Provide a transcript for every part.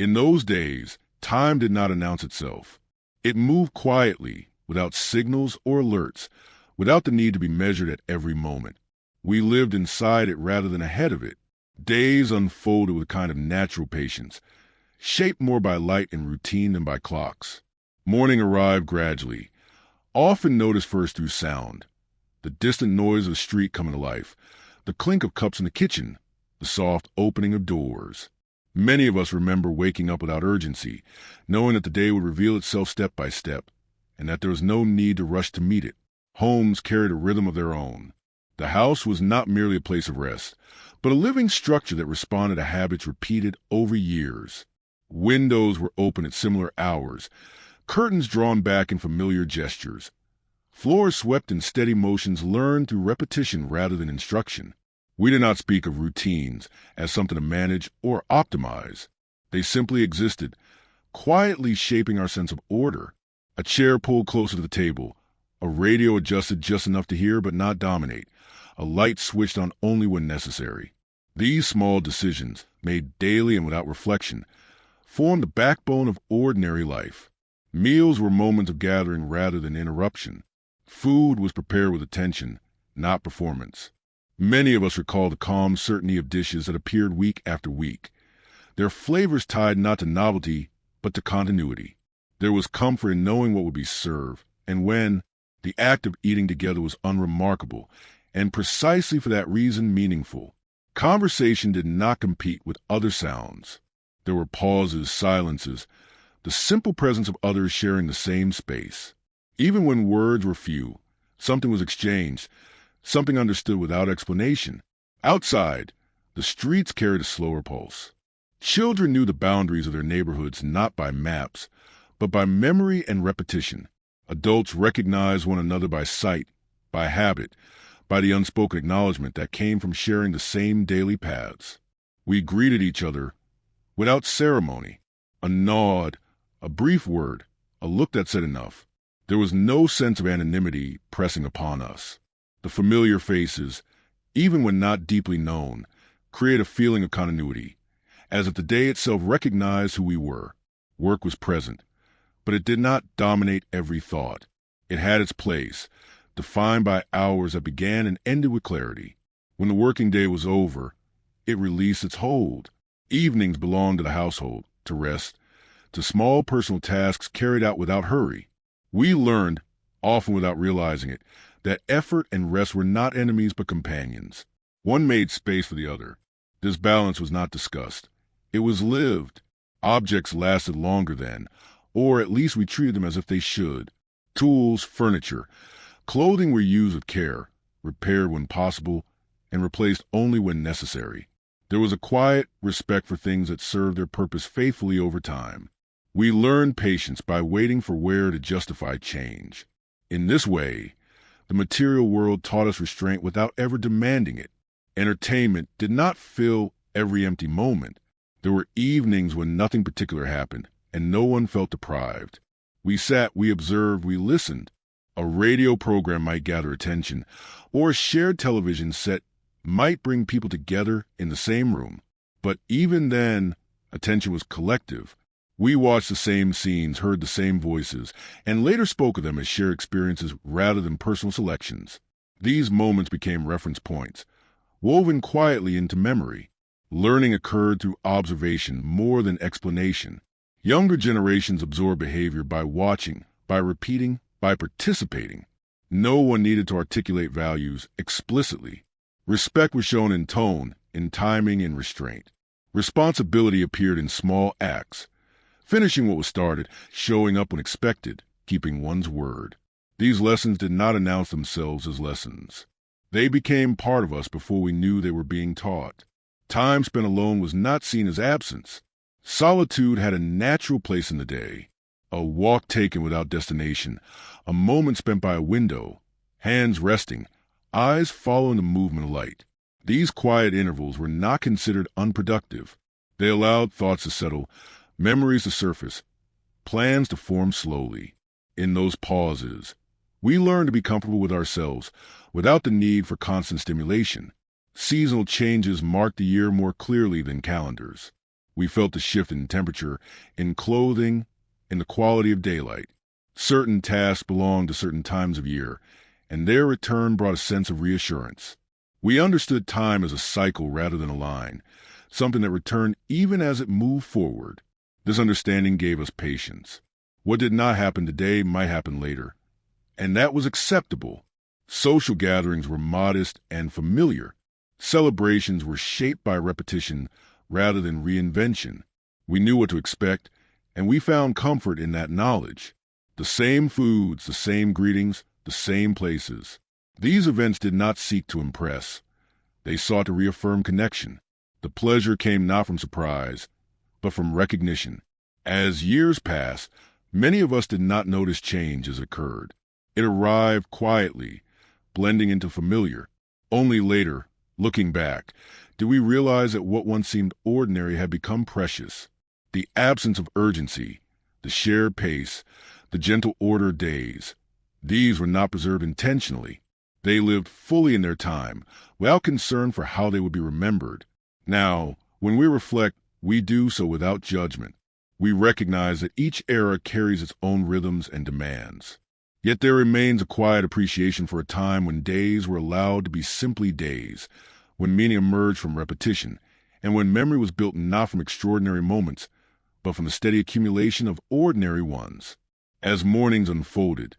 In those days, time did not announce itself. It moved quietly, without signals or alerts, without the need to be measured at every moment. We lived inside it rather than ahead of it. Days unfolded with a kind of natural patience, shaped more by light and routine than by clocks. Morning arrived gradually, often noticed first through sound. The distant noise of the street coming to life, the clink of cups in the kitchen, the soft opening of doors. Many of us remember waking up without urgency, knowing that the day would reveal itself step by step, and that there was no need to rush to meet it. Homes carried a rhythm of their own. The house was not merely a place of rest, but a living structure that responded to habits repeated over years. Windows were open at similar hours, curtains drawn back in familiar gestures. Floors swept in steady motions learned through repetition rather than instruction. We did not speak of routines as something to manage or optimize. They simply existed, quietly shaping our sense of order. A chair pulled closer to the table, a radio adjusted just enough to hear but not dominate, a light switched on only when necessary. These small decisions, made daily and without reflection, formed the backbone of ordinary life. Meals were moments of gathering rather than interruption. Food was prepared with attention, not performance. Many of us recall the calm certainty of dishes that appeared week after week, their flavors tied not to novelty, but to continuity. There was comfort in knowing what would be served, and when, the act of eating together was unremarkable, and precisely for that reason meaningful. Conversation did not compete with other sounds. There were pauses, silences, the simple presence of others sharing the same space. Even when words were few, something was exchanged, something understood without explanation. Outside, the streets carried a slower pulse. Children knew the boundaries of their neighborhoods not by maps, but by memory and repetition. Adults recognized one another by sight, by habit, by the unspoken acknowledgement that came from sharing the same daily paths. We greeted each other without ceremony, a nod, a brief word, a look that said enough. There was no sense of anonymity pressing upon us. The familiar faces, even when not deeply known, create a feeling of continuity, as if the day itself recognized who we were. Work was present, but it did not dominate every thought. It had its place, defined by hours that began and ended with clarity. When the working day was over, it released its hold. Evenings belonged to the household, to rest, to small personal tasks carried out without hurry. We learned, often without realizing it, that effort and rest were not enemies but companions. One made space for the other. This balance was not discussed. It was lived. Objects lasted longer then, or at least we treated them as if they should. Tools, furniture, clothing were used with care, repaired when possible, and replaced only when necessary. There was a quiet respect for things that served their purpose faithfully over time. We learned patience by waiting for where to justify change. In this way, the material world taught us restraint without ever demanding it. Entertainment did not fill every empty moment. There were evenings when nothing particular happened, and no one felt deprived. We sat, we observed, we listened. A radio program might gather attention, or a shared television set might bring people together in the same room. But even then, attention was collective. We watched the same scenes, heard the same voices, and later spoke of them as shared experiences rather than personal selections. These moments became reference points, woven quietly into memory. Learning occurred through observation more than explanation. Younger generations absorb behavior by watching, by repeating, by participating. No one needed to articulate values explicitly. Respect was shown in tone, in timing, and restraint. Responsibility appeared in small acts. Finishing what was started, showing up when expected, keeping one's word. These lessons did not announce themselves as lessons. They became part of us before we knew they were being taught. Time spent alone was not seen as absence. Solitude had a natural place in the day. A walk taken without destination, a moment spent by a window, hands resting, eyes following the movement of light. These quiet intervals were not considered unproductive. They allowed thoughts to settle, memories to surface, plans to form slowly. In those pauses, we learned to be comfortable with ourselves without the need for constant stimulation. Seasonal changes marked the year more clearly than calendars. We felt the shift in temperature, in clothing, in the quality of daylight. Certain tasks belonged to certain times of year, and their return brought a sense of reassurance. We understood time as a cycle rather than a line, something that returned even as it moved forward. This understanding gave us patience. What did not happen today might happen later, and that was acceptable. Social gatherings were modest and familiar. Celebrations were shaped by repetition rather than reinvention. We knew what to expect, and we found comfort in that knowledge. The same foods, the same greetings, the same places. These events did not seek to impress. They sought to reaffirm connection. The pleasure came not from surprise, but from recognition. As years passed, many of us did not notice change as it occurred. It arrived quietly, blending into familiar. Only later, looking back, did we realize that what once seemed ordinary had become precious. The absence of urgency, the shared pace, the gentle order of days, these were not preserved intentionally. They lived fully in their time, without concern for how they would be remembered. Now, when we reflect, we do so without judgment. We recognize that each era carries its own rhythms and demands. Yet there remains a quiet appreciation for a time when days were allowed to be simply days, when meaning emerged from repetition, and when memory was built not from extraordinary moments, but from the steady accumulation of ordinary ones. As mornings unfolded,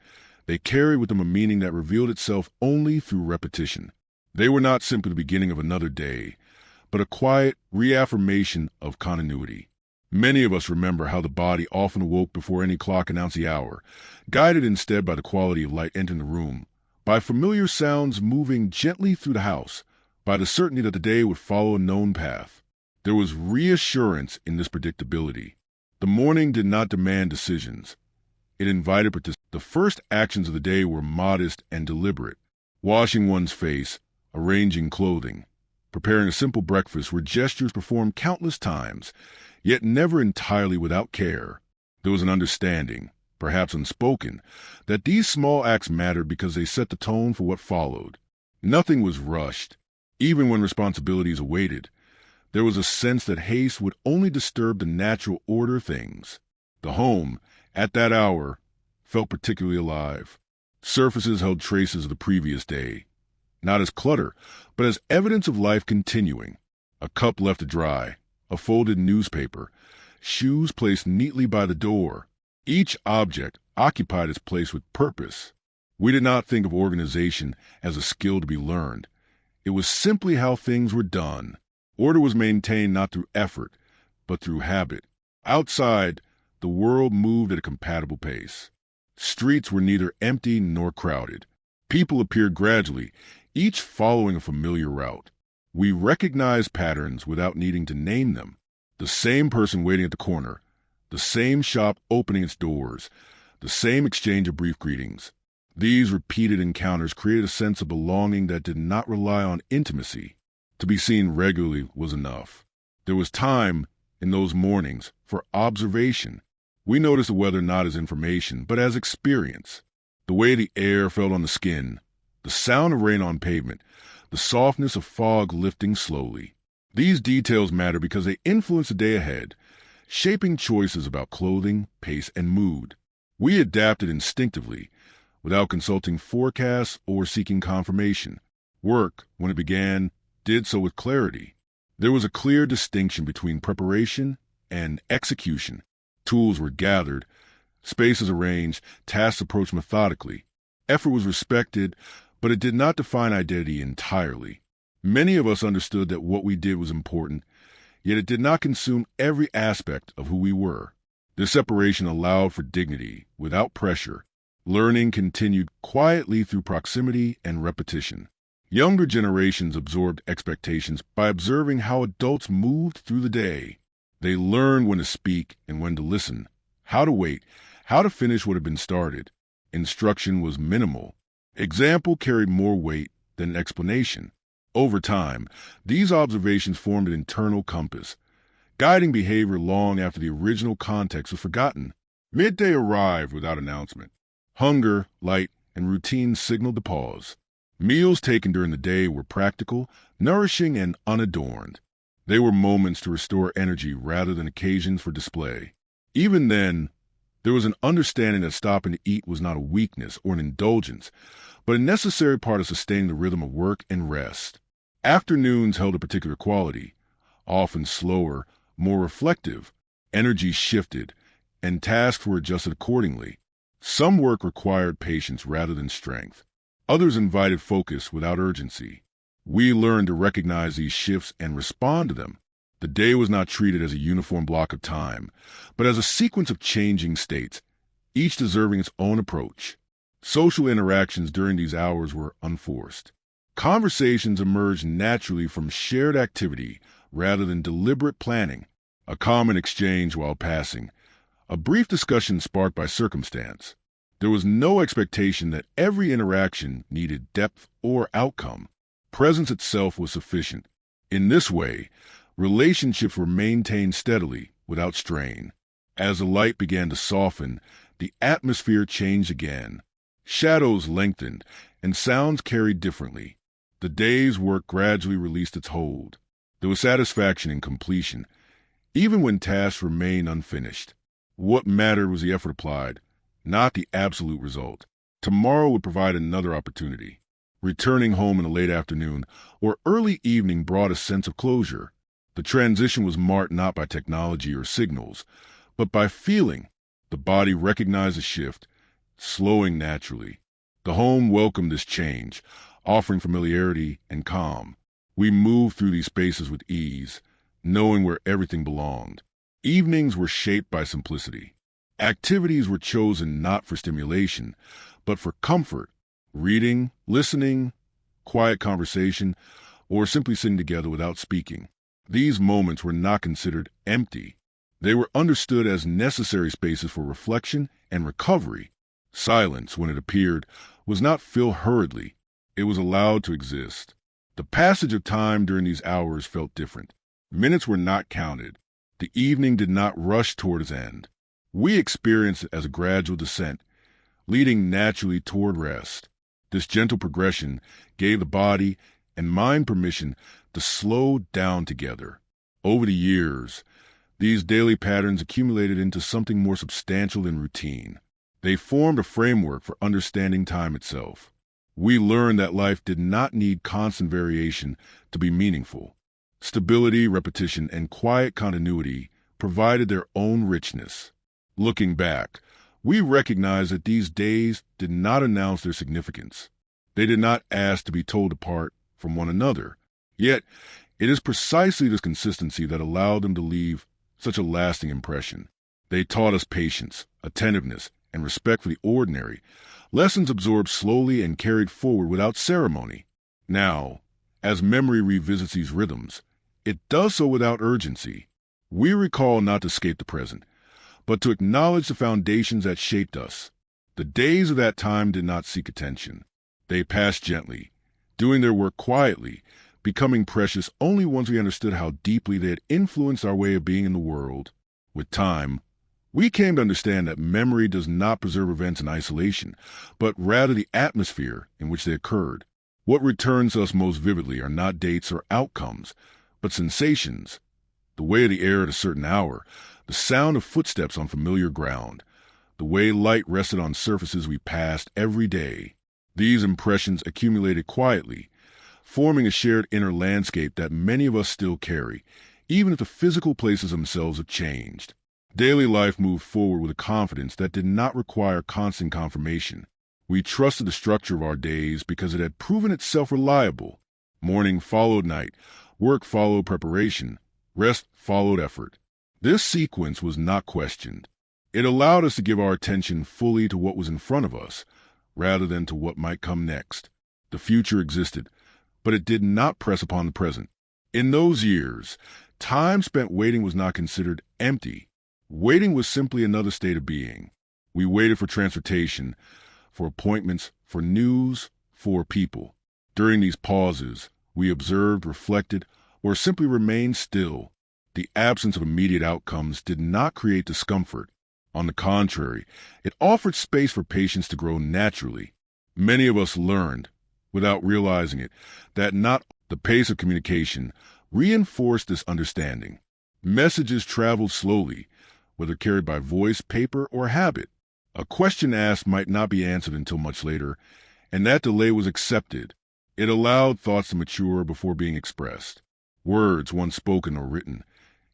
they carried with them a meaning that revealed itself only through repetition. They were not simply the beginning of another day, but a quiet reaffirmation of continuity. Many of us remember how the body often awoke before any clock announced the hour, guided instead by the quality of light entering the room, by familiar sounds moving gently through the house, by the certainty that the day would follow a known path. There was reassurance in this predictability. The morning did not demand decisions. It invited participation. The first actions of the day were modest and deliberate. Washing one's face, arranging clothing, preparing a simple breakfast were gestures performed countless times, yet never entirely without care. There was an understanding, perhaps unspoken, that these small acts mattered because they set the tone for what followed. Nothing was rushed. Even when responsibilities awaited, there was a sense that haste would only disturb the natural order of things. The home, at that hour, felt particularly alive. Surfaces held traces of the previous day, not as clutter, but as evidence of life continuing. A cup left to dry, a folded newspaper, shoes placed neatly by the door. Each object occupied its place with purpose. We did not think of organization as a skill to be learned. It was simply how things were done. Order was maintained not through effort, but through habit. Outside, the world moved at a compatible pace. Streets were neither empty nor crowded. People appeared gradually, each following a familiar route. We recognized patterns without needing to name them. The same person waiting at the corner, the same shop opening its doors, the same exchange of brief greetings. These repeated encounters created a sense of belonging that did not rely on intimacy. To be seen regularly was enough. There was time in those mornings for observation. We noticed the weather not as information, but as experience. The way the air felt on the skin, the sound of rain on pavement, the softness of fog lifting slowly. These details matter because they influence the day ahead, shaping choices about clothing, pace, and mood. We adapted instinctively, without consulting forecasts or seeking confirmation. Work, when it began, did so with clarity. There was a clear distinction between preparation and execution. Tools were gathered, spaces arranged, tasks approached methodically. Effort was respected, but it did not define identity entirely. Many of us understood that what we did was important, yet it did not consume every aspect of who we were. This separation allowed for dignity, without pressure. Learning continued quietly through proximity and repetition. Younger generations absorbed expectations by observing how adults moved through the day. They learned when to speak and when to listen, how to wait, how to finish what had been started. Instruction was minimal. Example carried more weight than explanation. Over time, these observations formed an internal compass, guiding behavior long after the original context was forgotten. Midday arrived without announcement. Hunger, light, and routine signaled the pause. Meals taken during the day were practical, nourishing, and unadorned. They were moments to restore energy rather than occasions for display. Even then, there was an understanding that stopping to eat was not a weakness or an indulgence, but a necessary part of sustaining the rhythm of work and rest. Afternoons held a particular quality, often slower, more reflective. Energy shifted, and tasks were adjusted accordingly. Some work required patience rather than strength. Others invited focus without urgency. We learned to recognize these shifts and respond to them. The day was not treated as a uniform block of time, but as a sequence of changing states, each deserving its own approach. Social interactions during these hours were unforced. Conversations emerged naturally from shared activity rather than deliberate planning, a common exchange while passing, a brief discussion sparked by circumstance. There was no expectation that every interaction needed depth or outcome. Presence itself was sufficient. In this way, relationships were maintained steadily, without strain. As the light began to soften, the atmosphere changed again. Shadows lengthened, and sounds carried differently. The day's work gradually released its hold. There was satisfaction in completion, even when tasks remained unfinished. What mattered was the effort applied, not the absolute result. Tomorrow would provide another opportunity. Returning home in the late afternoon or early evening brought a sense of closure. The transition was marked not by technology or signals, but by feeling. The body recognized the shift, slowing naturally. The home welcomed this change, offering familiarity and calm. We moved through these spaces with ease, knowing where everything belonged. Evenings were shaped by simplicity. Activities were chosen not for stimulation, but for comfort. Reading, listening, quiet conversation, or simply sitting together without speaking. These moments were not considered empty. They were understood as necessary spaces for reflection and recovery. Silence, when it appeared, was not filled hurriedly. It was allowed to exist. The passage of time during these hours felt different. Minutes were not counted. The evening did not rush toward its end. We experienced it as a gradual descent, leading naturally toward rest. This gentle progression gave the body and mind permission to slow down together. Over the years, these daily patterns accumulated into something more substantial than routine. They formed a framework for understanding time itself. We learned that life did not need constant variation to be meaningful. Stability, repetition, and quiet continuity provided their own richness. Looking back, we recognize that these days did not announce their significance. They did not ask to be told apart from one another. Yet, it is precisely this consistency that allowed them to leave such a lasting impression. They taught us patience, attentiveness, and respect for the ordinary, lessons absorbed slowly and carried forward without ceremony. Now, as memory revisits these rhythms, it does so without urgency. We recall not to escape the present, but to acknowledge the foundations that shaped us. The days of that time did not seek attention. They passed gently, doing their work quietly, becoming precious only once we understood how deeply they had influenced our way of being in the world. With time, we came to understand that memory does not preserve events in isolation, but rather the atmosphere in which they occurred. What returns to us most vividly are not dates or outcomes, but sensations. The way of the air at a certain hour, the sound of footsteps on familiar ground, the way light rested on surfaces we passed every day. These impressions accumulated quietly, forming a shared inner landscape that many of us still carry, even if the physical places themselves have changed. Daily life moved forward with a confidence that did not require constant confirmation. We trusted the structure of our days because it had proven itself reliable. Morning followed night, work followed preparation, rest followed effort. This sequence was not questioned. It allowed us to give our attention fully to what was in front of us, rather than to what might come next. The future existed, but it did not press upon the present. In those years, time spent waiting was not considered empty. Waiting was simply another state of being. We waited for transportation, for appointments, for news, for people. During these pauses, we observed, reflected, or simply remained still. The absence of immediate outcomes did not create discomfort. On the contrary, it offered space for patience to grow naturally. Many of us learned, without realizing it, that not the pace of communication, reinforced this understanding. Messages traveled slowly, whether carried by voice, paper, or habit. A question asked might not be answered until much later, and that delay was accepted. It allowed thoughts to mature before being expressed. Words, once spoken or written,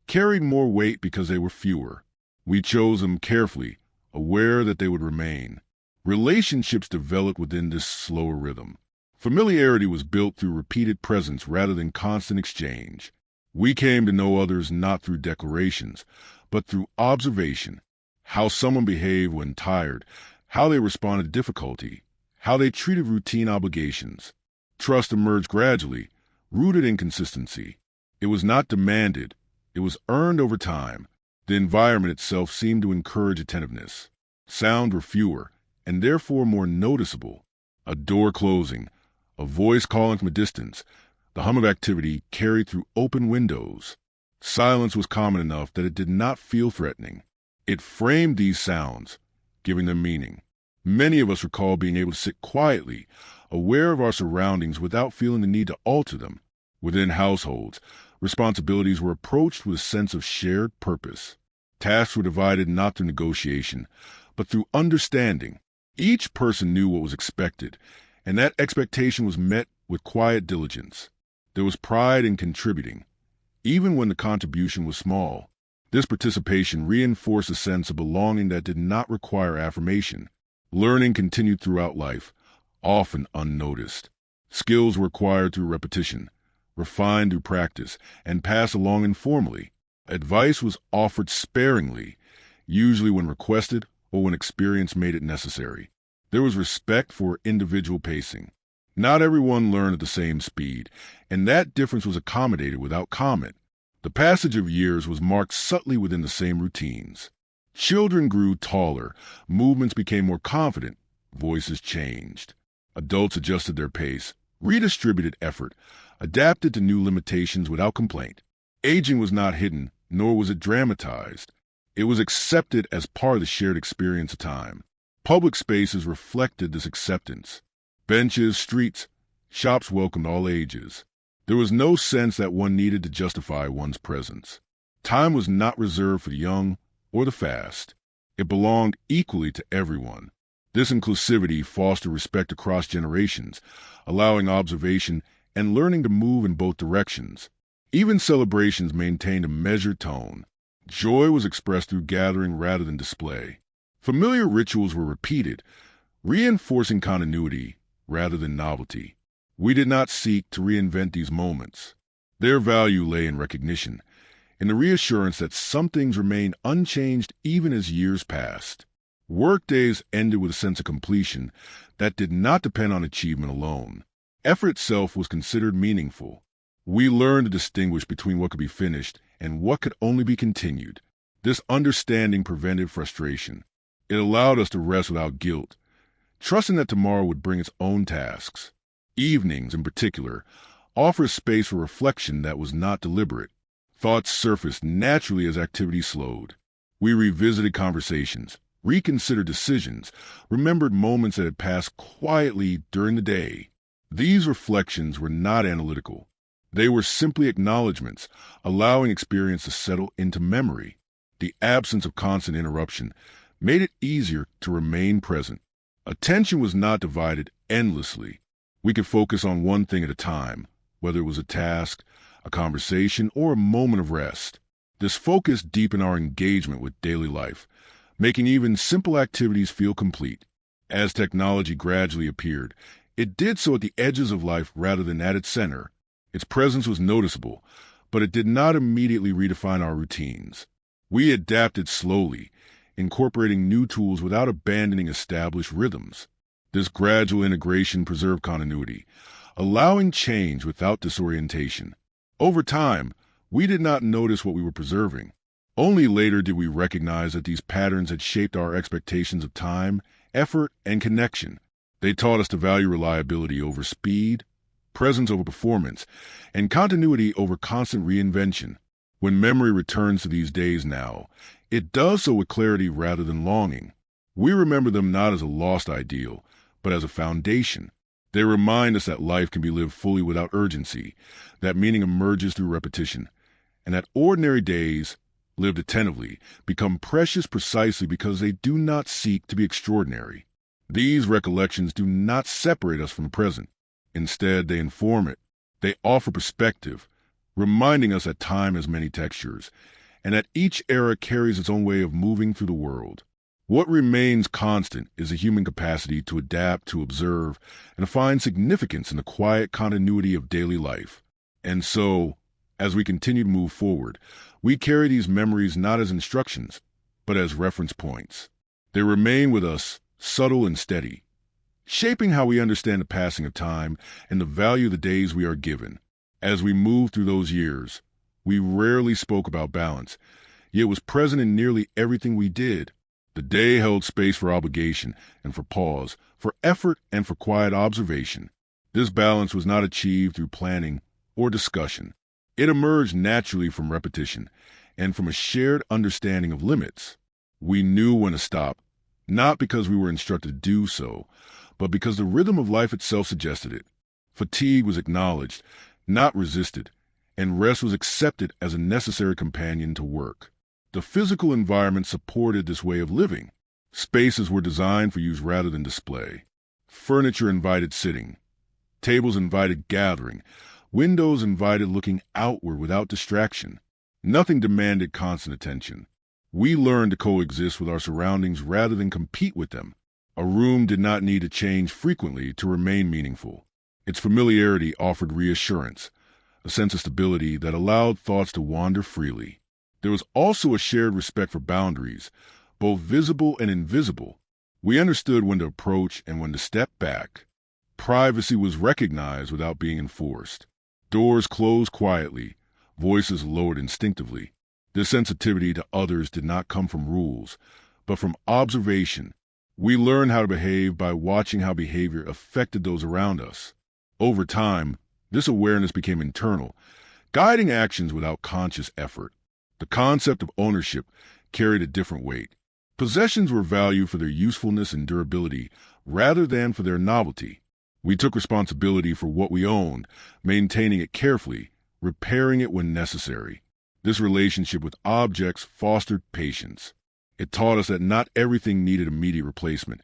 carried more weight because they were fewer. We chose them carefully, aware that they would remain. Relationships developed within this slower rhythm. Familiarity was built through repeated presence rather than constant exchange. We came to know others not through declarations, but through observation. How someone behaved when tired, how they responded to difficulty, how they treated routine obligations. Trust emerged gradually, rooted in consistency. It was not demanded, it was earned over time. The environment itself seemed to encourage attentiveness. Sounds were fewer, and therefore more noticeable. A door closing, a voice calling from a distance, the hum of activity carried through open windows. Silence was common enough that it did not feel threatening. It framed these sounds, giving them meaning. Many of us recall being able to sit quietly, aware of our surroundings without feeling the need to alter them. Within households, responsibilities were approached with a sense of shared purpose. Tasks were divided not through negotiation, but through understanding. Each person knew what was expected, and that expectation was met with quiet diligence. There was pride in contributing, even when the contribution was small. This participation reinforced a sense of belonging that did not require affirmation. Learning continued throughout life, often unnoticed. Skills were acquired through repetition, refined through practice, and passed along informally. Advice was offered sparingly, usually when requested or when experience made it necessary. There was respect for individual pacing. Not everyone learned at the same speed, and that difference was accommodated without comment. The passage of years was marked subtly within the same routines. Children grew taller, movements became more confident, voices changed. Adults adjusted their pace, redistributed effort, adapted to new limitations without complaint. Aging was not hidden, nor was it dramatized. It was accepted as part of the shared experience of time. Public spaces reflected this acceptance. Benches, streets, shops welcomed all ages. There was no sense that one needed to justify one's presence. Time was not reserved for the young or the fast. It belonged equally to everyone. This inclusivity fostered respect across generations, allowing observation and learning to move in both directions. Even celebrations maintained a measured tone. Joy was expressed through gathering rather than display. Familiar rituals were repeated, reinforcing continuity rather than novelty. We did not seek to reinvent these moments. Their value lay in recognition, in the reassurance that some things remained unchanged even as years passed. Workdays ended with a sense of completion that did not depend on achievement alone. Effort itself was considered meaningful. We learned to distinguish between what could be finished and what could only be continued. This understanding prevented frustration. It allowed us to rest without guilt, trusting that tomorrow would bring its own tasks. Evenings, in particular, offered space for reflection that was not deliberate. Thoughts surfaced naturally as activity slowed. We revisited conversations, reconsidered decisions, remembered moments that had passed quietly during the day. These reflections were not analytical. They were simply acknowledgments, allowing experience to settle into memory. The absence of constant interruption made it easier to remain present. Attention was not divided endlessly. We could focus on one thing at a time, whether it was a task, a conversation, or a moment of rest. This focus deepened our engagement with daily life, making even simple activities feel complete. As technology gradually appeared, it did so at the edges of life rather than at its center. Its presence was noticeable, but it did not immediately redefine our routines. We adapted slowly, incorporating new tools without abandoning established rhythms. This gradual integration preserved continuity, allowing change without disorientation. Over time, we did not notice what we were preserving. Only later did we recognize that these patterns had shaped our expectations of time, effort, and connection. They taught us to value reliability over speed, presence over performance, and continuity over constant reinvention. When memory returns to these days now, it does so with clarity rather than longing. We remember them not as a lost ideal, but as a foundation. They remind us that life can be lived fully without urgency, that meaning emerges through repetition, and that ordinary days, lived attentively, become precious precisely because they do not seek to be extraordinary. These recollections do not separate us from the present. Instead, they inform it. They offer perspective, reminding us that time has many textures, and that each era carries its own way of moving through the world. What remains constant is the human capacity to adapt, to observe, and to find significance in the quiet continuity of daily life. And so, as we continue to move forward, we carry these memories not as instructions, but as reference points. They remain with us, subtle and steady, shaping how we understand the passing of time and the value of the days we are given. As we move through those years, we rarely spoke about balance, yet it was present in nearly everything we did. The day held space for obligation and for pause, for effort and for quiet observation. This balance was not achieved through planning or discussion. It emerged naturally from repetition and from a shared understanding of limits. We knew when to stop, not because we were instructed to do so, but because the rhythm of life itself suggested it. Fatigue was acknowledged, not resisted, and rest was accepted as a necessary companion to work. The physical environment supported this way of living. Spaces were designed for use rather than display. Furniture invited sitting. Tables invited gathering. Windows invited looking outward without distraction. Nothing demanded constant attention. We learned to coexist with our surroundings rather than compete with them. A room did not need to change frequently to remain meaningful. Its familiarity offered reassurance, a sense of stability that allowed thoughts to wander freely. There was also a shared respect for boundaries, both visible and invisible. We understood when to approach and when to step back. Privacy was recognized without being enforced. Doors closed quietly, voices lowered instinctively. This sensitivity to others did not come from rules, but from observation. We learned how to behave by watching how behavior affected those around us. Over time, this awareness became internal, guiding actions without conscious effort. The concept of ownership carried a different weight. Possessions were valued for their usefulness and durability rather than for their novelty. We took responsibility for what we owned, maintaining it carefully, repairing it when necessary. This relationship with objects fostered patience. It taught us that not everything needed immediate replacement,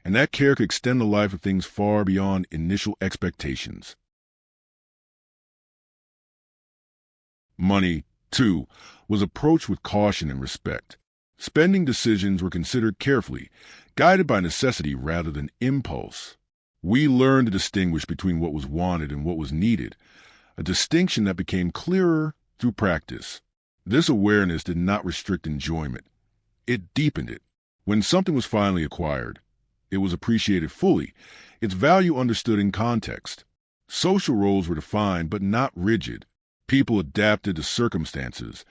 and that care could extend the life of things far beyond initial expectations. Money, too, was approached with caution and respect. Spending decisions were considered carefully, guided by necessity rather than impulse. We learned to distinguish between what was wanted and what was needed, a distinction that became clearer through practice. This awareness did not restrict enjoyment. It deepened it. When something was finally acquired, it was appreciated fully, its value understood in context. Social roles were defined but not rigid. People adapted to circumstances,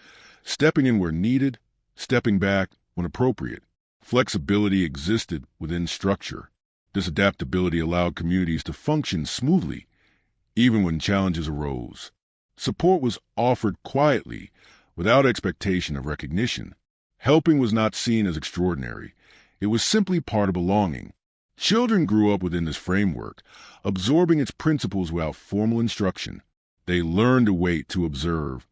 stepping in where needed, stepping back when appropriate. Flexibility existed within structure. This adaptability allowed communities to function smoothly, even when challenges arose. Support was offered quietly, without expectation of recognition. Helping was not seen as extraordinary. It was simply part of belonging. Children grew up within this framework, absorbing its principles without formal instruction. They learned to wait, to observe,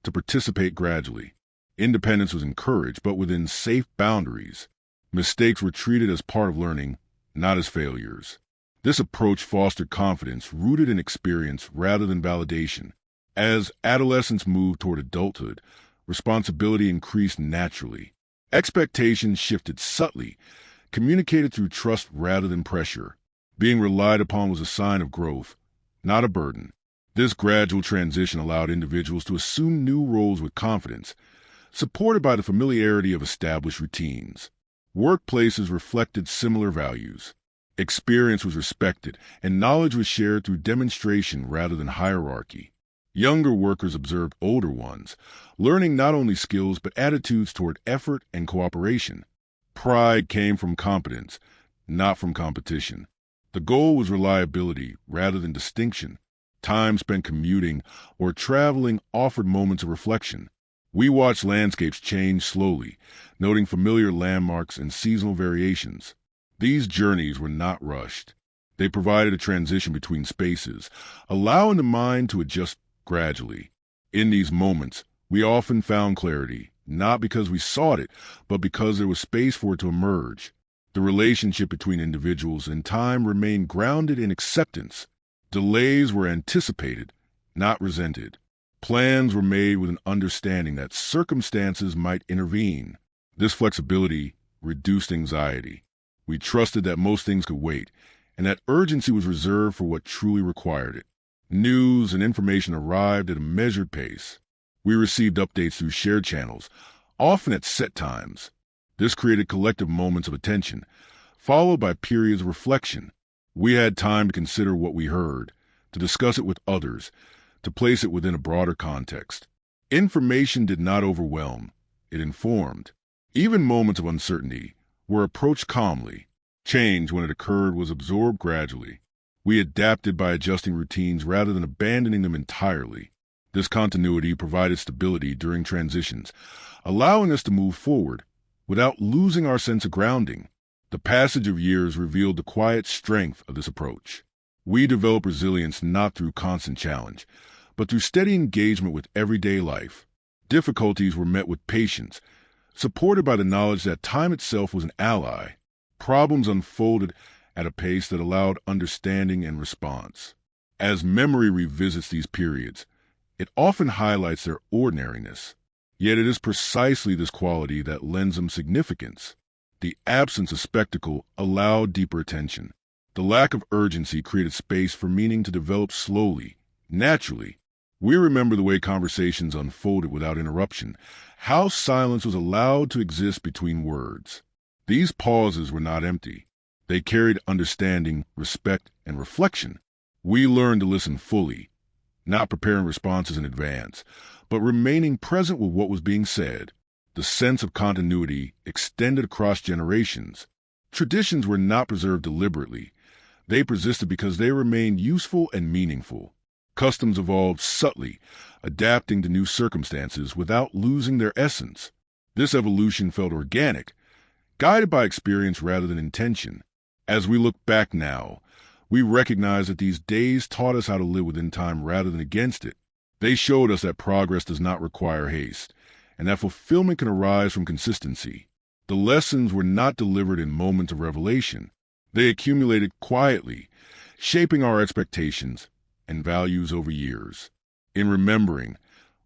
to participate gradually. Independence was encouraged, but within safe boundaries. Mistakes were treated as part of learning, not as failures. This approach fostered confidence rooted in experience rather than validation. As adolescents moved toward adulthood, responsibility increased naturally. Expectations shifted subtly, communicated through trust rather than pressure. Being relied upon was a sign of growth, not a burden. This gradual transition allowed individuals to assume new roles with confidence, supported by the familiarity of established routines. Workplaces reflected similar values. Experience was respected, and knowledge was shared through demonstration rather than hierarchy. Younger workers observed older ones, learning not only skills but attitudes toward effort and cooperation. Pride came from competence, not from competition. The goal was reliability rather than distinction. Time spent commuting or traveling offered moments of reflection. We watched landscapes change slowly, noting familiar landmarks and seasonal variations. These journeys were not rushed. They provided a transition between spaces, allowing the mind to adjust gradually. In these moments, we often found clarity, not because we sought it, but because there was space for it to emerge. The relationship between individuals and time remained grounded in acceptance. Delays were anticipated, not resented. Plans were made with an understanding that circumstances might intervene. This flexibility reduced anxiety. We trusted that most things could wait, and that urgency was reserved for what truly required it. News and information arrived at a measured pace. We received updates through shared channels, often at set times. This created collective moments of attention, followed by periods of reflection. We had time to consider what we heard, to discuss it with others, to place it within a broader context. Information did not overwhelm, it informed. Even moments of uncertainty were approached calmly. Change, when it occurred, was absorbed gradually. We adapted by adjusting routines rather than abandoning them entirely. This continuity provided stability during transitions, allowing us to move forward without losing our sense of grounding. The passage of years revealed the quiet strength of this approach. We developed resilience not through constant challenge, but through steady engagement with everyday life. Difficulties were met with patience, supported by the knowledge that time itself was an ally. Problems unfolded at a pace that allowed understanding and response. As memory revisits these periods, it often highlights their ordinariness. Yet it is precisely this quality that lends them significance. The absence of spectacle allowed deeper attention. The lack of urgency created space for meaning to develop slowly, naturally. We remember the way conversations unfolded without interruption, how silence was allowed to exist between words. These pauses were not empty. They carried understanding, respect, and reflection. We learned to listen fully, not preparing responses in advance, but remaining present with what was being said. The sense of continuity extended across generations. Traditions were not preserved deliberately. They persisted because they remained useful and meaningful. Customs evolved subtly, adapting to new circumstances without losing their essence. This evolution felt organic, guided by experience rather than intention. As we look back now, we recognize that these days taught us how to live within time rather than against it. They showed us that progress does not require haste, and that fulfillment can arise from consistency. The lessons were not delivered in moments of revelation. They accumulated quietly, shaping our expectations and values over years. In remembering,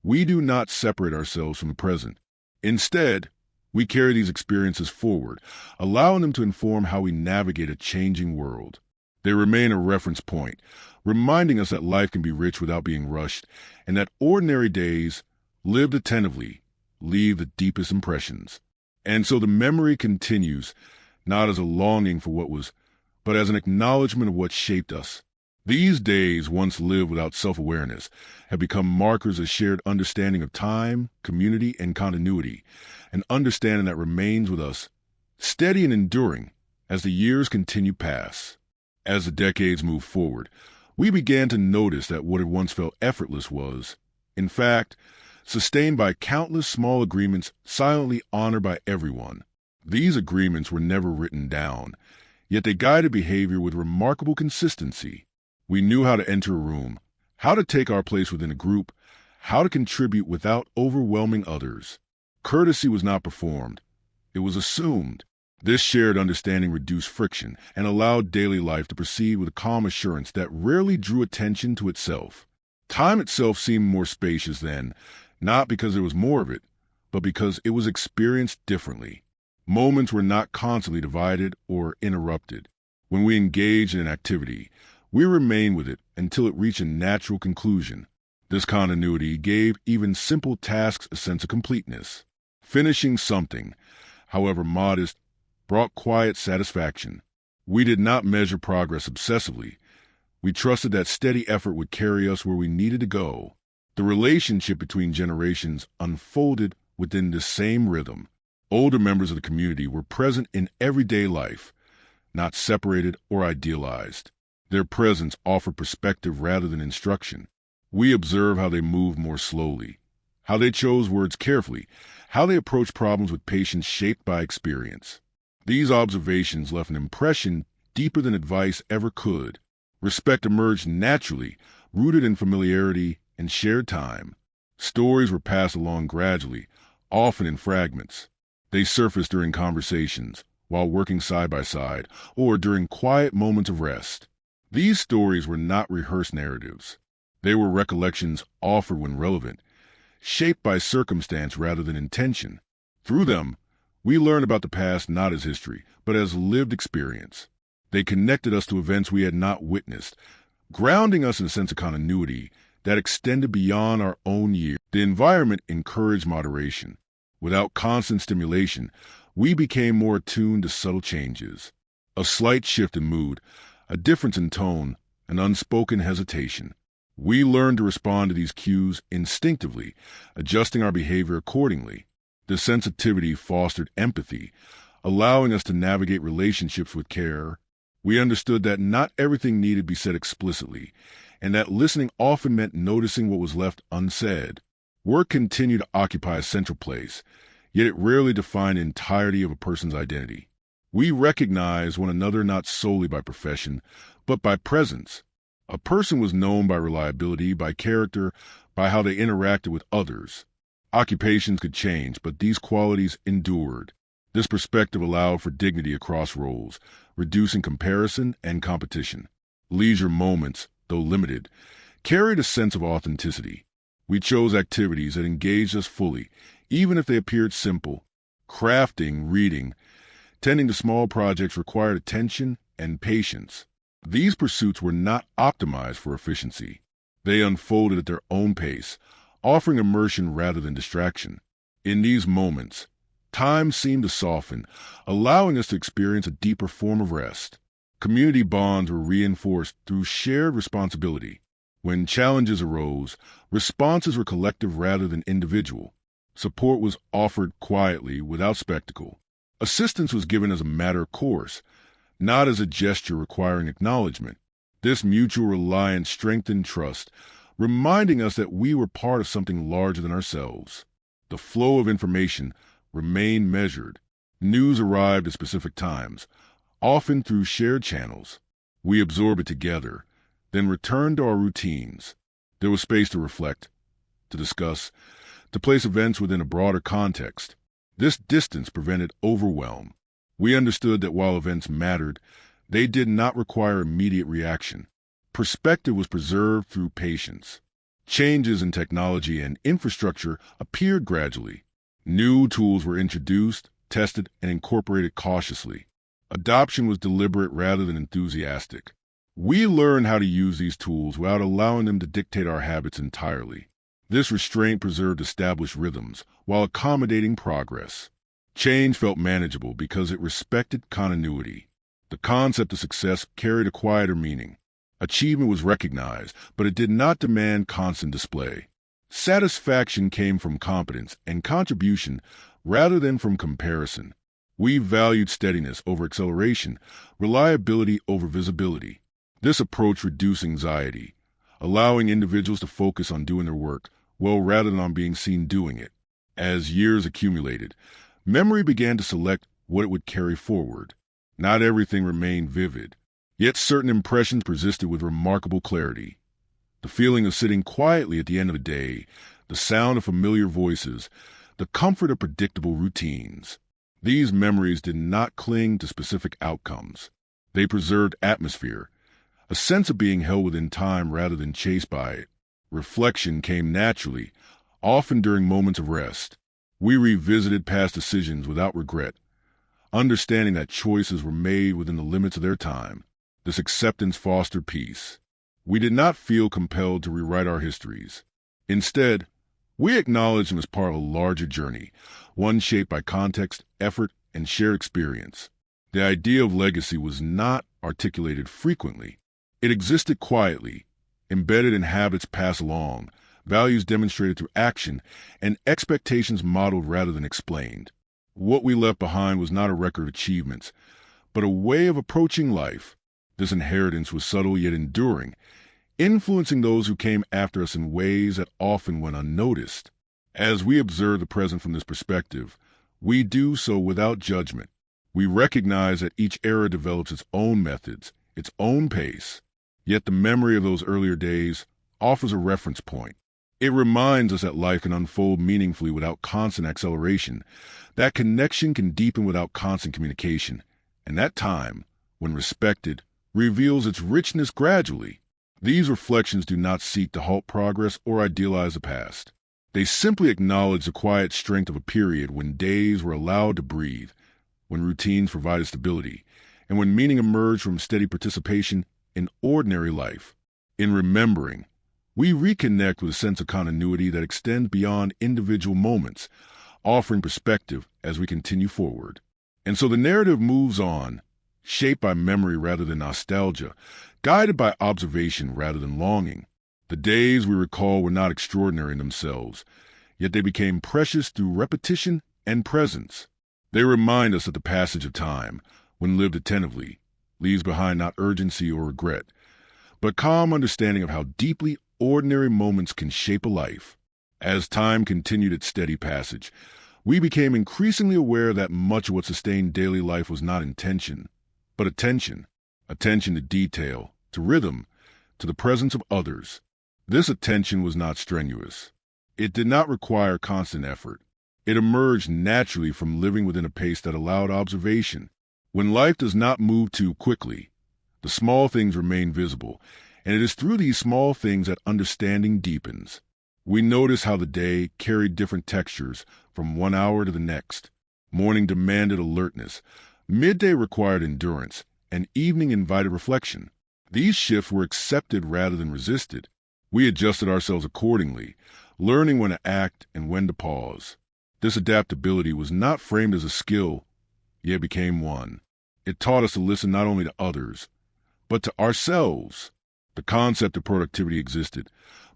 we do not separate ourselves from the present. Instead, we carry these experiences forward, allowing them to inform how we navigate a changing world. They remain a reference point, reminding us that life can be rich without being rushed, and that ordinary days, lived attentively, leave the deepest impressions. And so the memory continues, not as a longing for what was, but as an acknowledgement of what shaped us. These days, once lived without self-awareness, have become markers of shared understanding of time, community, and continuity, an understanding that remains with us, steady and enduring, as the years continue past. As the decades move forward, we began to notice that what had once felt effortless was, in fact, sustained by countless small agreements silently honored by everyone. These agreements were never written down, yet they guided behavior with remarkable consistency. We knew how to enter a room, how to take our place within a group, how to contribute without overwhelming others. Courtesy was not performed, it was assumed. This shared understanding reduced friction and allowed daily life to proceed with a calm assurance that rarely drew attention to itself. Time itself seemed more spacious then, not because there was more of it, but because it was experienced differently. Moments were not constantly divided or interrupted. When we engaged in an activity, we remained with it until it reached a natural conclusion. This continuity gave even simple tasks a sense of completeness. Finishing something, however modest, brought quiet satisfaction. We did not measure progress obsessively. We trusted that steady effort would carry us where we needed to go. The relationship between generations unfolded within this same rhythm. Older members of the community were present in everyday life, not separated or idealized. Their presence offered perspective rather than instruction. We observed how they moved more slowly, how they chose words carefully, how they approached problems with patience shaped by experience. These observations left an impression deeper than advice ever could. Respect emerged naturally, rooted in familiarity and shared time. Stories were passed along gradually, often in fragments. They surfaced during conversations, while working side by side, or during quiet moments of rest. These stories were not rehearsed narratives. They were recollections offered when relevant, shaped by circumstance rather than intention. Through them, we learned about the past not as history, but as lived experience. They connected us to events we had not witnessed, grounding us in a sense of continuity that extended beyond our own year. The environment encouraged moderation. Without constant stimulation, we became more attuned to subtle changes. A slight shift in mood, a difference in tone, an unspoken hesitation. We learned to respond to these cues instinctively, adjusting our behavior accordingly. This sensitivity fostered empathy, allowing us to navigate relationships with care. We understood that not everything needed to be said explicitly, and that listening often meant noticing what was left unsaid. Work continued to occupy a central place, yet it rarely defined the entirety of a person's identity. We recognized one another not solely by profession, but by presence. A person was known by reliability, by character, by how they interacted with others. Occupations could change, but these qualities endured. This perspective allowed for dignity across roles, reducing comparison and competition. Leisure moments, though limited, carried a sense of authenticity. We chose activities that engaged us fully, even if they appeared simple. Crafting, reading, tending to small projects required attention and patience. These pursuits were not optimized for efficiency. They unfolded at their own pace, offering immersion rather than distraction. In these moments, time seemed to soften, allowing us to experience a deeper form of rest. Community bonds were reinforced through shared responsibility. When challenges arose, responses were collective rather than individual. Support was offered quietly, without spectacle. Assistance was given as a matter of course, not as a gesture requiring acknowledgement. This mutual reliance strengthened trust, reminding us that we were part of something larger than ourselves. The flow of information remained measured. News arrived at specific times, often through shared channels. We absorbed it together, then returned to our routines. There was space to reflect, to discuss, to place events within a broader context. This distance prevented overwhelm. We understood that while events mattered, they did not require immediate reaction. Perspective was preserved through patience. Changes in technology and infrastructure appeared gradually. New tools were introduced, tested, and incorporated cautiously. Adoption was deliberate rather than enthusiastic. We learned how to use these tools without allowing them to dictate our habits entirely. This restraint preserved established rhythms while accommodating progress. Change felt manageable because it respected continuity. The concept of success carried a quieter meaning. Achievement was recognized, but it did not demand constant display. Satisfaction came from competence and contribution rather than from comparison. We valued steadiness over acceleration, reliability over visibility. This approach reduced anxiety, allowing individuals to focus on doing their work well rather than on being seen doing it. As years accumulated, memory began to select what it would carry forward. Not everything remained vivid, yet certain impressions persisted with remarkable clarity. The feeling of sitting quietly at the end of the day, the sound of familiar voices, the comfort of predictable routines. These memories did not cling to specific outcomes. They preserved atmosphere, a sense of being held within time rather than chased by it. Reflection came naturally, often during moments of rest. We revisited past decisions without regret, understanding that choices were made within the limits of their time. This acceptance fostered peace. We did not feel compelled to rewrite our histories. Instead, we acknowledged them as part of a larger journey, one shaped by context, effort, and shared experience. The idea of legacy was not articulated frequently. It existed quietly, embedded in habits passed along, values demonstrated through action, and expectations modeled rather than explained. What we left behind was not a record of achievements, but a way of approaching life. This inheritance was subtle yet enduring, influencing those who came after us in ways that often went unnoticed. As we observe the present from this perspective, we do so without judgment. We recognize that each era develops its own methods, its own pace. Yet the memory of those earlier days offers a reference point. It reminds us that life can unfold meaningfully without constant acceleration, that connection can deepen without constant communication, and that time, when respected, reveals its richness gradually. These reflections do not seek to halt progress or idealize the past. They simply acknowledge the quiet strength of a period when days were allowed to breathe, when routines provided stability, and when meaning emerged from steady participation in ordinary life. In remembering, we reconnect with a sense of continuity that extends beyond individual moments, offering perspective as we continue forward. And so the narrative moves on, shaped by memory rather than nostalgia, guided by observation rather than longing. The days we recall were not extraordinary in themselves, yet they became precious through repetition and presence. They remind us that the passage of time, when lived attentively, leaves behind not urgency or regret, but calm understanding of how deeply ordinary moments can shape a life. As time continued its steady passage, we became increasingly aware that much of what sustained daily life was not intention, but attention. Attention to detail, to rhythm, to the presence of others. This attention was not strenuous. It did not require constant effort. It emerged naturally from living within a pace that allowed observation. When life does not move too quickly, the small things remain visible, and it is through these small things that understanding deepens. We notice how the day carried different textures from one hour to the next. Morning demanded alertness, midday required endurance, and evening invited reflection. These shifts were accepted rather than resisted. We adjusted ourselves accordingly, learning when to act and when to pause. This adaptability was not framed as a skill, yet became one. It taught us to listen not only to others, but to ourselves. The concept of productivity existed,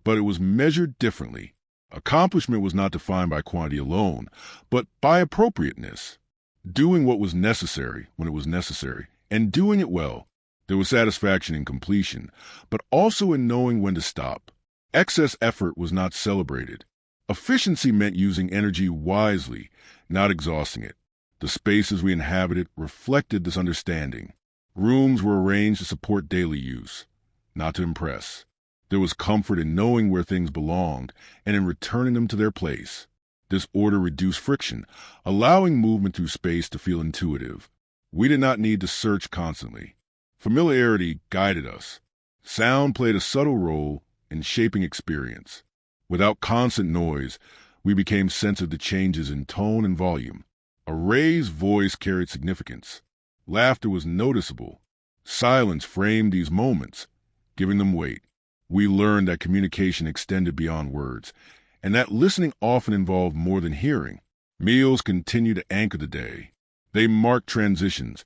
but it was measured differently. Accomplishment was not defined by quantity alone, but by appropriateness. Doing what was necessary when it was necessary, and doing it well. There was satisfaction in completion, but also in knowing when to stop. Excess effort was not celebrated. Efficiency meant using energy wisely, not exhausting it. The spaces we inhabited reflected this understanding. Rooms were arranged to support daily use, not to impress. There was comfort in knowing where things belonged and in returning them to their place. This order reduced friction, allowing movement through space to feel intuitive. We did not need to search constantly. Familiarity guided us. Sound played a subtle role in shaping experience. Without constant noise, we became sensitive to changes in tone and volume. A raised voice carried significance. Laughter was noticeable. Silence framed these moments, giving them weight. We learned that communication extended beyond words, and that listening often involved more than hearing. Meals continued to anchor the day. They marked transitions,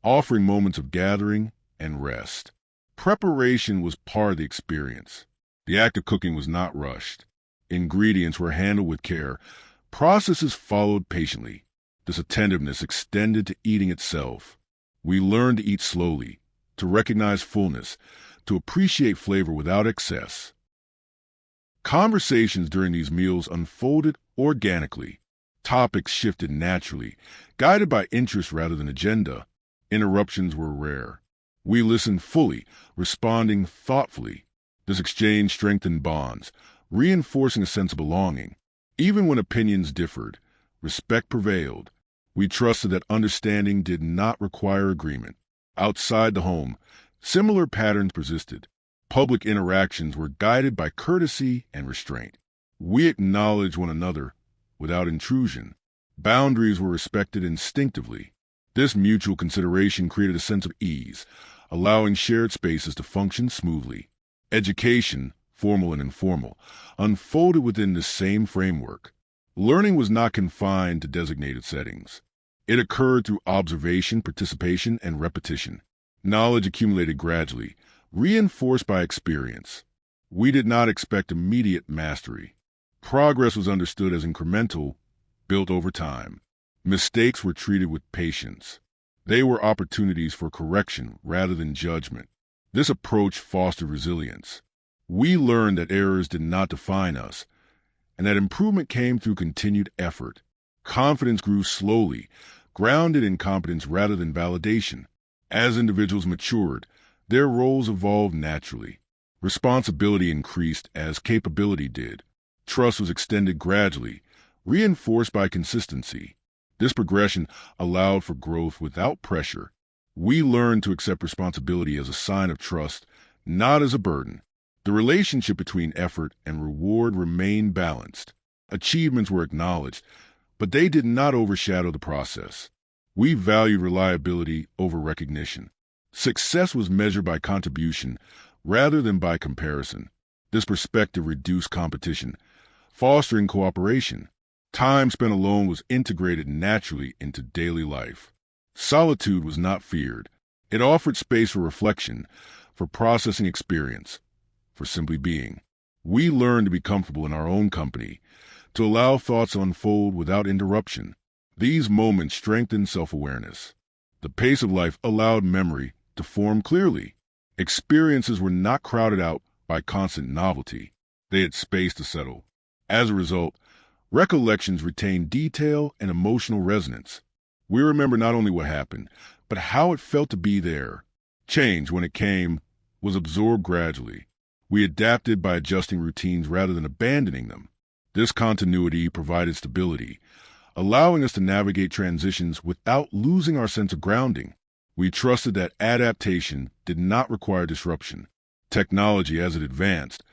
offering moments of gathering and rest. Preparation was part of the experience. The act of cooking was not rushed. Ingredients were handled with care. Processes followed patiently. This attentiveness extended to eating itself. We learned to eat slowly, to recognize fullness, to appreciate flavor without excess. Conversations during these meals unfolded organically. Topics shifted naturally, guided by interest rather than agenda. Interruptions were rare. We listened fully, responding thoughtfully. This exchange strengthened bonds, reinforcing a sense of belonging. Even when opinions differed, respect prevailed. We trusted that understanding did not require agreement. Outside the home, similar patterns persisted. Public interactions were guided by courtesy and restraint. We acknowledged one another without intrusion. Boundaries were respected instinctively. This mutual consideration created a sense of ease, allowing shared spaces to function smoothly. Education, formal and informal, unfolded within this same framework. Learning was not confined to designated settings. It occurred through observation, participation, and repetition. Knowledge accumulated gradually, reinforced by experience. We did not expect immediate mastery. Progress was understood as incremental, built over time. Mistakes were treated with patience. They were opportunities for correction rather than judgment. This approach fostered resilience. We learned that errors did not define us, and that improvement came through continued effort. Confidence grew slowly, grounded in competence rather than validation. As individuals matured, their roles evolved naturally. Responsibility increased as capability did. Trust was extended gradually, reinforced by consistency. This progression allowed for growth without pressure. We learned to accept responsibility as a sign of trust, not as a burden. The relationship between effort and reward remained balanced. Achievements were acknowledged, but they did not overshadow the process. We valued reliability over recognition. Success was measured by contribution rather than by comparison. This perspective reduced competition, fostering cooperation. Time spent alone was integrated naturally into daily life. Solitude was not feared. It offered space for reflection, for processing experience, for simply being. We learned to be comfortable in our own company, to allow thoughts to unfold without interruption. These moments strengthened self-awareness. The pace of life allowed memory to form clearly. Experiences were not crowded out by constant novelty. They had space to settle. As a result, recollections retained detail and emotional resonance. We remember not only what happened, but how it felt to be there. Change, when it came, was absorbed gradually. We adapted by adjusting routines rather than abandoning them. This continuity provided stability, allowing us to navigate transitions without losing our sense of grounding. We trusted that adaptation did not require disruption. Technology, as it advanced,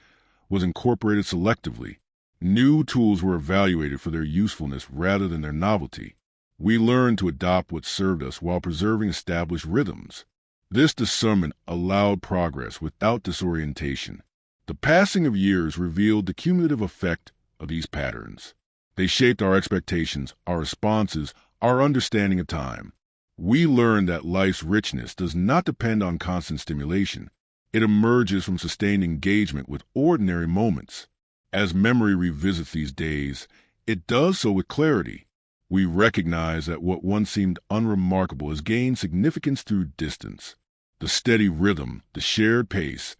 was incorporated selectively. New tools were evaluated for their usefulness rather than their novelty. We learned to adopt what served us while preserving established rhythms. This discernment allowed progress without disorientation. The passing of years revealed the cumulative effect of these patterns. They shaped our expectations, our responses, our understanding of time. We learned that life's richness does not depend on constant stimulation. It emerges from sustained engagement with ordinary moments. As memory revisits these days, it does so with clarity. We recognize that what once seemed unremarkable has gained significance through distance. The steady rhythm, the shared pace,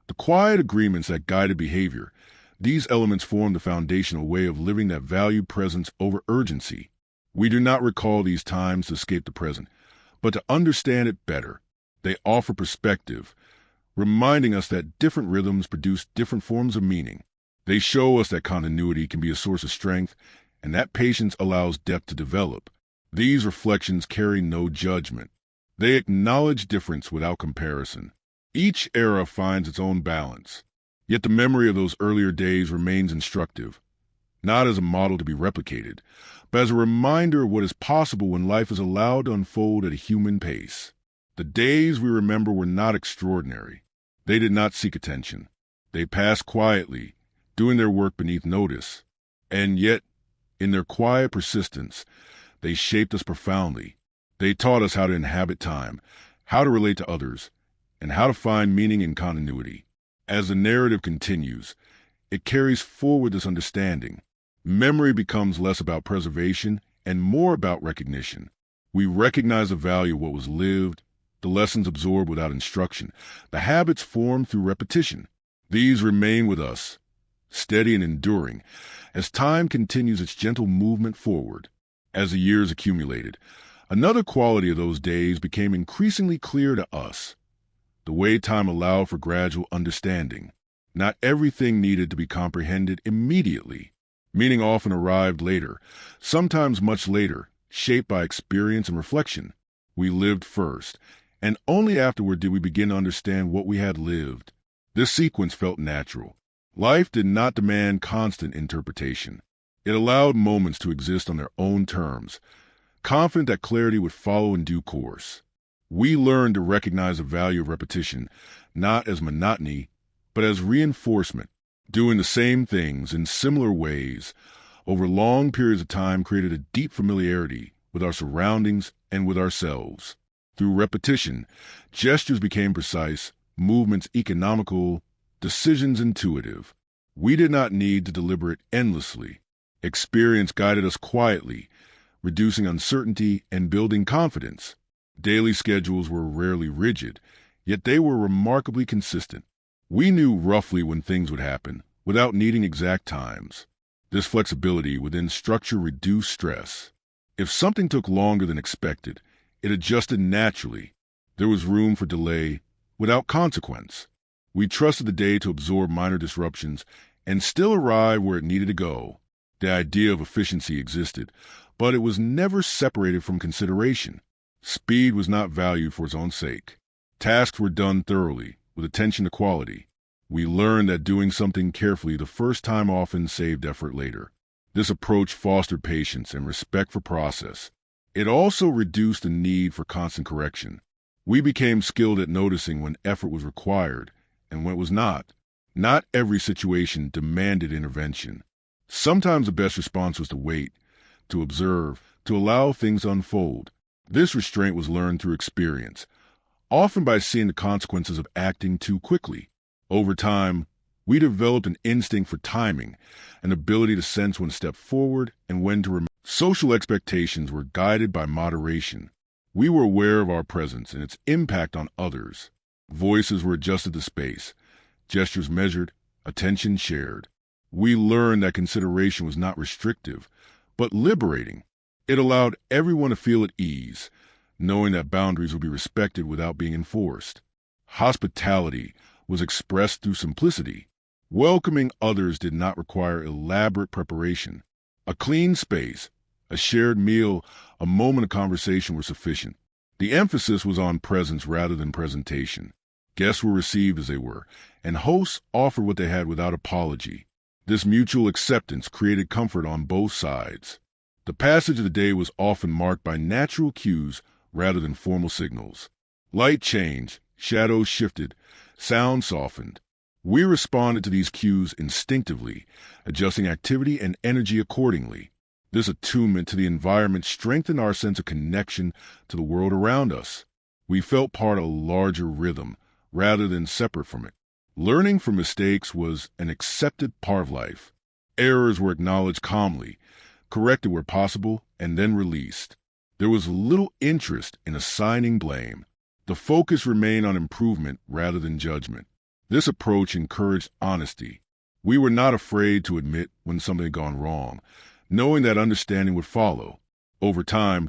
the quiet agreements that guided behavior, these elements form the foundational way of living that valued presence over urgency. We do not recall these times to escape the present, but to understand it better. They offer perspective, reminding us that different rhythms produce different forms of meaning. They show us that continuity can be a source of strength, and that patience allows depth to develop. These reflections carry no judgment. They acknowledge difference without comparison. Each era finds its own balance, yet the memory of those earlier days remains instructive, not as a model to be replicated, but as a reminder of what is possible when life is allowed to unfold at a human pace. The days we remember were not extraordinary. They did not seek attention. They passed quietly, doing their work beneath notice. And yet, in their quiet persistence, they shaped us profoundly. They taught us how to inhabit time, how to relate to others, and how to find meaning in continuity. As the narrative continues, it carries forward this understanding. Memory becomes less about preservation and more about recognition. We recognize the value of what was lived, the lessons absorbed without instruction, the habits formed through repetition. These remain with us, steady and enduring, as time continues its gentle movement forward. As the years accumulated, another quality of those days became increasingly clear to us: the way time allowed for gradual understanding. Not everything needed to be comprehended immediately. Meaning often arrived later, sometimes much later, shaped by experience and reflection. We lived first, and only afterward did we begin to understand what we had lived. This sequence felt natural. Life did not demand constant interpretation. It allowed moments to exist on their own terms, confident that clarity would follow in due course. We learned to recognize the value of repetition, not as monotony, but as reinforcement. Doing the same things in similar ways over long periods of time created a deep familiarity with our surroundings and with ourselves. Through repetition, gestures became precise, movements economical, decisions intuitive. We did not need to deliberate endlessly. Experience guided us quietly, reducing uncertainty and building confidence. Daily schedules were rarely rigid, yet they were remarkably consistent. We knew roughly when things would happen, without needing exact times. This flexibility within structure reduced stress. If something took longer than expected, it adjusted naturally. There was room for delay without consequence. We trusted the day to absorb minor disruptions and still arrive where it needed to go. The idea of efficiency existed, but it was never separated from consideration. Speed was not valued for its own sake. Tasks were done thoroughly, with attention to quality. We learned that doing something carefully the first time often saved effort later. This approach fostered patience and respect for process. It also reduced the need for constant correction. We became skilled at noticing when effort was required and when it was not. Not every situation demanded intervention. Sometimes the best response was to wait, to observe, to allow things to unfold. This restraint was learned through experience, often by seeing the consequences of acting too quickly. Over time, we developed an instinct for timing, an ability to sense when to step forward and when to remain. Social expectations were guided by moderation. We were aware of our presence and its impact on others. Voices were adjusted to space, gestures measured, attention shared. We learned that consideration was not restrictive, but liberating. It allowed everyone to feel at ease, knowing that boundaries would be respected without being enforced. Hospitality was expressed through simplicity. Welcoming others did not require elaborate preparation. A clean space, a shared meal, a moment of conversation were sufficient. The emphasis was on presence rather than presentation. Guests were received as they were, and hosts offered what they had without apology. This mutual acceptance created comfort on both sides. The passage of the day was often marked by natural cues rather than formal signals. Light changed, shadows shifted, sound softened. We responded to these cues instinctively, adjusting activity and energy accordingly. This attunement to the environment strengthened our sense of connection to the world around us. We felt part of a larger rhythm rather than separate from it. Learning from mistakes was an accepted part of life. Errors were acknowledged calmly, corrected where possible, and then released. There was little interest in assigning blame. The focus remained on improvement rather than judgment. This approach encouraged honesty. We were not afraid to admit when something had gone wrong, knowing that understanding would follow. Over time,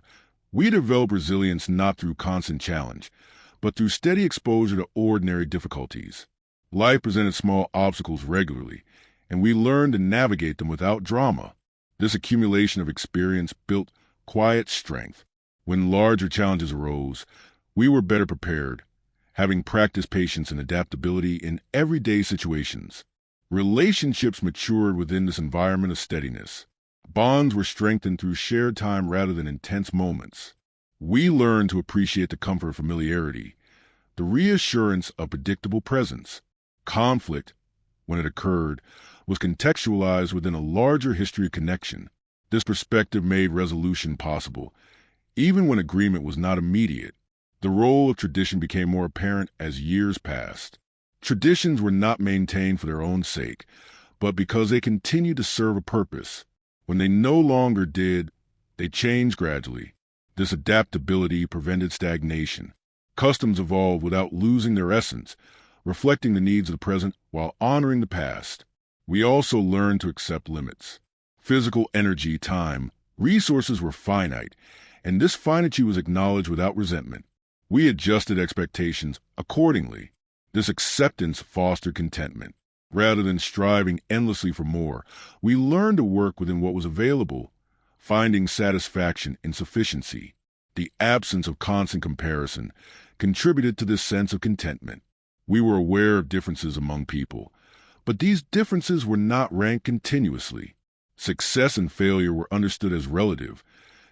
we developed resilience not through constant challenge, but through steady exposure to ordinary difficulties. Life presented small obstacles regularly, and we learned to navigate them without drama. This accumulation of experience built quiet strength. When larger challenges arose, we were better prepared, having practiced patience and adaptability in everyday situations. Relationships matured within this environment of steadiness. Bonds were strengthened through shared time rather than intense moments. We learned to appreciate the comfort of familiarity, the reassurance of predictable presence. Conflict, when it occurred, was contextualized within a larger history of connection. This perspective made resolution possible, even when agreement was not immediate. The role of tradition became more apparent as years passed. Traditions were not maintained for their own sake, but because they continued to serve a purpose. When they no longer did, they changed gradually. This adaptability prevented stagnation. Customs evolved without losing their essence, reflecting the needs of the present while honoring the past. We also learned to accept limits. Physical energy, time, resources were finite, and this finitude was acknowledged without resentment. We adjusted expectations accordingly. This acceptance fostered contentment. Rather than striving endlessly for more, we learned to work within what was available, finding satisfaction in sufficiency. The absence of constant comparison contributed to this sense of contentment. We were aware of differences among people, but these differences were not ranked continuously. Success and failure were understood as relative,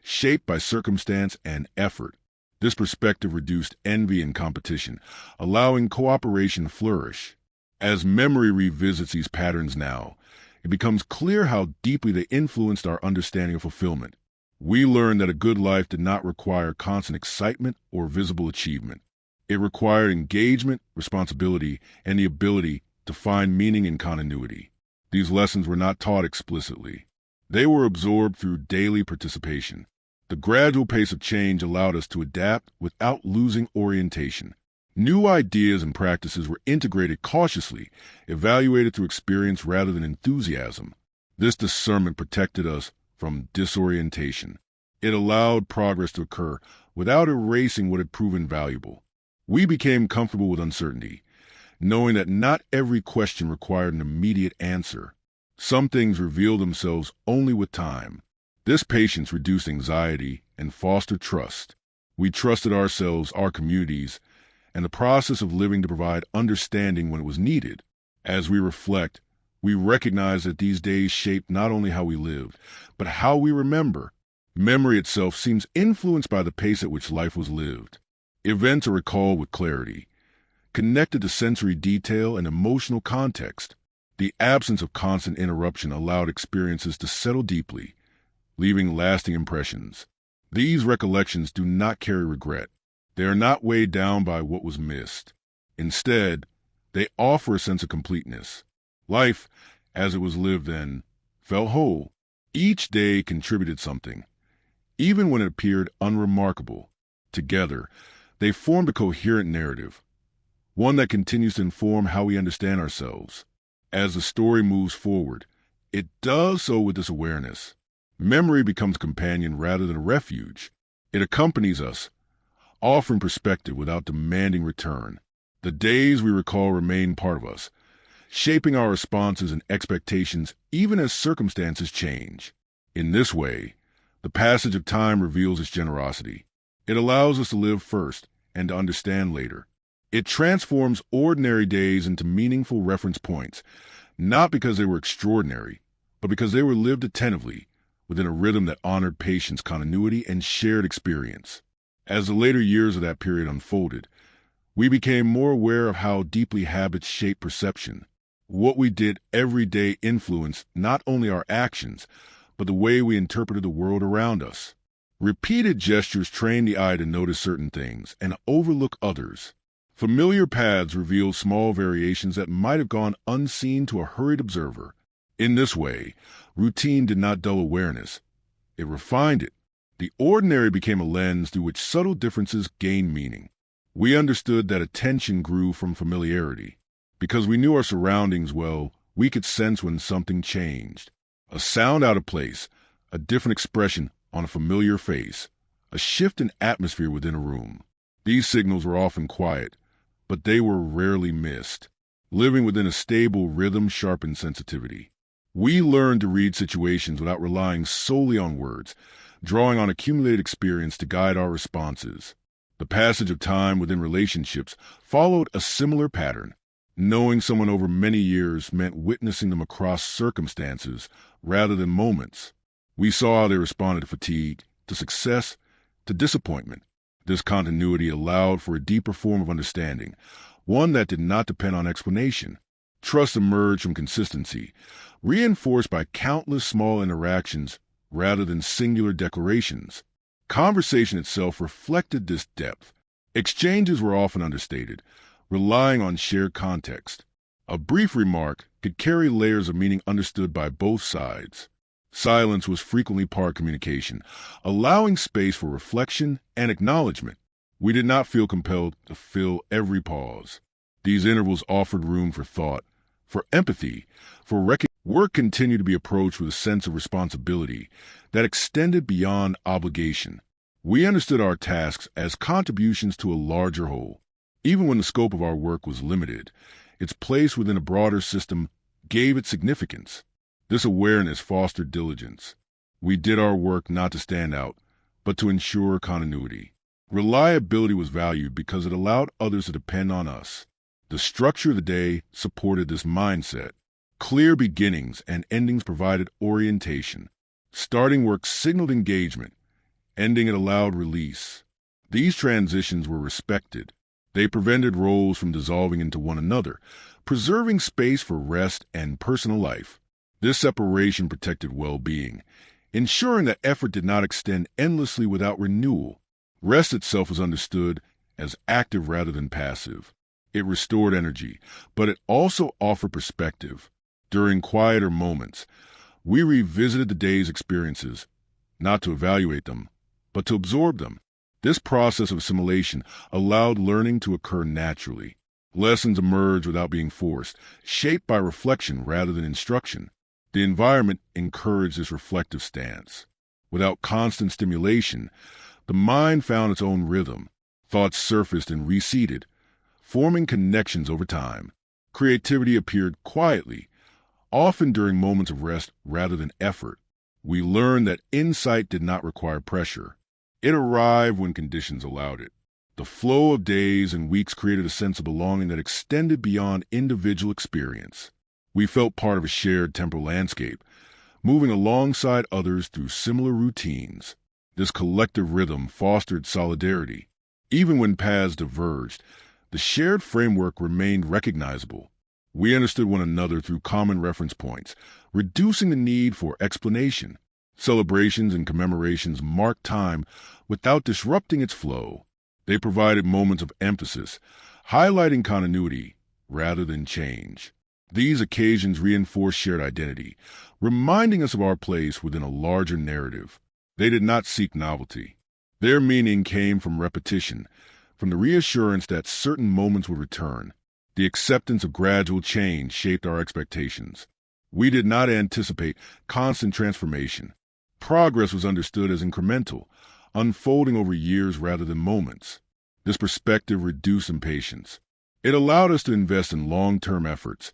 shaped by circumstance and effort. This perspective reduced envy and competition, allowing cooperation to flourish. As memory revisits these patterns now, it becomes clear how deeply they influenced our understanding of fulfillment. We learned that a good life did not require constant excitement or visible achievement. It required engagement, responsibility, and the ability to find meaning in continuity. These lessons were not taught explicitly. They were absorbed through daily participation. The gradual pace of change allowed us to adapt without losing orientation. New ideas and practices were integrated cautiously, evaluated through experience rather than enthusiasm. This discernment protected us from disorientation. It allowed progress to occur without erasing what had proven valuable. We became comfortable with uncertainty, knowing that not every question required an immediate answer. Some things reveal themselves only with time. This patience reduced anxiety and fostered trust. We trusted ourselves, our communities, and the process of living to provide understanding when it was needed. As we reflect, we recognize that these days shaped not only how we lived, but how we remember. Memory itself seems influenced by the pace at which life was lived. Events are recalled with clarity, connected to sensory detail and emotional context. The absence of constant interruption allowed experiences to settle deeply, leaving lasting impressions. These recollections do not carry regret. They are not weighed down by what was missed. Instead, they offer a sense of completeness. Life, as it was lived then, felt whole. Each day contributed something, even when it appeared unremarkable. Together, they formed a coherent narrative, one that continues to inform how we understand ourselves. As the story moves forward, it does so with this awareness. Memory becomes a companion rather than a refuge. It accompanies us, offering perspective without demanding return. The days we recall remain part of us, shaping our responses and expectations even as circumstances change. In this way, the passage of time reveals its generosity. It allows us to live first and to understand later. It transforms ordinary days into meaningful reference points, not because they were extraordinary, but because they were lived attentively, within a rhythm that honored patience, continuity, and shared experience. As the later years of that period unfolded, we became more aware of how deeply habits shape perception. What we did every day influenced not only our actions, but the way we interpreted the world around us. Repeated gestures train the eye to notice certain things and overlook others. Familiar paths reveal small variations that might have gone unseen to a hurried observer. In this way, routine did not dull awareness. It refined it. The ordinary became a lens through which subtle differences gained meaning. We understood that attention grew from familiarity. Because we knew our surroundings well, we could sense when something changed. A sound out of place, a different expression on a familiar face, a shift in atmosphere within a room. These signals were often quiet, but they were rarely missed. Living within a stable rhythm sharpened sensitivity. We learned to read situations without relying solely on words, drawing on accumulated experience to guide our responses. The passage of time within relationships followed a similar pattern. Knowing someone over many years meant witnessing them across circumstances rather than moments. We saw how they responded to fatigue, to success, to disappointment. This continuity allowed for a deeper form of understanding, one that did not depend on explanation. Trust emerged from consistency, reinforced by countless small interactions rather than singular declarations. Conversation itself reflected this depth. Exchanges were often understated, relying on shared context. A brief remark could carry layers of meaning understood by both sides. Silence was frequently part of communication, allowing space for reflection and acknowledgement. We did not feel compelled to fill every pause. These intervals offered room for thought, for empathy, for recognition. Work continued to be approached with a sense of responsibility that extended beyond obligation. We understood our tasks as contributions to a larger whole. Even when the scope of our work was limited, its place within a broader system gave it significance. This awareness fostered diligence. We did our work not to stand out, but to ensure continuity. Reliability was valued because it allowed others to depend on us. The structure of the day supported this mindset. Clear beginnings and endings provided orientation. Starting work signaled engagement. Ending it allowed release. These transitions were respected. They prevented roles from dissolving into one another, preserving space for rest and personal life. This separation protected well-being, ensuring that effort did not extend endlessly without renewal. Rest itself was understood as active rather than passive. It restored energy, but it also offered perspective. During quieter moments, we revisited the day's experiences, not to evaluate them, but to absorb them. This process of assimilation allowed learning to occur naturally. Lessons emerged without being forced, shaped by reflection rather than instruction. The environment encouraged this reflective stance. Without constant stimulation, the mind found its own rhythm. Thoughts surfaced and reseated, forming connections over time. Creativity appeared quietly, often during moments of rest rather than effort. We learned that insight did not require pressure. It arrived when conditions allowed it. The flow of days and weeks created a sense of belonging that extended beyond individual experience. We felt part of a shared temporal landscape, moving alongside others through similar routines. This collective rhythm fostered solidarity. Even when paths diverged, the shared framework remained recognizable. We understood one another through common reference points, reducing the need for explanation. Celebrations and commemorations marked time without disrupting its flow. They provided moments of emphasis, highlighting continuity rather than change. These occasions reinforced shared identity, reminding us of our place within a larger narrative. They did not seek novelty. Their meaning came from repetition, from the reassurance that certain moments would return. The acceptance of gradual change shaped our expectations. We did not anticipate constant transformation. Progress was understood as incremental, unfolding over years rather than moments. This perspective reduced impatience. It allowed us to invest in long-term efforts,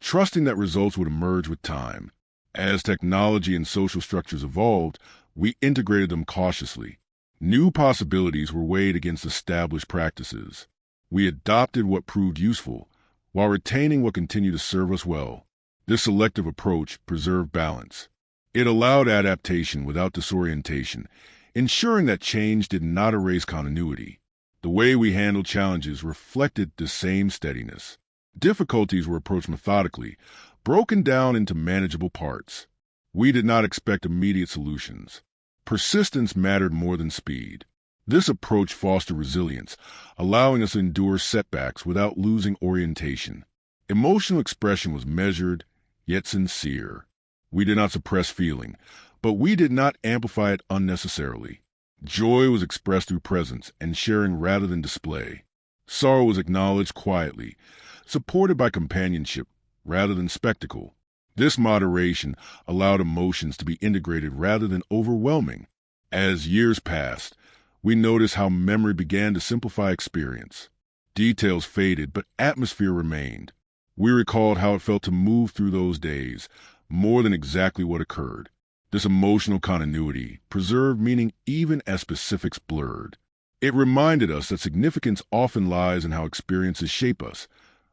trusting that results would emerge with time. As technology and social structures evolved, we integrated them cautiously. New possibilities were weighed against established practices. We adopted what proved useful, while retaining what continued to serve us well. This selective approach preserved balance. It allowed adaptation without disorientation, ensuring that change did not erase continuity. The way we handled challenges reflected the same steadiness. Difficulties were approached methodically, broken down into manageable parts. We did not expect immediate solutions. Persistence mattered more than speed. This approach fostered resilience, allowing us to endure setbacks without losing orientation. Emotional expression was measured, yet sincere. We did not suppress feeling, but we did not amplify it unnecessarily. Joy was expressed through presence and sharing rather than display. Sorrow was acknowledged quietly, supported by companionship rather than spectacle. This moderation allowed emotions to be integrated rather than overwhelming. As years passed, we noticed how memory began to simplify experience. Details faded, but atmosphere remained. We recalled how it felt to move through those days, more than exactly what occurred. This emotional continuity preserved meaning even as specifics blurred. It reminded us that significance often lies in how experiences shape us,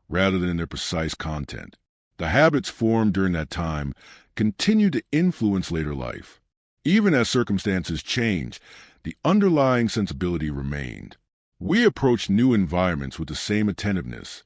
rather than in their precise content. The habits formed during that time continued to influence later life. Even as circumstances changed, the underlying sensibility remained. We approached new environments with the same attentiveness,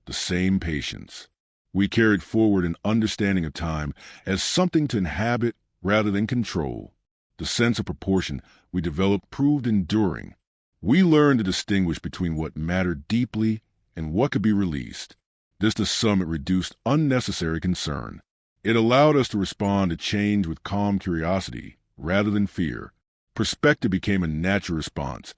the same patience. We carried forward an understanding of time as something to inhabit rather than control. The sense of proportion we developed proved enduring. We learned to distinguish between what mattered deeply and what could be released. This to some it reduced unnecessary concern. It allowed us to respond to change with calm curiosity rather than fear. Perspective became a natural response,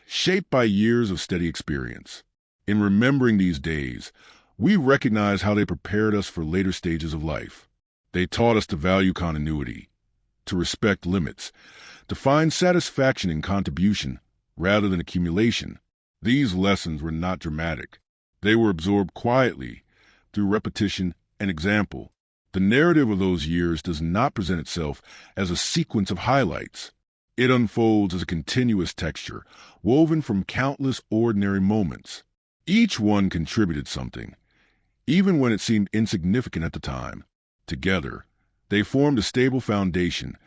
shaped by years of steady experience. In remembering these days, we recognize how they prepared us for later stages of life. They taught us to value continuity, to respect limits, to find satisfaction in contribution rather than accumulation. These lessons were not dramatic. They were absorbed quietly through repetition and example. The narrative of those years does not present itself as a sequence of highlights. It unfolds as a continuous texture, woven from countless ordinary moments. Each one contributed something, even when it seemed insignificant at the time. Together, they formed a stable foundation,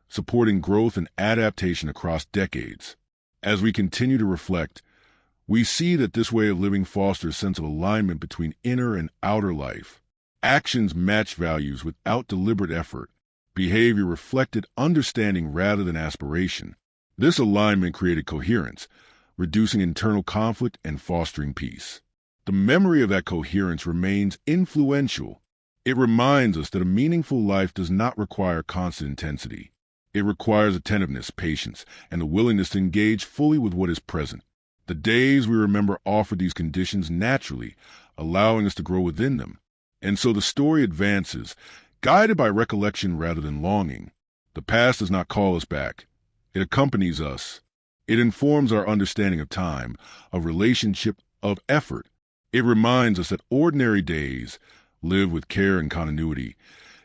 supporting growth and adaptation across decades. As we continue to reflect, we see that this way of living fosters a sense of alignment between inner and outer life. Actions matched values without deliberate effort. Behavior reflected understanding rather than aspiration. This alignment created coherence, reducing internal conflict and fostering peace. The memory of that coherence remains influential. It reminds us that a meaningful life does not require constant intensity. It requires attentiveness, patience, and the willingness to engage fully with what is present. The days we remember offer these conditions naturally, allowing us to grow within them. And so the story advances, guided by recollection rather than longing. The past does not call us back. It accompanies us. It informs our understanding of time, of relationship, of effort. It reminds us that ordinary days, lived with care and continuity,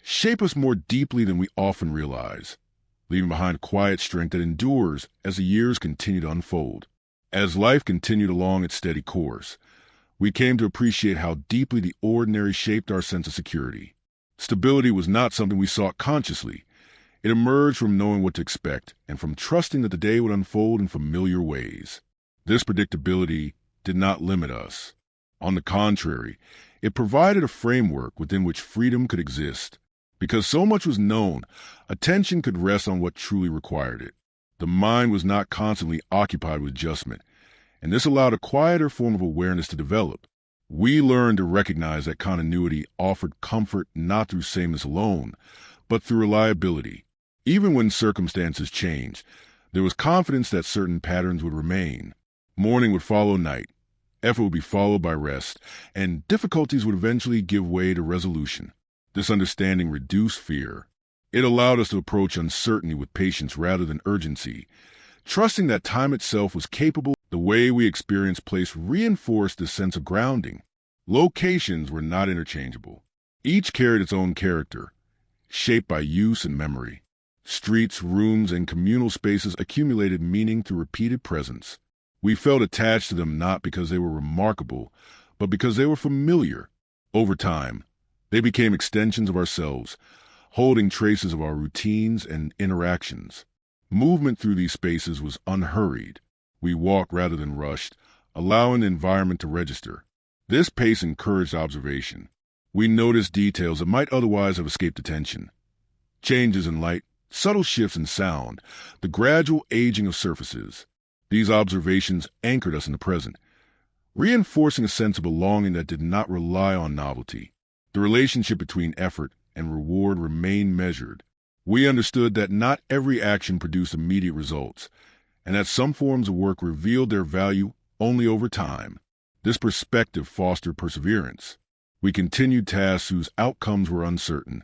shape us more deeply than we often realize, leaving behind a quiet strength that endures as the years continue to unfold. As life continued along its steady course, we came to appreciate how deeply the ordinary shaped our sense of security. Stability was not something we sought consciously. It emerged from knowing what to expect and from trusting that the day would unfold in familiar ways. This predictability did not limit us. On the contrary, it provided a framework within which freedom could exist. Because so much was known, attention could rest on what truly required it. The mind was not constantly occupied with adjustment, and this allowed a quieter form of awareness to develop. We learned to recognize that continuity offered comfort not through sameness alone, but through reliability. Even when circumstances changed, there was confidence that certain patterns would remain. Morning would follow night, effort would be followed by rest, and difficulties would eventually give way to resolution. This understanding reduced fear. It allowed us to approach uncertainty with patience rather than urgency, trusting that time itself was capable. The way we experienced place reinforced this sense of grounding. Locations were not interchangeable. Each carried its own character, shaped by use and memory. Streets, rooms, and communal spaces accumulated meaning through repeated presence. We felt attached to them not because they were remarkable, but because they were familiar. Over time, they became extensions of ourselves, holding traces of our routines and interactions. Movement through these spaces was unhurried. We walked rather than rushed, allowing the environment to register. This pace encouraged observation. We noticed details that might otherwise have escaped attention. Changes in light, subtle shifts in sound, the gradual aging of surfaces. These observations anchored us in the present, reinforcing a sense of belonging that did not rely on novelty. The relationship between effort and reward remained measured. We understood that not every action produced immediate results, and that some forms of work revealed their value only over time. This perspective fostered perseverance. We continued tasks whose outcomes were uncertain,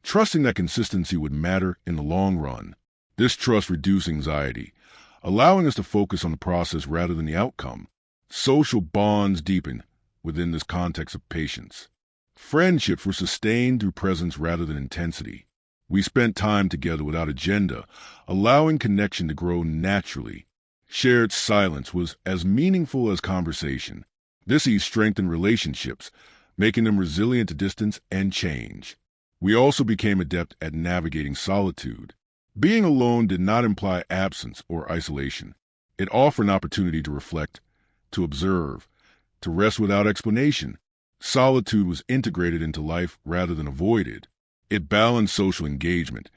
trusting that consistency would matter in the long run. This trust reduced anxiety, allowing us to focus on the process rather than the outcome. Social bonds deepened within this context of patience. Friendships were sustained through presence rather than intensity. We spent time together without agenda, allowing connection to grow naturally. Shared silence was as meaningful as conversation. This ease strengthened relationships, making them resilient to distance and change. We also became adept at navigating solitude. Being alone did not imply absence or isolation. It offered an opportunity to reflect, to observe, to rest without explanation. Solitude was integrated into life rather than avoided. It balanced social engagement,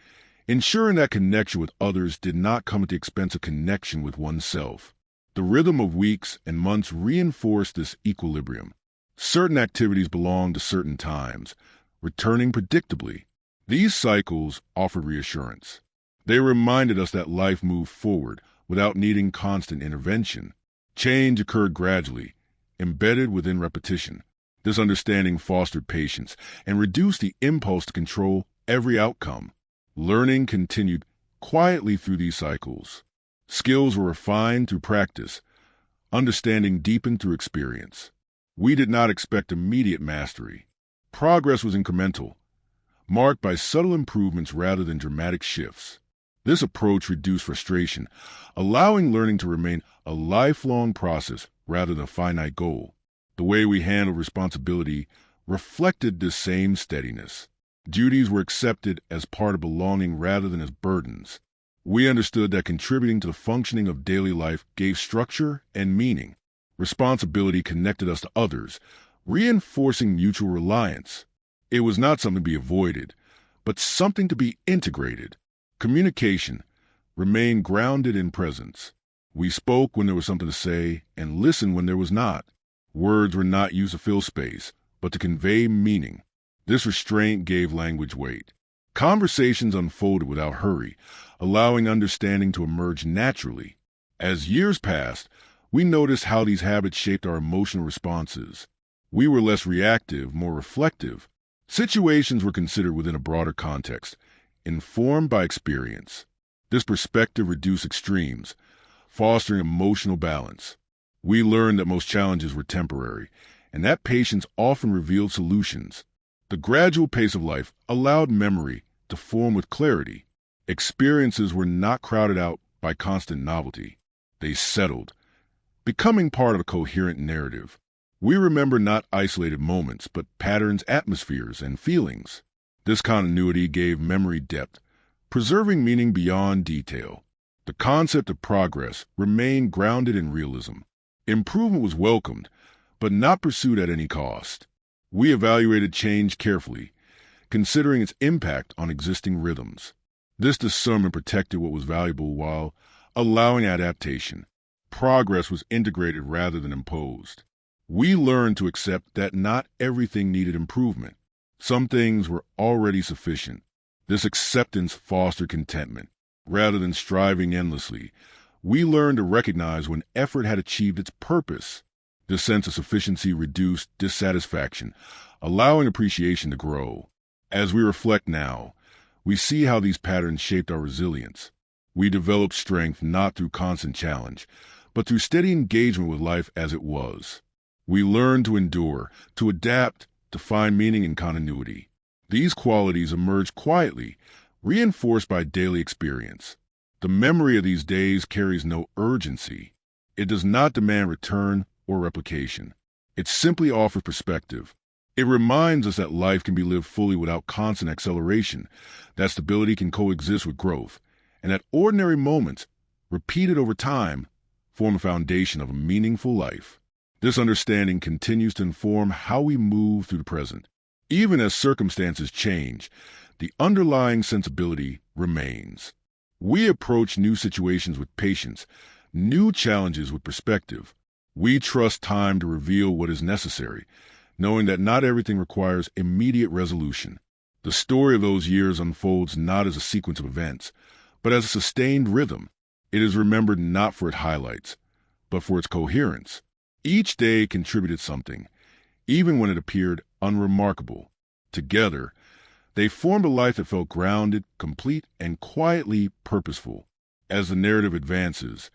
ensuring that connection with others did not come at the expense of connection with oneself. The rhythm of weeks and months reinforced this equilibrium. Certain activities belonged to certain times, returning predictably. These cycles offered reassurance. They reminded us that life moved forward without needing constant intervention. Change occurred gradually, embedded within repetition. This understanding fostered patience and reduced the impulse to control every outcome. Learning continued quietly through these cycles. Skills were refined through practice. Understanding deepened through experience. We did not expect immediate mastery. Progress was incremental, marked by subtle improvements rather than dramatic shifts. This approach reduced frustration, allowing learning to remain a lifelong process rather than a finite goal. The way we handled responsibility reflected this same steadiness. Duties were accepted as part of belonging rather than as burdens. We understood that contributing to the functioning of daily life gave structure and meaning. Responsibility connected us to others, reinforcing mutual reliance. It was not something to be avoided, but something to be integrated. Communication remained grounded in presence. We spoke when there was something to say and listened when there was not. Words were not used to fill space, but to convey meaning. This restraint gave language weight. Conversations unfolded without hurry, allowing understanding to emerge naturally. As years passed, we noticed how these habits shaped our emotional responses. We were less reactive, more reflective. Situations were considered within a broader context, informed by experience. This perspective reduced extremes, fostering emotional balance. We learned that most challenges were temporary, and that patience often revealed solutions. The gradual pace of life allowed memory to form with clarity. Experiences were not crowded out by constant novelty. They settled, becoming part of a coherent narrative. We remember not isolated moments, but patterns, atmospheres, and feelings. This continuity gave memory depth, preserving meaning beyond detail. The concept of progress remained grounded in realism. Improvement was welcomed, but not pursued at any cost. We evaluated change carefully, considering its impact on existing rhythms. This discernment protected what was valuable while allowing adaptation. Progress was integrated rather than imposed. We learned to accept that not everything needed improvement. Some things were already sufficient. This acceptance fostered contentment. Rather than striving endlessly, we learned to recognize when effort had achieved its purpose. This sense of sufficiency reduced dissatisfaction, allowing appreciation to grow. As we reflect now, we see how these patterns shaped our resilience. We developed strength not through constant challenge, but through steady engagement with life as it was. We learned to endure, to adapt, to find meaning in continuity. These qualities emerged quietly, reinforced by daily experience. The memory of these days carries no urgency. It does not demand return or replication. It simply offers perspective. It reminds us that life can be lived fully without constant acceleration, that stability can coexist with growth, and that ordinary moments, repeated over time, form a foundation of a meaningful life. This understanding continues to inform how we move through the present. Even as circumstances change, the underlying sensibility remains. We approach new situations with patience, new challenges with perspective. We trust time to reveal what is necessary, knowing that not everything requires immediate resolution. The story of those years unfolds not as a sequence of events, but as a sustained rhythm. It is remembered not for its highlights, but for its coherence. Each day contributed something, even when it appeared unremarkable. Together, they formed a life that felt grounded, complete, and quietly purposeful. As the narrative advances,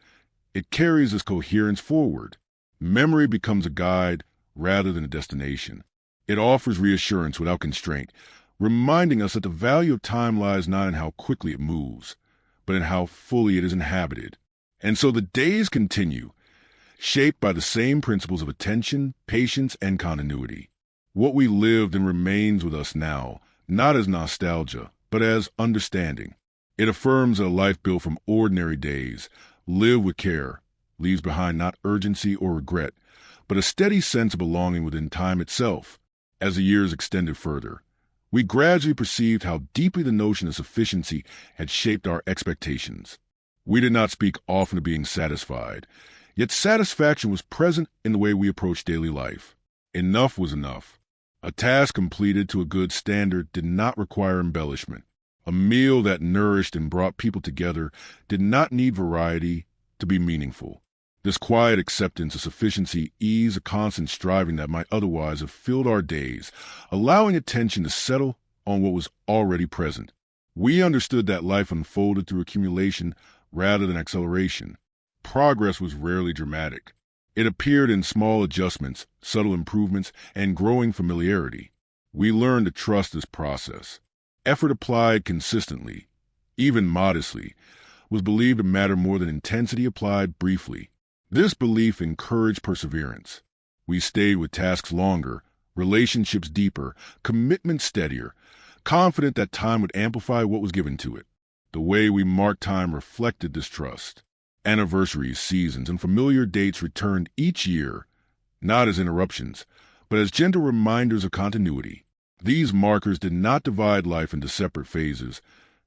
it carries this coherence forward. Memory becomes a guide rather than a destination. It offers reassurance without constraint, reminding us that the value of time lies not in how quickly it moves, but in how fully it is inhabited. And so the days continue, shaped by the same principles of attention, patience, and continuity. What we lived and remains with us now, not as nostalgia, but as understanding. It affirms that a life built from ordinary days, lived with care, leaves behind not urgency or regret, but a steady sense of belonging within time itself. As the years extended further, we gradually perceived how deeply the notion of sufficiency had shaped our expectations. We did not speak often of being satisfied, yet satisfaction was present in the way we approached daily life. Enough was enough. A task completed to a good standard did not require embellishment. A meal that nourished and brought people together did not need variety to be meaningful. This quiet acceptance of sufficiency eased a constant striving that might otherwise have filled our days, allowing attention to settle on what was already present. We understood that life unfolded through accumulation rather than acceleration. Progress was rarely dramatic. It appeared in small adjustments, subtle improvements, and growing familiarity. We learned to trust this process. Effort applied consistently, even modestly, was believed to matter more than intensity applied briefly. This belief encouraged perseverance. We stayed with tasks longer, relationships deeper, commitment steadier, confident that time would amplify what was given to it. The way we marked time reflected this trust. Anniversaries, seasons, and familiar dates returned each year, not as interruptions, but as gentle reminders of continuity. These markers did not divide life into separate phases,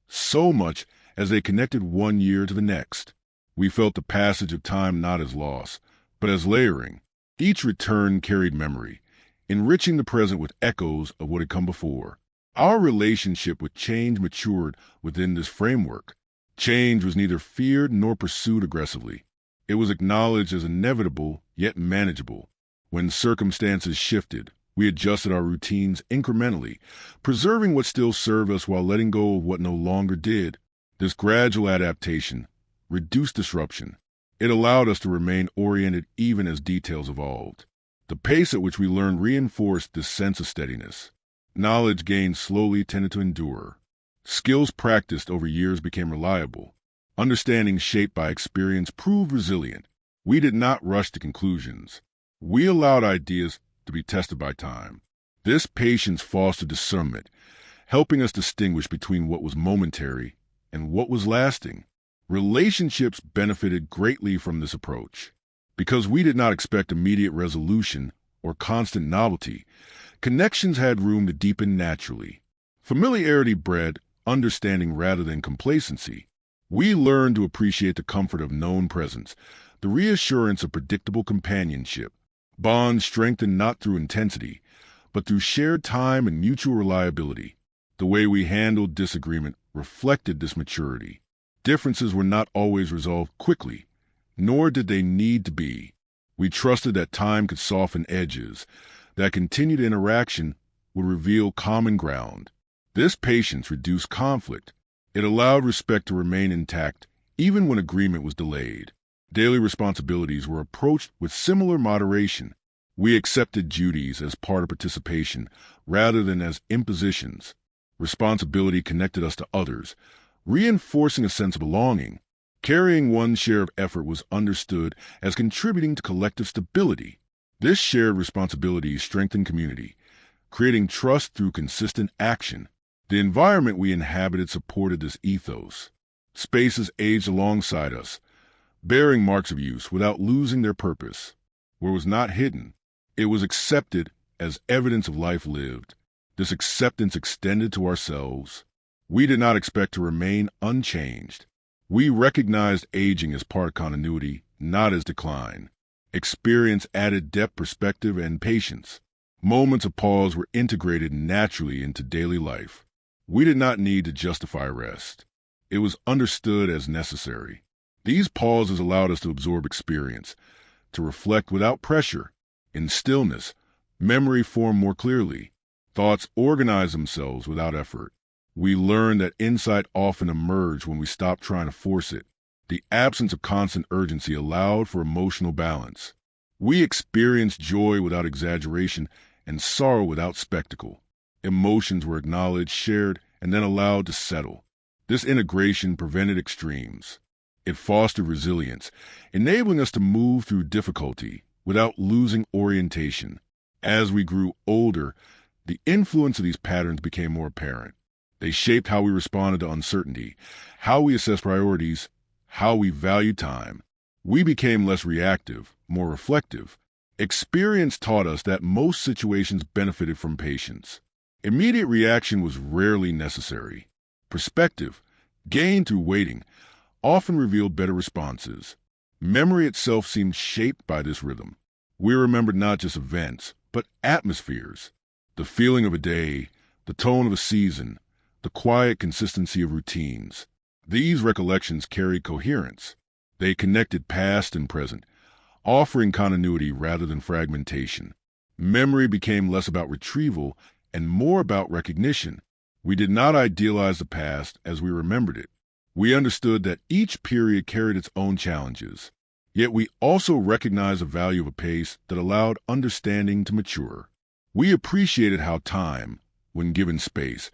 so much as they connected one year to the next. We felt the passage of time not as loss, but as layering. Each return carried memory, enriching the present with echoes of what had come before. Our relationship with change matured within this framework. Change was neither feared nor pursued aggressively. It was acknowledged as inevitable, yet manageable. When circumstances shifted, We adjusted our routines incrementally, preserving what still served us while letting go of what no longer did. This gradual adaptation reduced disruption. It allowed us to remain oriented even as details evolved. The pace at which we learned reinforced this sense of steadiness. Knowledge gained slowly tended to endure. Skills practiced over years became reliable. Understanding shaped by experience proved resilient. We did not rush to conclusions. We allowed ideas to be tested by time. This patience fostered discernment, helping us distinguish between what was momentary and what was lasting. Relationships benefited greatly from this approach. Because we did not expect immediate resolution or constant novelty, connections had room to deepen naturally. Familiarity bred understanding rather than complacency. We learned to appreciate the comfort of known presence, the reassurance of predictable companionship. Bonds strengthened not through intensity, but through shared time and mutual reliability. The way we handled disagreement reflected this maturity. Differences were not always resolved quickly, nor did they need to be. We trusted that time could soften edges, that continued interaction would reveal common ground. This patience reduced conflict. It allowed respect to remain intact even when agreement was delayed. Daily responsibilities were approached with similar moderation. We accepted duties as part of participation rather than as impositions. Responsibility connected us to others, reinforcing a sense of belonging. Carrying one's share of effort was understood as contributing to collective stability. This shared responsibility strengthened community, creating trust through consistent action. The environment we inhabited supported this ethos. Spaces aged alongside us, bearing marks of use without losing their purpose. Where it was not hidden, it was accepted as evidence of life lived. This acceptance extended to ourselves. We did not expect to remain unchanged. We recognized aging as part of continuity, not as decline. Experience added depth, perspective, and patience. Moments of pause were integrated naturally into daily life. We did not need to justify rest. It was understood as necessary. These pauses allowed us to absorb experience, to reflect without pressure. In stillness, memory formed more clearly. Thoughts organized themselves without effort. We learned that insight often emerged when we stopped trying to force it. The absence of constant urgency allowed for emotional balance. We experienced joy without exaggeration and sorrow without spectacle. Emotions were acknowledged, shared, and then allowed to settle. This integration prevented extremes. It fostered resilience, enabling us to move through difficulty without losing orientation. As we grew older, the influence of these patterns became more apparent. They shaped how we responded to uncertainty, how we assessed priorities, how we valued time. We became less reactive, more reflective. Experience taught us that most situations benefited from patience. Immediate reaction was rarely necessary. Perspective, gained through waiting, often revealed better responses. Memory itself seemed shaped by this rhythm. We remembered not just events, but atmospheres. The feeling of a day, the tone of a season, the quiet consistency of routines. These recollections carried coherence. They connected past and present, offering continuity rather than fragmentation. Memory became less about retrieval and more about recognition. We did not idealize the past as we remembered it. We understood that each period carried its own challenges. Yet we also recognized the value of a pace that allowed understanding to mature. We appreciated how time, when given space,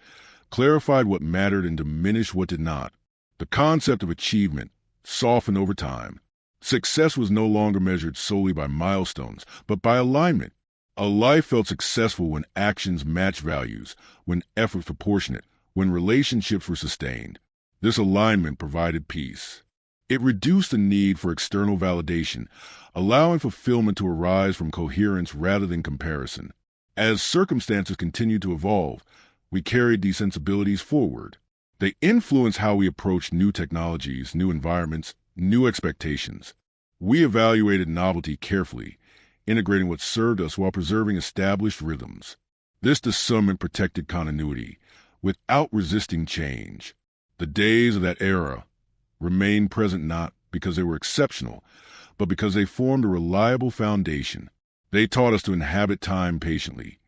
clarified what mattered and diminished what did not. The concept of achievement softened over time. Success was no longer measured solely by milestones, but by alignment. A life felt successful when actions matched values, when efforts proportionate, when relationships were sustained. This alignment provided peace. It reduced the need for external validation, allowing fulfillment to arise from coherence rather than comparison. As circumstances continued to evolve, we carried these sensibilities forward. They influenced how we approached new technologies, new environments, new expectations. We evaluated novelty carefully, integrating what served us while preserving established rhythms. This discernment protected continuity without resisting change. The days of that era remained present not because they were exceptional, but because they formed a reliable foundation. They taught us to inhabit time patiently,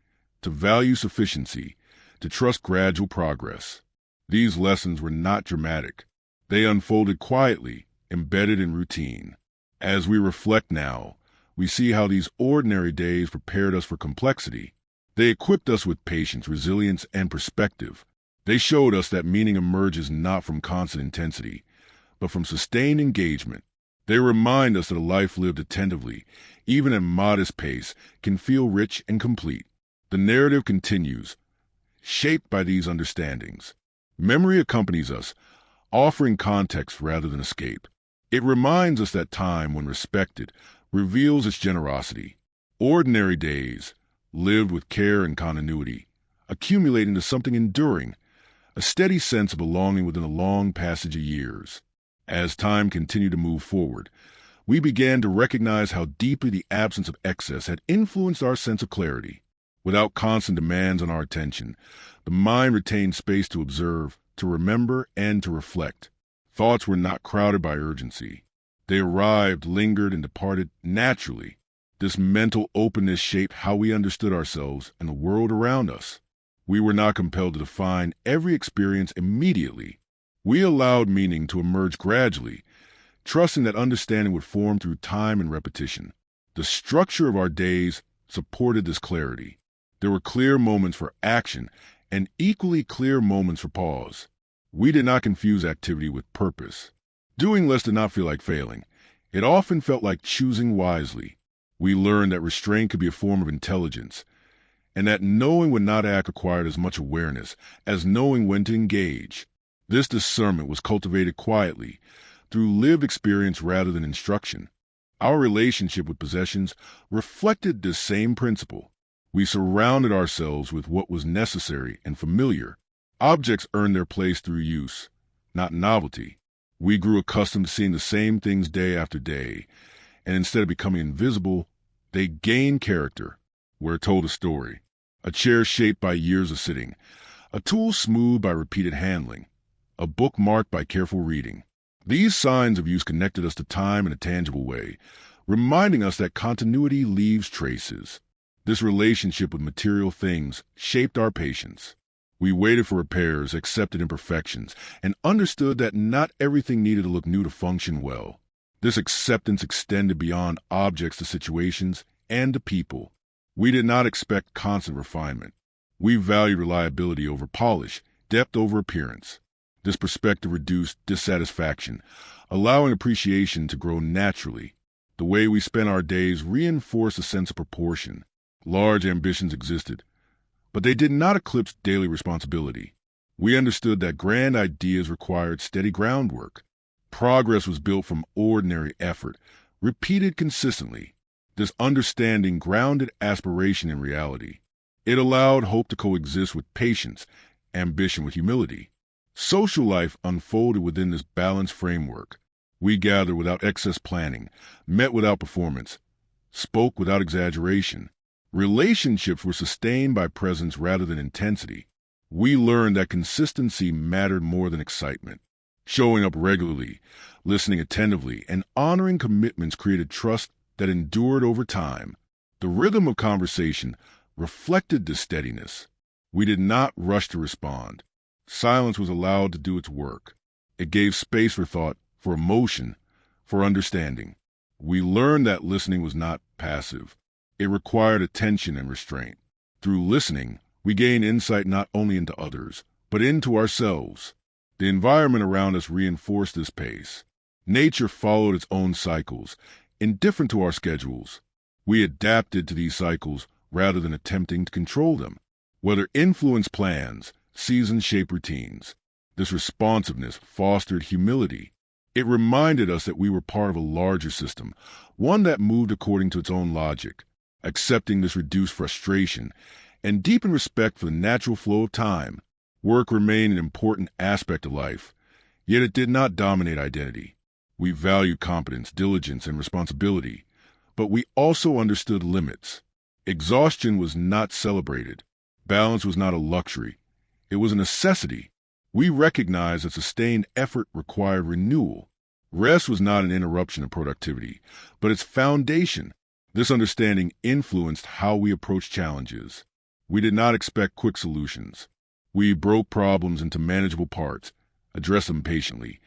to value sufficiency, to trust gradual progress. These lessons were not dramatic. They unfolded quietly, embedded in routine. As we reflect now, we see how these ordinary days prepared us for complexity. They equipped us with patience, resilience, and perspective. They showed us that meaning emerges not from constant intensity, but from sustained engagement. They remind us that a life lived attentively, even at modest pace, can feel rich and complete. The narrative continues, shaped by these understandings. Memory accompanies us, offering context rather than escape. It reminds us that time, when respected, reveals its generosity. Ordinary days, lived with care and continuity, accumulate into something enduring, a steady sense of belonging within a long passage of years. As time continued to move forward, we began to recognize how deeply the absence of excess had influenced our sense of clarity. Without constant demands on our attention, the mind retained space to observe, to remember, and to reflect. Thoughts were not crowded by urgency. They arrived, lingered, and departed naturally. This mental openness shaped how we understood ourselves and the world around us. We were not compelled to define every experience immediately. We allowed meaning to emerge gradually, trusting that understanding would form through time and repetition. The structure of our days supported this clarity. There were clear moments for action and equally clear moments for pause. We did not confuse activity with purpose. Doing less did not feel like failing. It often felt like choosing wisely. We learned that restraint could be a form of intelligence, and that knowing when not to act required as much awareness as knowing when to engage. This discernment was cultivated quietly, through lived experience rather than instruction. Our relationship with possessions reflected this same principle. We surrounded ourselves with what was necessary and familiar. Objects earned their place through use, not novelty. We grew accustomed to seeing the same things day after day, and instead of becoming invisible, they gained character. We're told a story. A chair shaped by years of sitting, a tool smoothed by repeated handling, a book marked by careful reading. These signs of use connected us to time in a tangible way, reminding us that continuity leaves traces. This relationship with material things shaped our patience. We waited for repairs, accepted imperfections, and understood that not everything needed to look new to function well. This acceptance extended beyond objects to situations and to people. We did not expect constant refinement. We valued reliability over polish, depth over appearance. This perspective reduced dissatisfaction, allowing appreciation to grow naturally. The way we spent our days reinforced a sense of proportion. Large ambitions existed, but they did not eclipse daily responsibility. We understood that grand ideas required steady groundwork. Progress was built from ordinary effort, repeated consistently. This understanding grounded aspiration in reality. It allowed hope to coexist with patience, ambition with humility. Social life unfolded within this balanced framework. We gathered without excess planning, met without performance, spoke without exaggeration. Relationships were sustained by presence rather than intensity. We learned that consistency mattered more than excitement. Showing up regularly, listening attentively, and honoring commitments created trust that endured over time. The rhythm of conversation reflected this steadiness. We did not rush to respond. Silence was allowed to do its work. It gave space for thought, for emotion, for understanding. We learned that listening was not passive. It required attention and restraint. Through listening, we gained insight not only into others, but into ourselves. The environment around us reinforced this pace. Nature followed its own cycles, indifferent to our schedules. We adapted to these cycles rather than attempting to control them. Whether influence plans, seasons shape routines. This responsiveness fostered humility. It reminded us that we were part of a larger system, one that moved according to its own logic. Accepting this reduced frustration and deepened respect for the natural flow of time. Work remained an important aspect of life, yet it did not dominate identity. We valued competence, diligence, and responsibility, but we also understood limits. Exhaustion was not celebrated. Balance was not a luxury. It was a necessity. We recognized that sustained effort required renewal. Rest was not an interruption of productivity, but its foundation. This understanding influenced how we approach challenges. We did not expect quick solutions. We broke problems into manageable parts, addressed them patiently,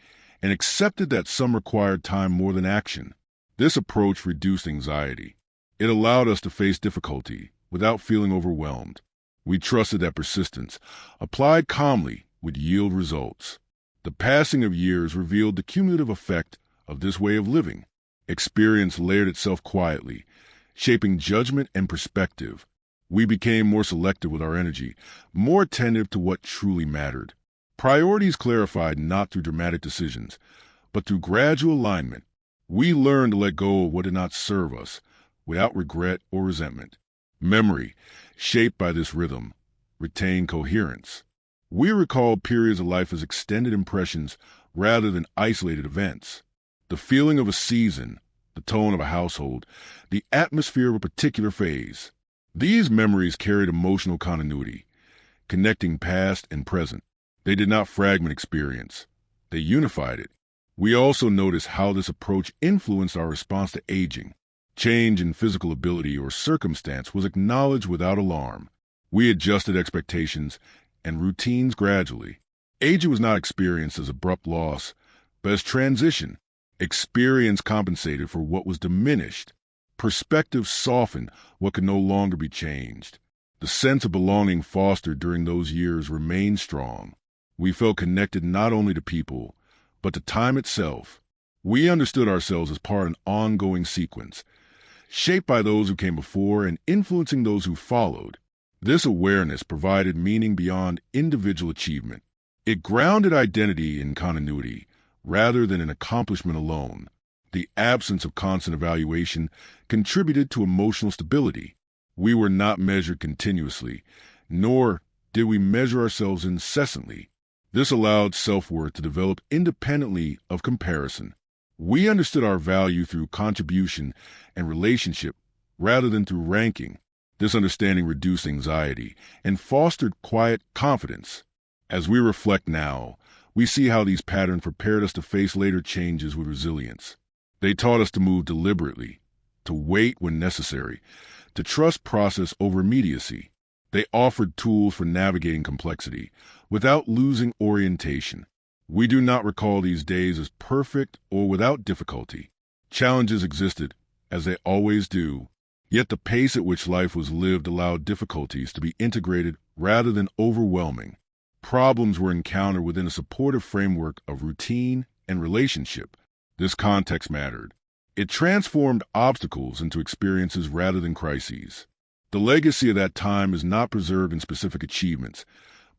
and accepted that some required time more than action. This approach reduced anxiety. It allowed us to face difficulty without feeling overwhelmed. We trusted that persistence, applied calmly, would yield results. The passing of years revealed the cumulative effect of this way of living. Experience layered itself quietly, shaping judgment and perspective. We became more selective with our energy, more attentive to what truly mattered. Priorities clarified not through dramatic decisions, but through gradual alignment. We learned to let go of what did not serve us, without regret or resentment. Memory, shaped by this rhythm, retained coherence. We recall periods of life as extended impressions rather than isolated events. The feeling of a season, the tone of a household, the atmosphere of a particular phase. These memories carried emotional continuity, connecting past and present. They did not fragment experience. They unified it. We also noticed how this approach influenced our response to aging. Change in physical ability or circumstance was acknowledged without alarm. We adjusted expectations and routines gradually. Aging was not experienced as abrupt loss, but as transition. Experience compensated for what was diminished. Perspective softened what could no longer be changed. The sense of belonging fostered during those years remained strong. We felt connected not only to people, but to time itself. We understood ourselves as part of an ongoing sequence, shaped by those who came before and influencing those who followed. This awareness provided meaning beyond individual achievement. It grounded identity in continuity, rather than in accomplishment alone. The absence of constant evaluation contributed to emotional stability. We were not measured continuously, nor did we measure ourselves incessantly. This allowed self-worth to develop independently of comparison. We understood our value through contribution and relationship rather than through ranking. This understanding reduced anxiety and fostered quiet confidence. As we reflect now, we see how these patterns prepared us to face later changes with resilience. They taught us to move deliberately, to wait when necessary, to trust process over immediacy. They offered tools for navigating complexity without losing orientation. We do not recall these days as perfect or without difficulty. Challenges existed, as they always do, yet the pace at which life was lived allowed difficulties to be integrated rather than overwhelming. Problems were encountered within a supportive framework of routine and relationship. This context mattered. It transformed obstacles into experiences rather than crises. The legacy of that time is not preserved in specific achievements,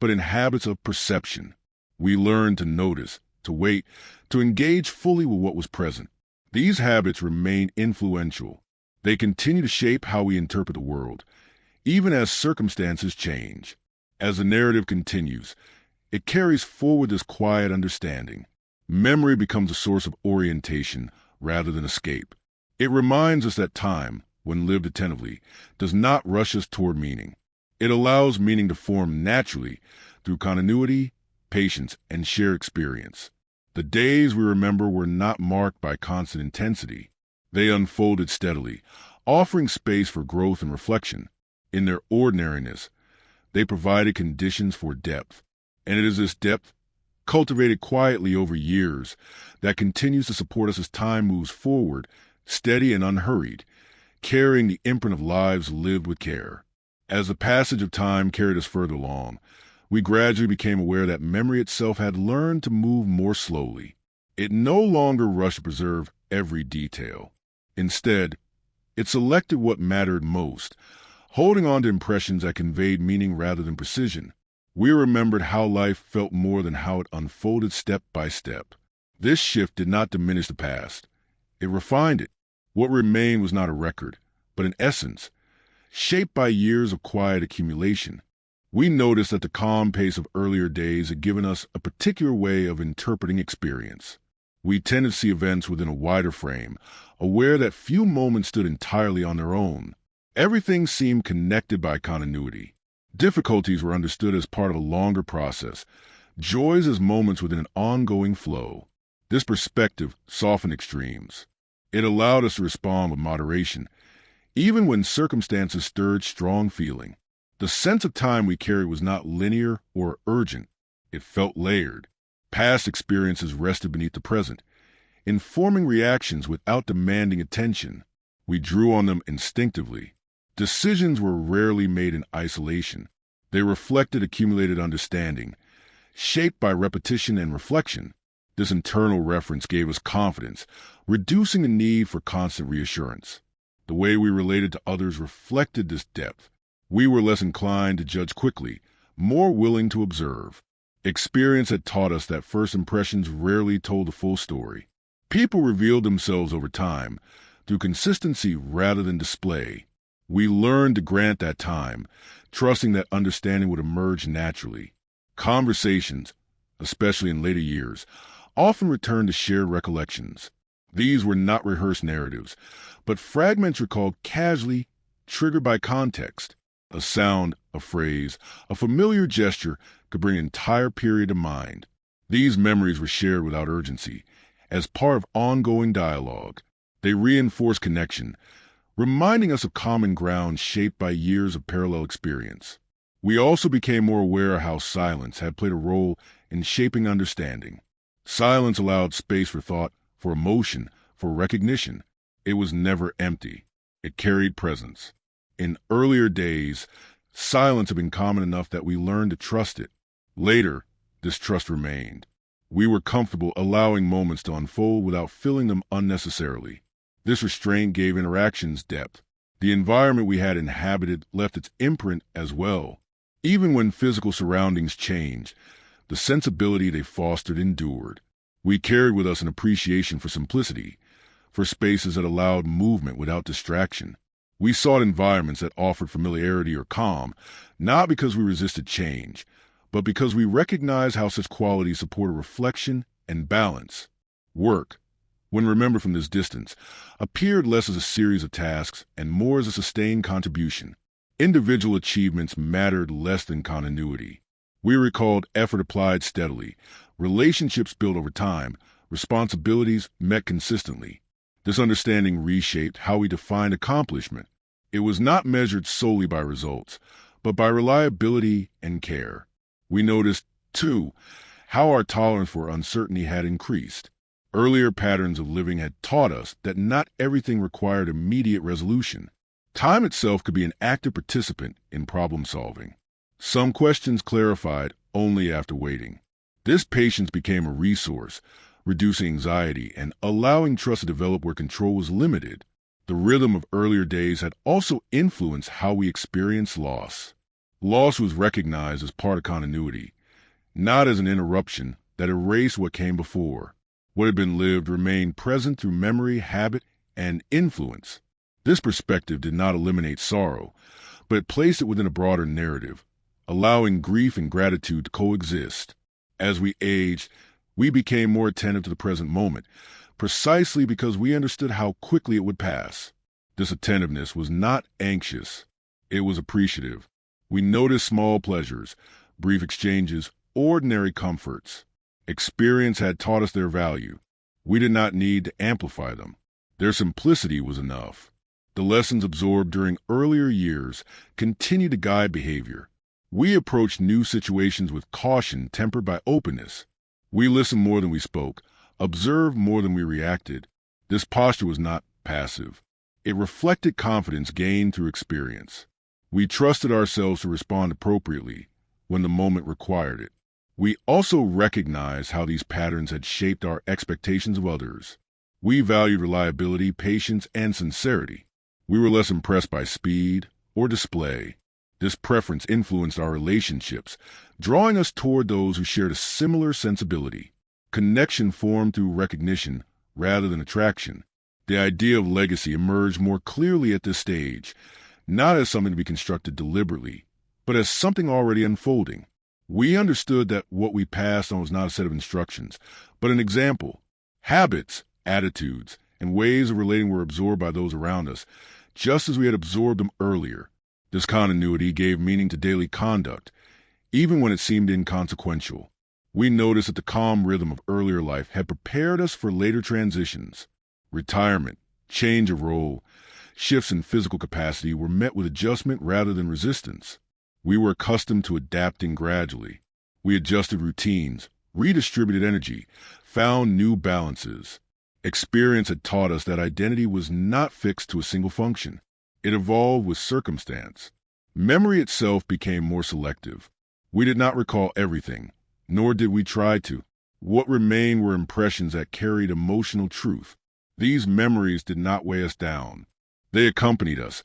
but in habits of perception. We learned to notice, to wait, to engage fully with what was present. These habits remain influential. They continue to shape how we interpret the world, even as circumstances change. As the narrative continues, it carries forward this quiet understanding. Memory becomes a source of orientation rather than escape. It reminds us that time, when lived attentively, does not rush us toward meaning. It allows meaning to form naturally through continuity, patience, and shared experience. The days we remember were not marked by constant intensity. They unfolded steadily, offering space for growth and reflection. In their ordinariness, they provided conditions for depth. And it is this depth, cultivated quietly over years, that continues to support us as time moves forward, steady and unhurried, carrying the imprint of lives lived with care. As the passage of time carried us further along, we gradually became aware that memory itself had learned to move more slowly. It no longer rushed to preserve every detail. Instead, it selected what mattered most, holding on to impressions that conveyed meaning rather than precision. We remembered how life felt more than how it unfolded step by step. This shift did not diminish the past. It refined it. What remained was not a record, but an essence, shaped by years of quiet accumulation. We noticed that the calm pace of earlier days had given us a particular way of interpreting experience. We tended to see events within a wider frame, aware that few moments stood entirely on their own. Everything seemed connected by continuity. Difficulties were understood as part of a longer process, joys as moments within an ongoing flow. This perspective softened extremes. It allowed us to respond with moderation, even when circumstances stirred strong feeling. The sense of time we carried was not linear or urgent. It felt layered. Past experiences rested beneath the present, informing reactions without demanding attention. We drew on them instinctively. Decisions were rarely made in isolation. They reflected accumulated understanding, shaped by repetition and reflection. This internal reference gave us confidence, reducing the need for constant reassurance. The way we related to others reflected this depth. We were less inclined to judge quickly, more willing to observe. Experience had taught us that first impressions rarely told the full story. People revealed themselves over time, through consistency rather than display. We learned to grant that time, trusting that understanding would emerge naturally. Conversations, especially in later years, often returned to shared recollections. These were not rehearsed narratives, but fragments recalled casually, triggered by context. A sound, a phrase, a familiar gesture could bring an entire period to mind. These memories were shared without urgency, as part of ongoing dialogue. They reinforced connection, reminding us of common ground shaped by years of parallel experience. We also became more aware of how silence had played a role in shaping understanding. Silence allowed space for thought, for emotion, for recognition. It was never empty. It carried presence. In earlier days, silence had been common enough that we learned to trust it. Later, this trust remained. We were comfortable allowing moments to unfold without filling them unnecessarily. This restraint gave interactions depth. The environment we had inhabited left its imprint as well. Even when physical surroundings changed, the sensibility they fostered endured. We carried with us an appreciation for simplicity, for spaces that allowed movement without distraction. We sought environments that offered familiarity or calm, not because we resisted change, but because we recognized how such qualities supported reflection and balance. Work, when remembered from this distance, appeared less as a series of tasks and more as a sustained contribution. Individual achievements mattered less than continuity. We recalled effort applied steadily, relationships built over time, responsibilities met consistently. This understanding reshaped how we defined accomplishment. It was not measured solely by results, but by reliability and care. We noticed, too, how our tolerance for uncertainty had increased. Earlier patterns of living had taught us that not everything required immediate resolution. Time itself could be an active participant in problem solving. Some questions clarified only after waiting. This patience became a resource, reducing anxiety and allowing trust to develop where control was limited. The rhythm of earlier days had also influenced how we experienced loss. Loss was recognized as part of continuity, not as an interruption that erased what came before. What had been lived remained present through memory, habit, and influence. This perspective did not eliminate sorrow, but it placed it within a broader narrative, allowing grief and gratitude to coexist. As we aged, we became more attentive to the present moment, precisely because we understood how quickly it would pass. This attentiveness was not anxious. It was appreciative. We noticed small pleasures, brief exchanges, ordinary comforts. Experience had taught us their value. We did not need to amplify them. Their simplicity was enough. The lessons absorbed during earlier years continued to guide behavior. We approached new situations with caution tempered by openness. We listened more than we spoke, observed more than we reacted. This posture was not passive. It reflected confidence gained through experience. We trusted ourselves to respond appropriately when the moment required it. We also recognized how these patterns had shaped our expectations of others. We valued reliability, patience, and sincerity. We were less impressed by speed or display. This preference influenced our relationships, drawing us toward those who shared a similar sensibility. Connection formed through recognition rather than attraction. The idea of legacy emerged more clearly at this stage, not as something to be constructed deliberately, but as something already unfolding. We understood that what we passed on was not a set of instructions, but an example. Habits, attitudes, and ways of relating were absorbed by those around us, just as we had absorbed them earlier. This continuity gave meaning to daily conduct, even when it seemed inconsequential. We noticed that the calm rhythm of earlier life had prepared us for later transitions. Retirement, change of role, shifts in physical capacity were met with adjustment rather than resistance. We were accustomed to adapting gradually. We adjusted routines, redistributed energy, found new balances. Experience had taught us that identity was not fixed to a single function. It evolved with circumstance. Memory itself became more selective. We did not recall everything, nor did we try to. What remained were impressions that carried emotional truth. These memories did not weigh us down. They accompanied us,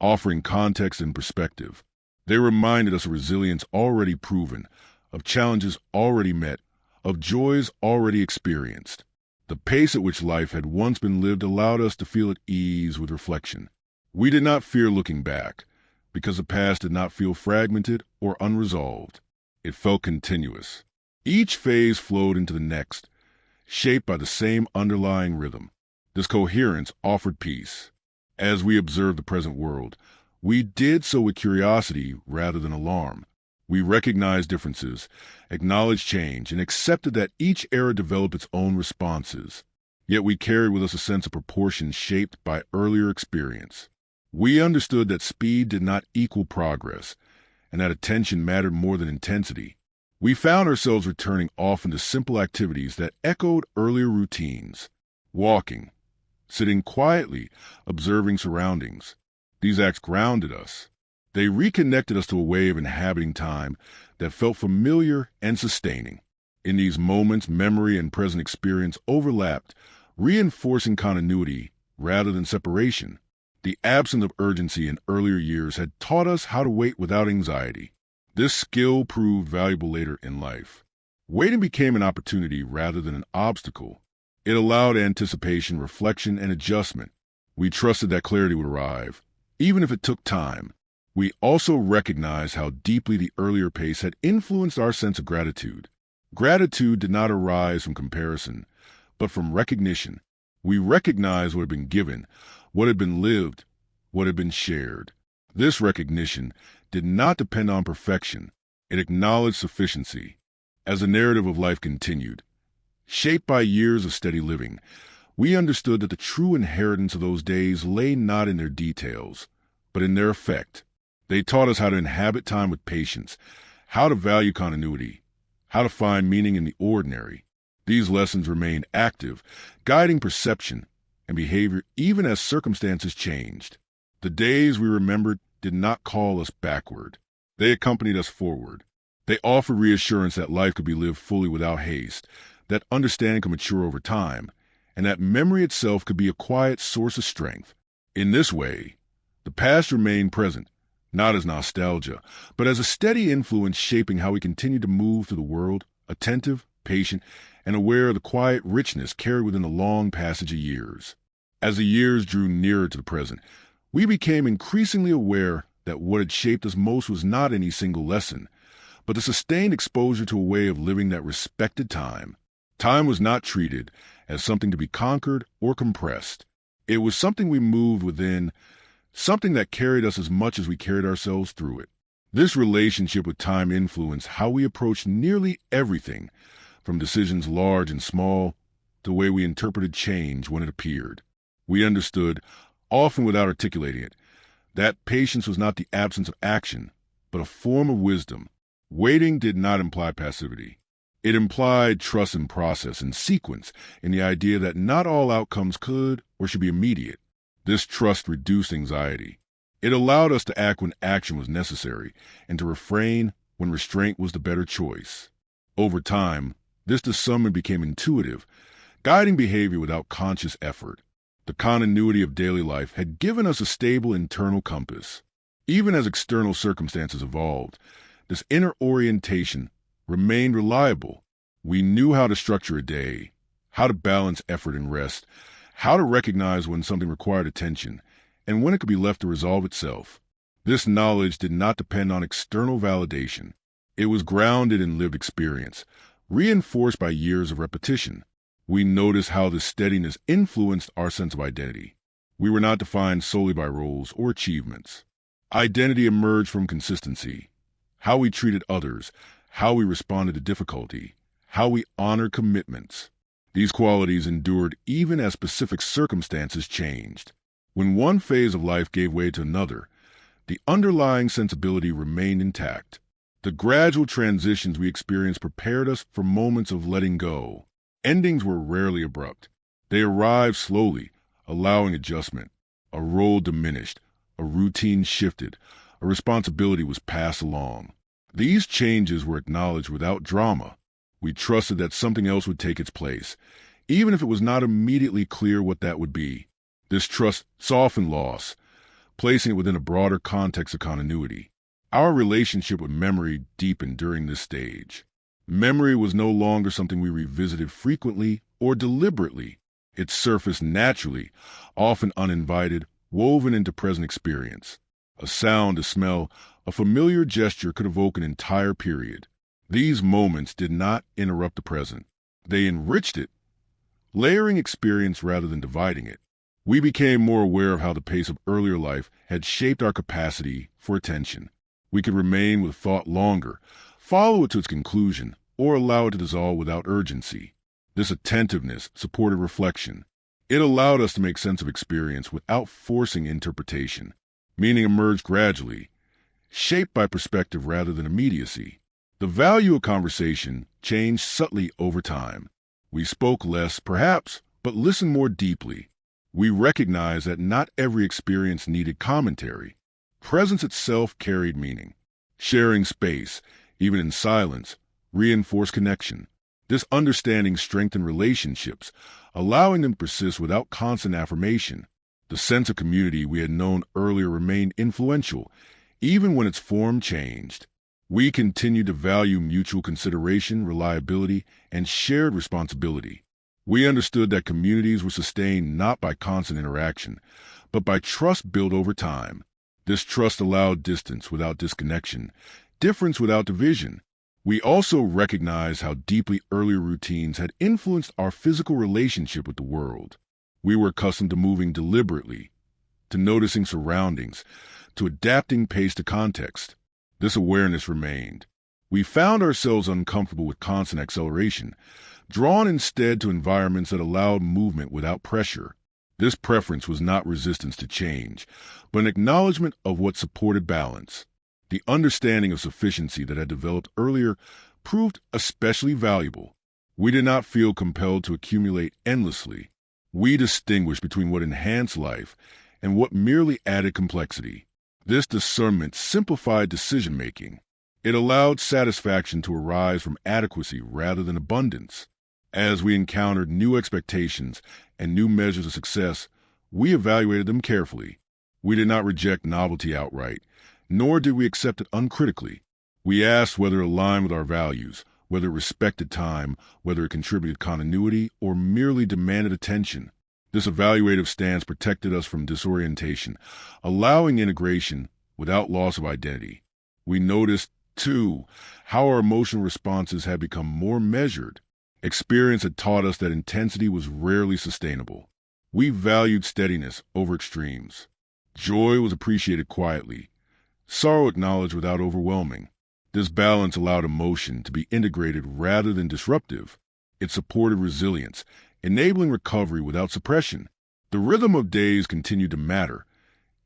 offering context and perspective. They reminded us of resilience already proven, of challenges already met, of joys already experienced. The pace at which life had once been lived allowed us to feel at ease with reflection. We did not fear looking back, because the past did not feel fragmented or unresolved. It felt continuous. Each phase flowed into the next, shaped by the same underlying rhythm. This coherence offered peace. As we observed the present world, we did so with curiosity rather than alarm. We recognized differences, acknowledged change, and accepted that each era developed its own responses. Yet we carried with us a sense of proportion shaped by earlier experience. We understood that speed did not equal progress, and that attention mattered more than intensity. We found ourselves returning often to simple activities that echoed earlier routines. Walking, sitting quietly, observing surroundings. These acts grounded us. They reconnected us to a way of inhabiting time that felt familiar and sustaining. In these moments, memory and present experience overlapped, reinforcing continuity rather than separation. The absence of urgency in earlier years had taught us how to wait without anxiety. This skill proved valuable later in life. Waiting became an opportunity rather than an obstacle. It allowed anticipation, reflection, and adjustment. We trusted that clarity would arrive, even if it took time. We also recognized how deeply the earlier pace had influenced our sense of gratitude. Gratitude did not arise from comparison, but from recognition. We recognized what had been given, what had been lived, what had been shared. This recognition did not depend on perfection. It acknowledged sufficiency. As the narrative of life continued, shaped by years of steady living, we understood that the true inheritance of those days lay not in their details, but in their effect. They taught us how to inhabit time with patience, how to value continuity, how to find meaning in the ordinary. These lessons remained active, guiding perception and behavior even as circumstances changed. The days we remembered did not call us backward. They accompanied us forward. They offered reassurance that life could be lived fully without haste, that understanding could mature over time, and that memory itself could be a quiet source of strength. In this way, the past remained present, not as nostalgia, but as a steady influence shaping how we continue to move through the world, attentive, patient, and aware of the quiet richness carried within the long passage of years. As the years drew nearer to the present, we became increasingly aware that what had shaped us most was not any single lesson, but the sustained exposure to a way of living that respected time. Time was not treated as something to be conquered or compressed. It was something we moved within, something that carried us as much as we carried ourselves through it. This relationship with time influenced how we approached nearly everything, from decisions large and small to the way we interpreted change when it appeared. We understood, often without articulating it, that patience was not the absence of action, but a form of wisdom. Waiting did not imply passivity. It implied trust in process and sequence, in the idea that not all outcomes could or should be immediate. This trust reduced anxiety. It allowed us to act when action was necessary and to refrain when restraint was the better choice. Over time, this discernment became intuitive, guiding behavior without conscious effort. The continuity of daily life had given us a stable internal compass. Even as external circumstances evolved, this inner orientation remained reliable. We knew how to structure a day, how to balance effort and rest, how to recognize when something required attention, and when it could be left to resolve itself. This knowledge did not depend on external validation. It was grounded in lived experience, reinforced by years of repetition. We noticed how this steadiness influenced our sense of identity. We were not defined solely by roles or achievements. Identity emerged from consistency, how we treated others, how we responded to difficulty, how we honored commitments. These qualities endured even as specific circumstances changed. When one phase of life gave way to another, the underlying sensibility remained intact. The gradual transitions we experienced prepared us for moments of letting go. Endings were rarely abrupt. They arrived slowly, allowing adjustment. A role diminished, a routine shifted, a responsibility was passed along. These changes were acknowledged without drama. We trusted that something else would take its place, even if it was not immediately clear what that would be. This trust softened loss, placing it within a broader context of continuity. Our relationship with memory deepened during this stage. Memory was no longer something we revisited frequently or deliberately. It surfaced naturally, often uninvited, woven into present experience. A sound, a smell, a familiar gesture could evoke an entire period. These moments did not interrupt the present. They enriched it, layering experience rather than dividing it. We became more aware of how the pace of earlier life had shaped our capacity for attention. We could remain with thought longer, follow it to its conclusion, or allow it to dissolve without urgency. This attentiveness supported reflection. It allowed us to make sense of experience without forcing interpretation. Meaning emerged gradually, shaped by perspective rather than immediacy. The value of conversation changed subtly over time. We spoke less, perhaps, but listened more deeply. We recognized that not every experience needed commentary. Presence itself carried meaning. Sharing space, even in silence, reinforced connection. This understanding strengthened relationships, allowing them to persist without constant affirmation. The sense of community we had known earlier remained influential, even when its form changed. We continued to value mutual consideration, reliability, and shared responsibility. We understood that communities were sustained not by constant interaction, but by trust built over time. This trust allowed distance without disconnection, difference without division. We also recognized how deeply earlier routines had influenced our physical relationship with the world. We were accustomed to moving deliberately, to noticing surroundings, to adapting pace to context. This awareness remained. We found ourselves uncomfortable with constant acceleration, drawn instead to environments that allowed movement without pressure. This preference was not resistance to change, but an acknowledgement of what supported balance. The understanding of sufficiency that had developed earlier proved especially valuable. We did not feel compelled to accumulate endlessly. We distinguished between what enhanced life and what merely added complexity. This discernment simplified decision-making. It allowed satisfaction to arise from adequacy rather than abundance. As we encountered new expectations and new measures of success, we evaluated them carefully. We did not reject novelty outright, nor did we accept it uncritically. We asked whether it aligned with our values, whether it respected time, whether it contributed continuity, or merely demanded attention. This evaluative stance protected us from disorientation, allowing integration without loss of identity. We noticed, too, how our emotional responses had become more measured. Experience had taught us that intensity was rarely sustainable. We valued steadiness over extremes. Joy was appreciated quietly, sorrow acknowledged without overwhelming. This balance allowed emotion to be integrated rather than disruptive. It supported resilience, enabling recovery without suppression. The rhythm of days continued to matter,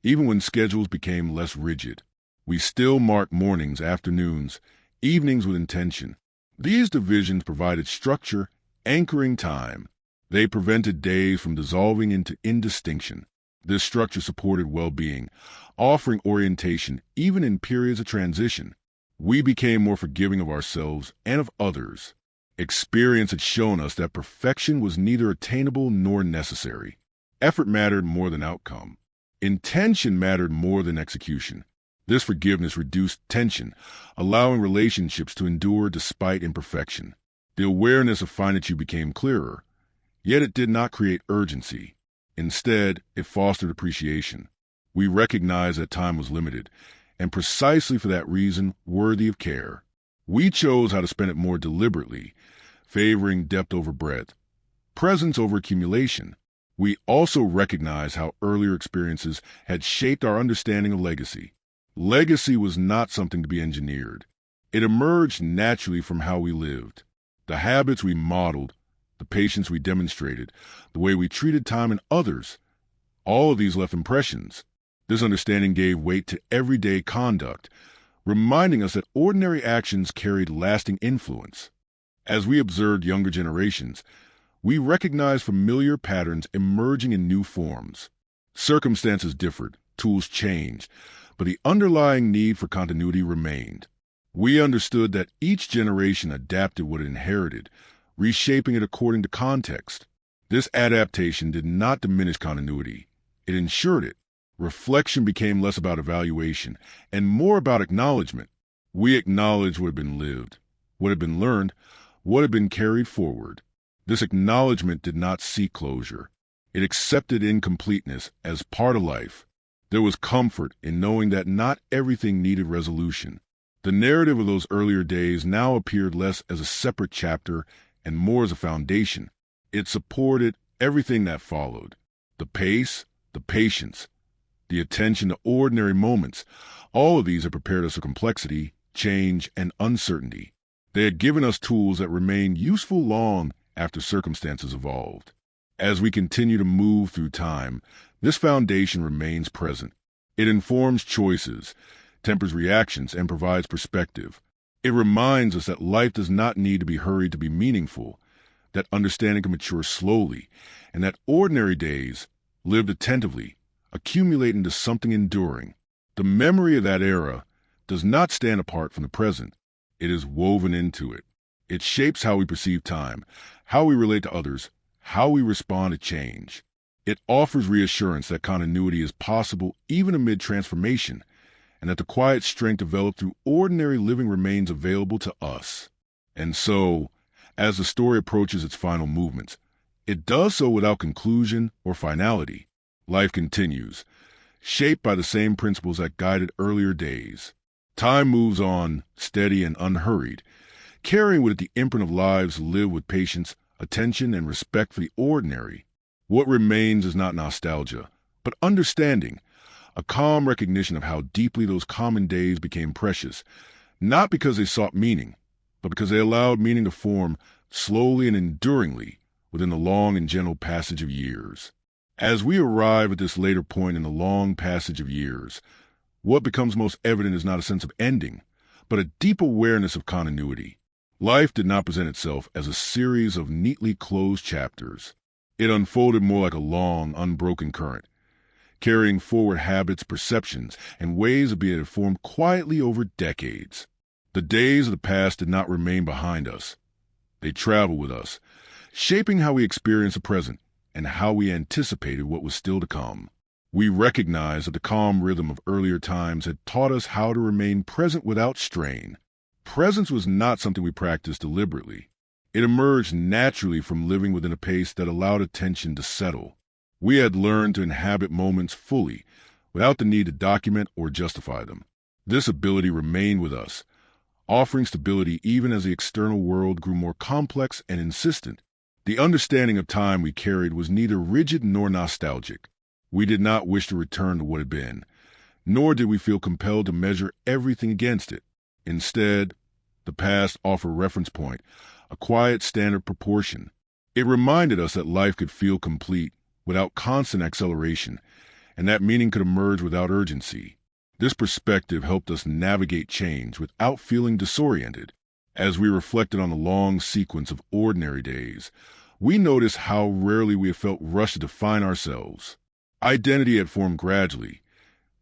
even when schedules became less rigid. We still marked mornings, afternoons, evenings with intention. These divisions provided structure, anchoring time. They prevented days from dissolving into indistinction. This structure supported well-being, offering orientation even in periods of transition. We became more forgiving of ourselves and of others. Experience had shown us that perfection was neither attainable nor necessary. Effort mattered more than outcome. Intention mattered more than execution. This forgiveness reduced tension, allowing relationships to endure despite imperfection. The awareness of finitude became clearer, yet it did not create urgency. Instead, it fostered appreciation. We recognized that time was limited, and precisely for that reason, worthy of care. We chose how to spend it more deliberately, favoring depth over breadth, presence over accumulation. We also recognized how earlier experiences had shaped our understanding of legacy. Legacy was not something to be engineered. It emerged naturally from how we lived. The habits we modeled, the patience we demonstrated, the way we treated time and others, all of these left impressions. This understanding gave weight to everyday conduct, reminding us that ordinary actions carried lasting influence. As we observed younger generations, we recognized familiar patterns emerging in new forms. Circumstances differed, tools changed, but the underlying need for continuity remained. We understood that each generation adapted what it inherited, reshaping it according to context. This adaptation did not diminish continuity. It ensured it. Reflection became less about evaluation and more about acknowledgement. We acknowledged what had been lived, what had been learned, what had been carried forward. This acknowledgement did not seek closure. It accepted incompleteness as part of life. There was comfort in knowing that not everything needed resolution. The narrative of those earlier days now appeared less as a separate chapter and more as a foundation. It supported everything that followed. The pace, the patience, the attention to ordinary moments. All of these had prepared us for complexity, change, and uncertainty. They had given us tools that remained useful long after circumstances evolved. As we continue to move through time, this foundation remains present. It informs choices, tempers reactions, and provides perspective. It reminds us that life does not need to be hurried to be meaningful, that understanding can mature slowly, and that ordinary days, lived attentively, accumulate into something enduring. The memory of that era does not stand apart from the present. It is woven into it. It shapes how we perceive time, how we relate to others, how we respond to change. It offers reassurance that continuity is possible even amid transformation, and that the quiet strength developed through ordinary living remains available to us. And so, as the story approaches its final movements, it does so without conclusion or finality. Life continues, shaped by the same principles that guided earlier days. Time moves on, steady and unhurried, carrying with it the imprint of lives lived with patience, attention, and respect for the ordinary. What remains is not nostalgia, but understanding, a calm recognition of how deeply those common days became precious, not because they sought meaning, but because they allowed meaning to form slowly and enduringly within the long and gentle passage of years. As we arrive at this later point in the long passage of years, what becomes most evident is not a sense of ending, but a deep awareness of continuity. Life did not present itself as a series of neatly closed chapters. It unfolded more like a long, unbroken current, carrying forward habits, perceptions, and ways of being formed quietly over decades. The days of the past did not remain behind us. They traveled with us, shaping how we experience the present and how we anticipated what was still to come. We recognized that the calm rhythm of earlier times had taught us how to remain present without strain. Presence was not something we practiced deliberately. It emerged naturally from living within a pace that allowed attention to settle. We had learned to inhabit moments fully, without the need to document or justify them. This ability remained with us, offering stability even as the external world grew more complex and insistent. The understanding of time we carried was neither rigid nor nostalgic. We did not wish to return to what had been, nor did we feel compelled to measure everything against it. Instead, the past offered a reference point, a quiet standard proportion. It reminded us that life could feel complete without constant acceleration, and that meaning could emerge without urgency. This perspective helped us navigate change without feeling disoriented. As we reflected on the long sequence of ordinary days, we noticed how rarely we had felt rushed to define ourselves. Identity had formed gradually,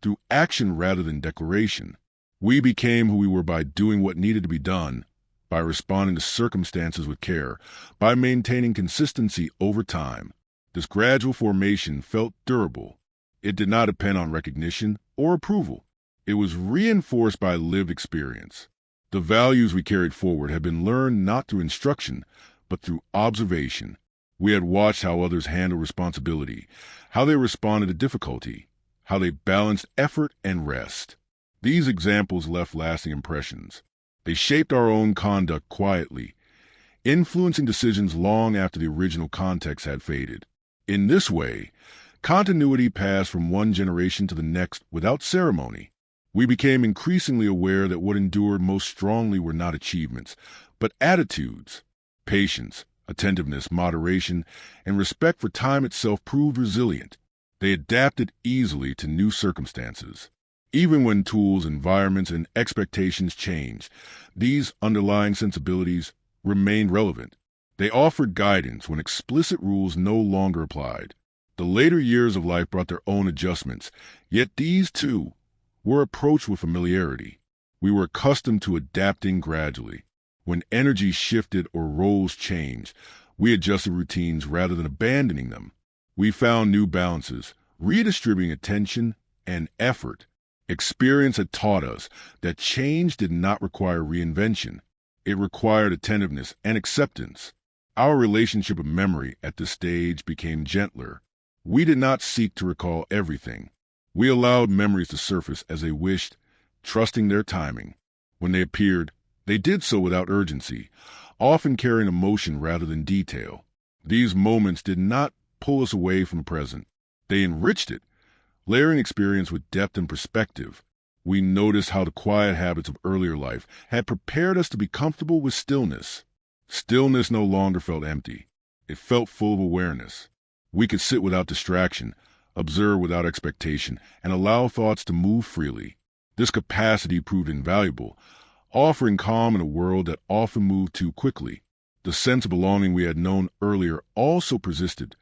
through action rather than declaration. We became who we were by doing what needed to be done, by responding to circumstances with care, by maintaining consistency over time. This gradual formation felt durable. It did not depend on recognition or approval. It was reinforced by lived experience. The values we carried forward had been learned not through instruction, but through observation. We had watched how others handled responsibility, how they responded to difficulty, how they balanced effort and rest. These examples left lasting impressions. They shaped our own conduct quietly, influencing decisions long after the original context had faded. In this way, continuity passed from one generation to the next without ceremony. We became increasingly aware that what endured most strongly were not achievements, but attitudes. Patience, attentiveness, moderation, and respect for time itself proved resilient. They adapted easily to new circumstances. Even when tools, environments, and expectations changed, these underlying sensibilities remained relevant. They offered guidance when explicit rules no longer applied. The later years of life brought their own adjustments, yet these, too, were approached with familiarity. We were accustomed to adapting gradually. When energy shifted or roles changed, we adjusted routines rather than abandoning them. We found new balances, redistributing attention and effort. Experience had taught us that change did not require reinvention. It required attentiveness and acceptance. Our relationship with memory at this stage became gentler. We did not seek to recall everything. We allowed memories to surface as they wished, trusting their timing. When they appeared, they did so without urgency, often carrying emotion rather than detail. These moments did not pull us away from the present. They enriched it, layering experience with depth and perspective. We noticed how the quiet habits of earlier life had prepared us to be comfortable with stillness. Stillness no longer felt empty. It felt full of awareness. We could sit without distraction, observe without expectation, and allow thoughts to move freely. This capacity proved invaluable, offering calm in a world that often moved too quickly. The sense of belonging we had known earlier also persisted,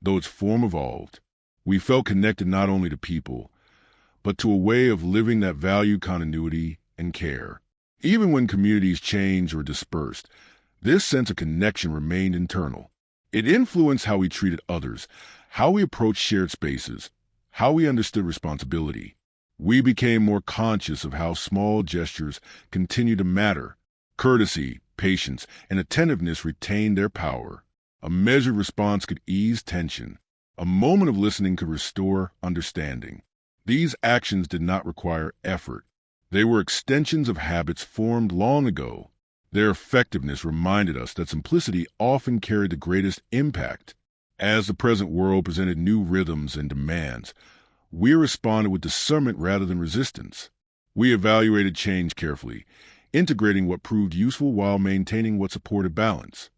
though its form evolved. We felt connected not only to people, but to a way of living that valued continuity and care. Even when communities changed or dispersed, this sense of connection remained internal. It influenced how we treated others, how we approached shared spaces, how we understood responsibility. We became more conscious of how small gestures continue to matter. Courtesy, patience, and attentiveness retained their power. A measured response could ease tension. A moment of listening could restore understanding. These actions did not require effort. They were extensions of habits formed long ago. Their effectiveness reminded us that simplicity often carried the greatest impact. As the present world presented new rhythms and demands, we responded with discernment rather than resistance. We evaluated change carefully, integrating what proved useful while maintaining what supported balance.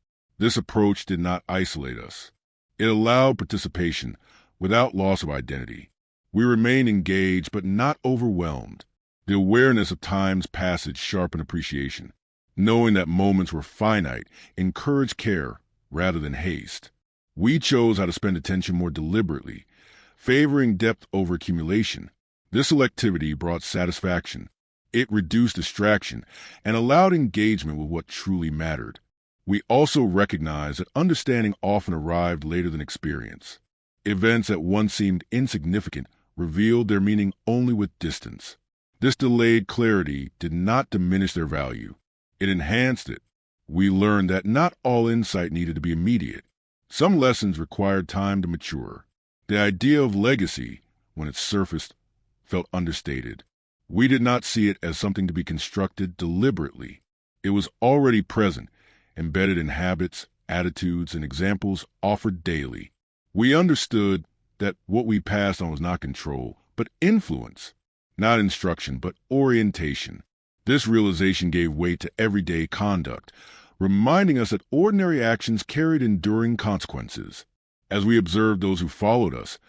This approach did not isolate us. It allowed participation without loss of identity. We remained engaged but not overwhelmed. The awareness of time's passage sharpened appreciation. Knowing that moments were finite encouraged care rather than haste. We chose how to spend attention more deliberately, favoring depth over accumulation. This selectivity brought satisfaction. It reduced distraction and allowed engagement with what truly mattered. We also recognized that understanding often arrived later than experience. Events that once seemed insignificant revealed their meaning only with distance. This delayed clarity did not diminish their value. It enhanced it. We learned that not all insight needed to be immediate. Some lessons required time to mature. The idea of legacy, when it surfaced, felt understated. We did not see it as something to be constructed deliberately. It was already present, embedded in habits, attitudes, and examples offered daily. We understood that what we passed on was not control, but influence, not instruction, but orientation. This realization gave weight to everyday conduct, reminding us that ordinary actions carried enduring consequences. As we observed those who followed us,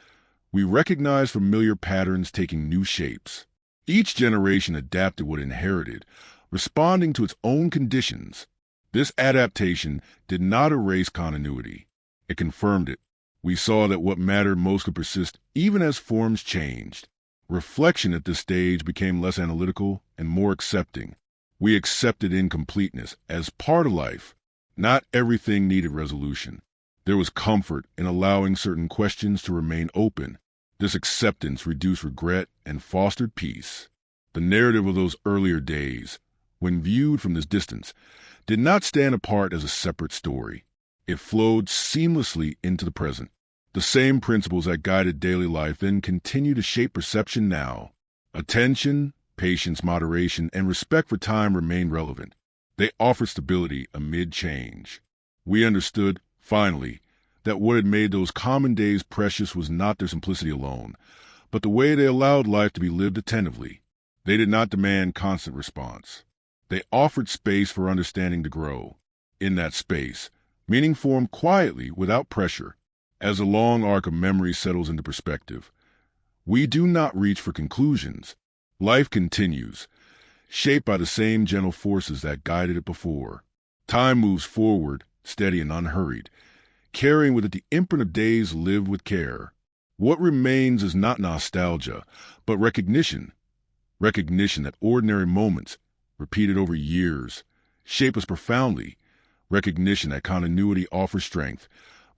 we recognized familiar patterns taking new shapes. Each generation adapted what it inherited, responding to its own conditions. This adaptation did not erase continuity. It confirmed it. We saw that what mattered most could persist even as forms changed. Reflection at this stage became less analytical and more accepting. We accepted incompleteness as part of life. Not everything needed resolution. There was comfort in allowing certain questions to remain open. This acceptance reduced regret and fostered peace. The narrative of those earlier days, when viewed from this distance, did not stand apart as a separate story. It flowed seamlessly into the present. The same principles that guided daily life then continue to shape perception now. Attention, patience, moderation, and respect for time remain relevant. They offer stability amid change. We understood, finally, that what had made those common days precious was not their simplicity alone, but the way they allowed life to be lived attentively. They did not demand constant response. They offered space for understanding to grow. In that space, meaning formed quietly without pressure. As a long arc of memory settles into perspective, we do not reach for conclusions. Life continues, shaped by the same gentle forces that guided it before. Time moves forward, steady and unhurried, carrying with it the imprint of days lived with care. What remains is not nostalgia, but recognition. Recognition that ordinary moments, repeated over years, shape us profoundly. Recognition that continuity offers strength.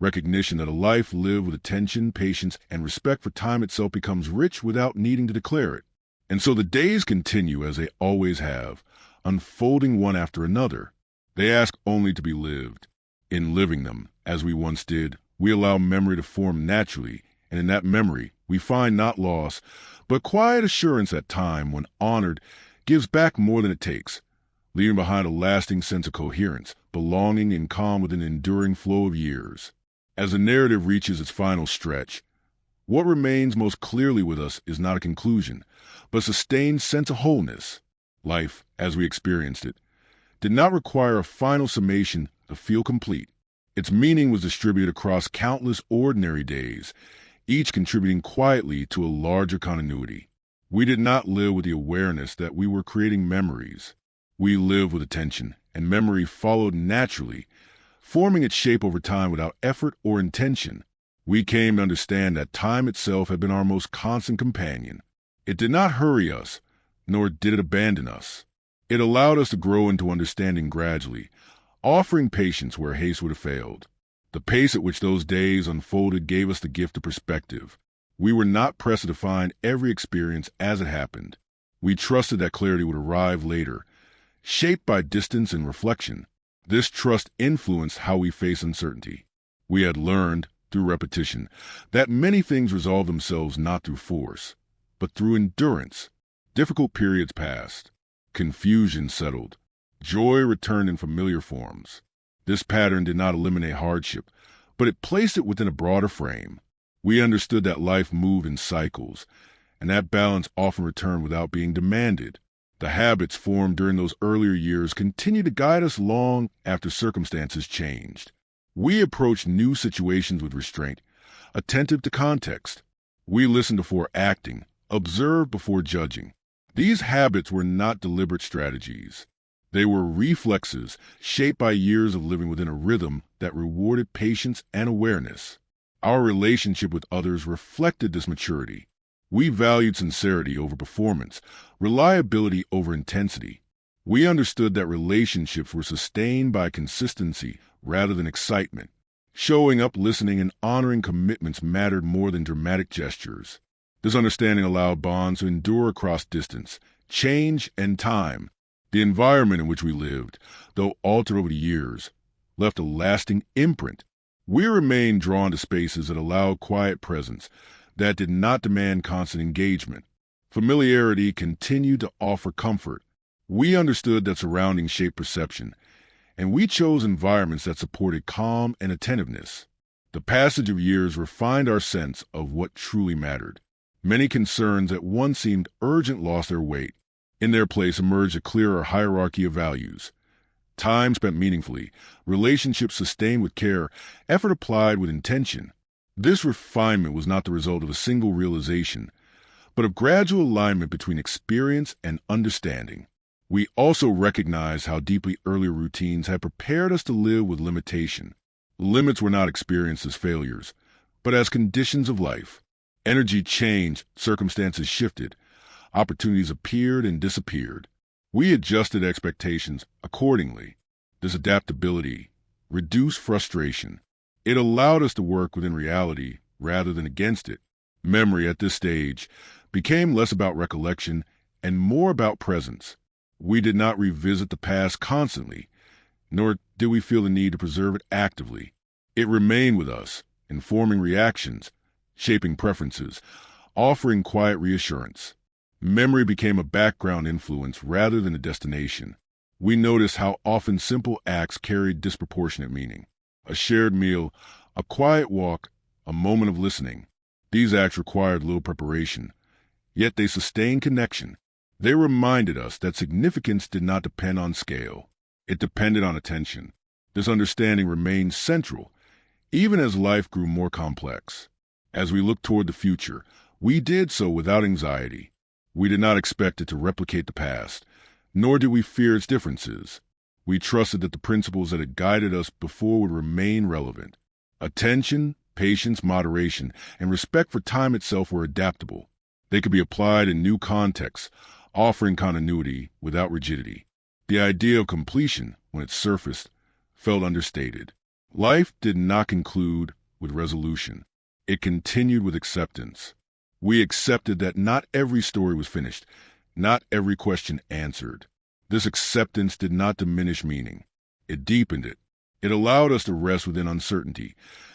Recognition that a life lived with attention, patience, and respect for time itself becomes rich without needing to declare it. And so the days continue as they always have, unfolding one after another. They ask only to be lived. In living them, as we once did, we allow memory to form naturally, and in that memory, we find not loss, but quiet assurance that time, when honored, gives back more than it takes, leaving behind a lasting sense of coherence, belonging and calm within an enduring flow of years. As the narrative reaches its final stretch, what remains most clearly with us is not a conclusion, but a sustained sense of wholeness. Life, as we experienced it, did not require a final summation to feel complete. Its meaning was distributed across countless ordinary days, each contributing quietly to a larger continuity. We did not live with the awareness that we were creating memories. We lived with attention, and memory followed naturally, forming its shape over time without effort or intention. We came to understand that time itself had been our most constant companion. It did not hurry us, nor did it abandon us. It allowed us to grow into understanding gradually, offering patience where haste would have failed. The pace at which those days unfolded gave us the gift of perspective. We were not pressed to define every experience as it happened. We trusted that clarity would arrive later, shaped by distance and reflection. This trust influenced how we face uncertainty. We had learned, through repetition, that many things resolve themselves not through force, but through endurance. Difficult periods passed. Confusion settled. Joy returned in familiar forms. This pattern did not eliminate hardship, but it placed it within a broader frame. We understood that life moved in cycles, and that balance often returned without being demanded. The habits formed during those earlier years continued to guide us long after circumstances changed. We approached new situations with restraint, attentive to context. We listened before acting, observed before judging. These habits were not deliberate strategies. They were reflexes shaped by years of living within a rhythm that rewarded patience and awareness. Our relationship with others reflected this maturity. We valued sincerity over performance, reliability over intensity. We understood that relationships were sustained by consistency rather than excitement. Showing up, listening, and honoring commitments mattered more than dramatic gestures. This understanding allowed bonds to endure across distance, change, and time. The environment in which we lived, though altered over the years, left a lasting imprint. We remained drawn to spaces that allowed quiet presence, that did not demand constant engagement. Familiarity continued to offer comfort. We understood that surroundings shaped perception, and we chose environments that supported calm and attentiveness. The passage of years refined our sense of what truly mattered. Many concerns that once seemed urgent lost their weight. In their place emerged a clearer hierarchy of values. Time spent meaningfully, relationships sustained with care, effort applied with intention. This refinement was not the result of a single realization, but of gradual alignment between experience and understanding. We also recognized how deeply earlier routines had prepared us to live with limitation. Limits were not experienced as failures, but as conditions of life. Energy changed, circumstances shifted, opportunities appeared and disappeared. We adjusted expectations accordingly. This adaptability reduced frustration. It allowed us to work within reality rather than against it. Memory at this stage became less about recollection and more about presence. We did not revisit the past constantly, nor did we feel the need to preserve it actively. It remained with us, informing reactions, shaping preferences, offering quiet reassurance. Memory became a background influence rather than a destination. We noticed how often simple acts carried disproportionate meaning. A shared meal, a quiet walk, a moment of listening. These acts required little preparation, yet they sustained connection. They reminded us that significance did not depend on scale. It depended on attention. This understanding remained central, even as life grew more complex. As we looked toward the future, we did so without anxiety. We did not expect it to replicate the past, nor did we fear its differences. We trusted that the principles that had guided us before would remain relevant. Attention, patience, moderation, and respect for time itself were adaptable. They could be applied in new contexts, offering continuity without rigidity. The idea of completion, when it surfaced, felt understated. Life did not conclude with resolution. It continued with acceptance. We accepted that not every story was finished, not every question answered. This acceptance did not diminish meaning. It deepened it. It allowed us to rest within uncertainty,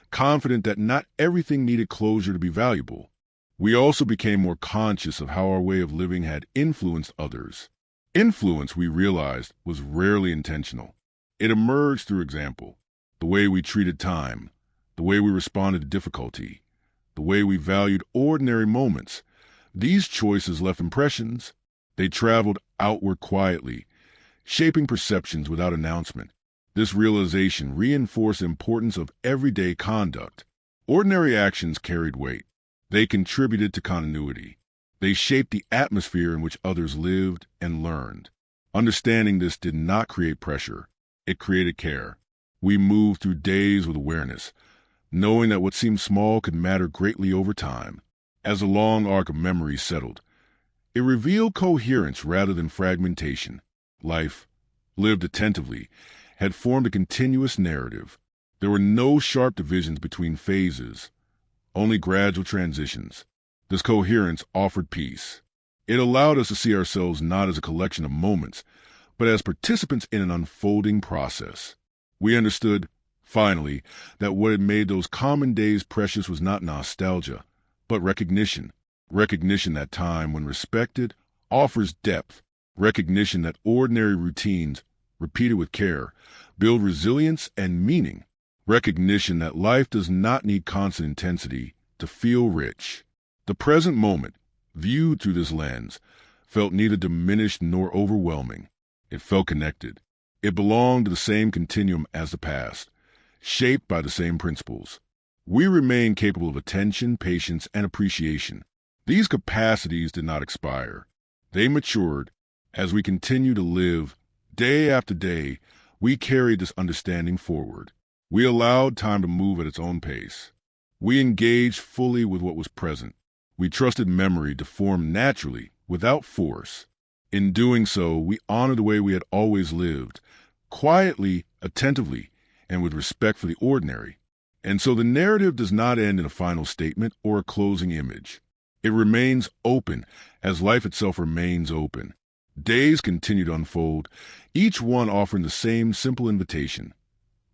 confident that not everything needed closure to be valuable. We also became more conscious of how our way of living had influenced others. Influence, we realized, was rarely intentional. It emerged through example. The way we treated time, the way we responded to difficulty, the way we valued ordinary moments. These choices left impressions. They traveled outward quietly, shaping perceptions without announcement. This realization reinforced the importance of everyday conduct. Ordinary actions carried weight. They contributed to continuity. They shaped the atmosphere in which others lived and learned. Understanding this did not create pressure. It created care. We moved through days with awareness, knowing that what seemed small could matter greatly over time. As the long arc of memory settled, it revealed coherence rather than fragmentation. Life, lived attentively, had formed a continuous narrative. There were no sharp divisions between phases, only gradual transitions. This coherence offered peace. It allowed us to see ourselves not as a collection of moments, but as participants in an unfolding process. We understood, finally, that what had made those common days precious was not nostalgia, but recognition. Recognition that time, when respected, offers depth. Recognition that ordinary routines, repeated with care, build resilience and meaning. Recognition that life does not need constant intensity to feel rich. The present moment, viewed through this lens, felt neither diminished nor overwhelming. It felt connected. It belonged to the same continuum as the past, shaped by the same principles. We remained capable of attention, patience, and appreciation. These capacities did not expire. They matured. As we continued to live, day after day, we carried this understanding forward. We allowed time to move at its own pace. We engaged fully with what was present. We trusted memory to form naturally, without force. In doing so, we honored the way we had always lived, quietly, attentively, and with respect for the ordinary. And so the narrative does not end in a final statement or a closing image. It remains open as life itself remains open. Days continue to unfold, each one offering the same simple invitation,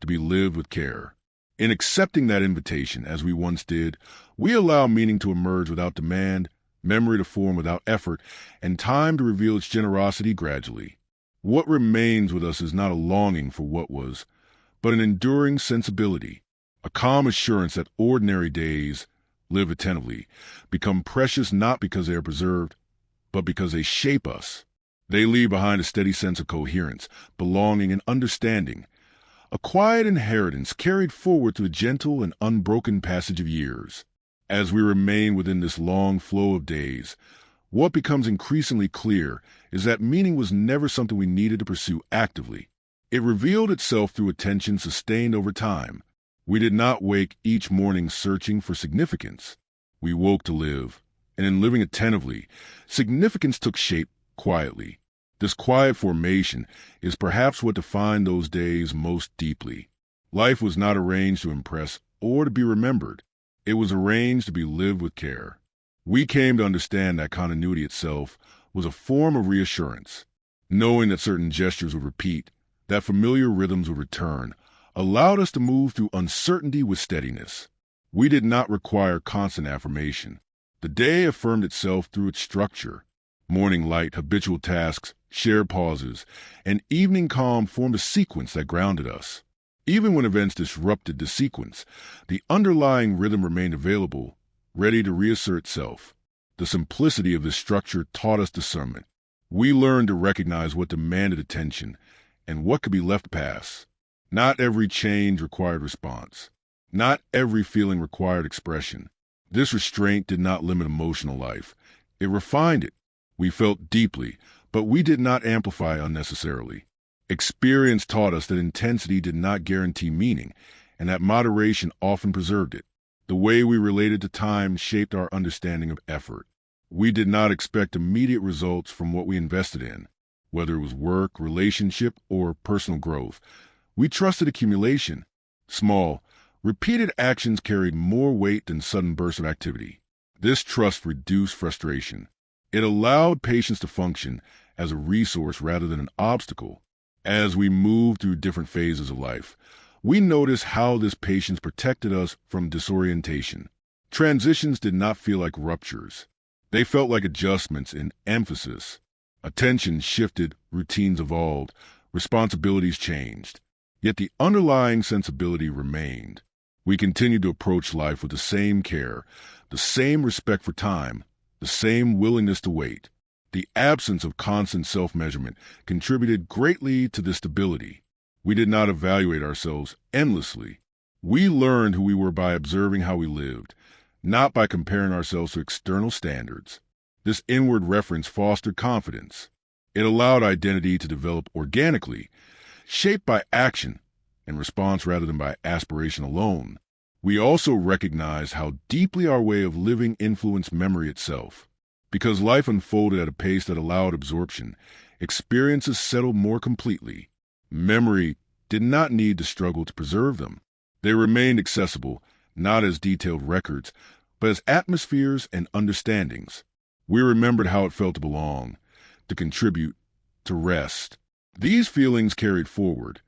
to be lived with care. In accepting that invitation, as we once did, we allow meaning to emerge without demand, memory to form without effort, and time to reveal its generosity gradually. What remains with us is not a longing for what was, but an enduring sensibility, a calm assurance that ordinary days, lived attentively, become precious not because they are preserved, but because they shape us. They leave behind a steady sense of coherence, belonging, and understanding, a quiet inheritance carried forward through the gentle and unbroken passage of years. As we remain within this long flow of days, what becomes increasingly clear is that meaning was never something we needed to pursue actively. It revealed itself through attention sustained over time. We did not wake each morning searching for significance. We woke to live, and in living attentively, significance took shape quietly. This quiet formation is perhaps what defined those days most deeply. Life was not arranged to impress or to be remembered. It was arranged to be lived with care. We came to understand that continuity itself was a form of reassurance. Knowing that certain gestures would repeat, that familiar rhythms would return, allowed us to move through uncertainty with steadiness. We did not require constant affirmation. The day affirmed itself through its structure. Morning light, habitual tasks, shared pauses, and evening calm formed a sequence that grounded us. Even when events disrupted the sequence, the underlying rhythm remained available, ready to reassert itself. The simplicity of this structure taught us discernment. We learned to recognize what demanded attention and what could be left pass. Not every change required response. Not every feeling required expression. This restraint did not limit emotional life. It refined it. We felt deeply, but we did not amplify unnecessarily. Experience taught us that intensity did not guarantee meaning, and that moderation often preserved it. The way we related to time shaped our understanding of effort. We did not expect immediate results from what we invested in, whether it was work, relationship, or personal growth. We trusted accumulation. Small, repeated actions carried more weight than sudden bursts of activity. This trust reduced frustration. It allowed patience to function as a resource rather than an obstacle. As we moved through different phases of life, we noticed how this patience protected us from disorientation. Transitions did not feel like ruptures. They felt like adjustments in emphasis. Attention shifted, routines evolved, responsibilities changed. Yet the underlying sensibility remained. We continued to approach life with the same care, the same respect for time, the same willingness to wait. The absence of constant self-measurement contributed greatly to this stability. We did not evaluate ourselves endlessly. We learned who we were by observing how we lived, not by comparing ourselves to external standards. This inward reference fostered confidence. It allowed identity to develop organically, shaped by action and response rather than by aspiration alone. We also recognized how deeply our way of living influenced memory itself. Because life unfolded at a pace that allowed absorption, experiences settled more completely. Memory did not need to struggle to preserve them. They remained accessible, not as detailed records, but as atmospheres and understandings. We remembered how it felt to belong, to contribute, to rest. These feelings carried forward,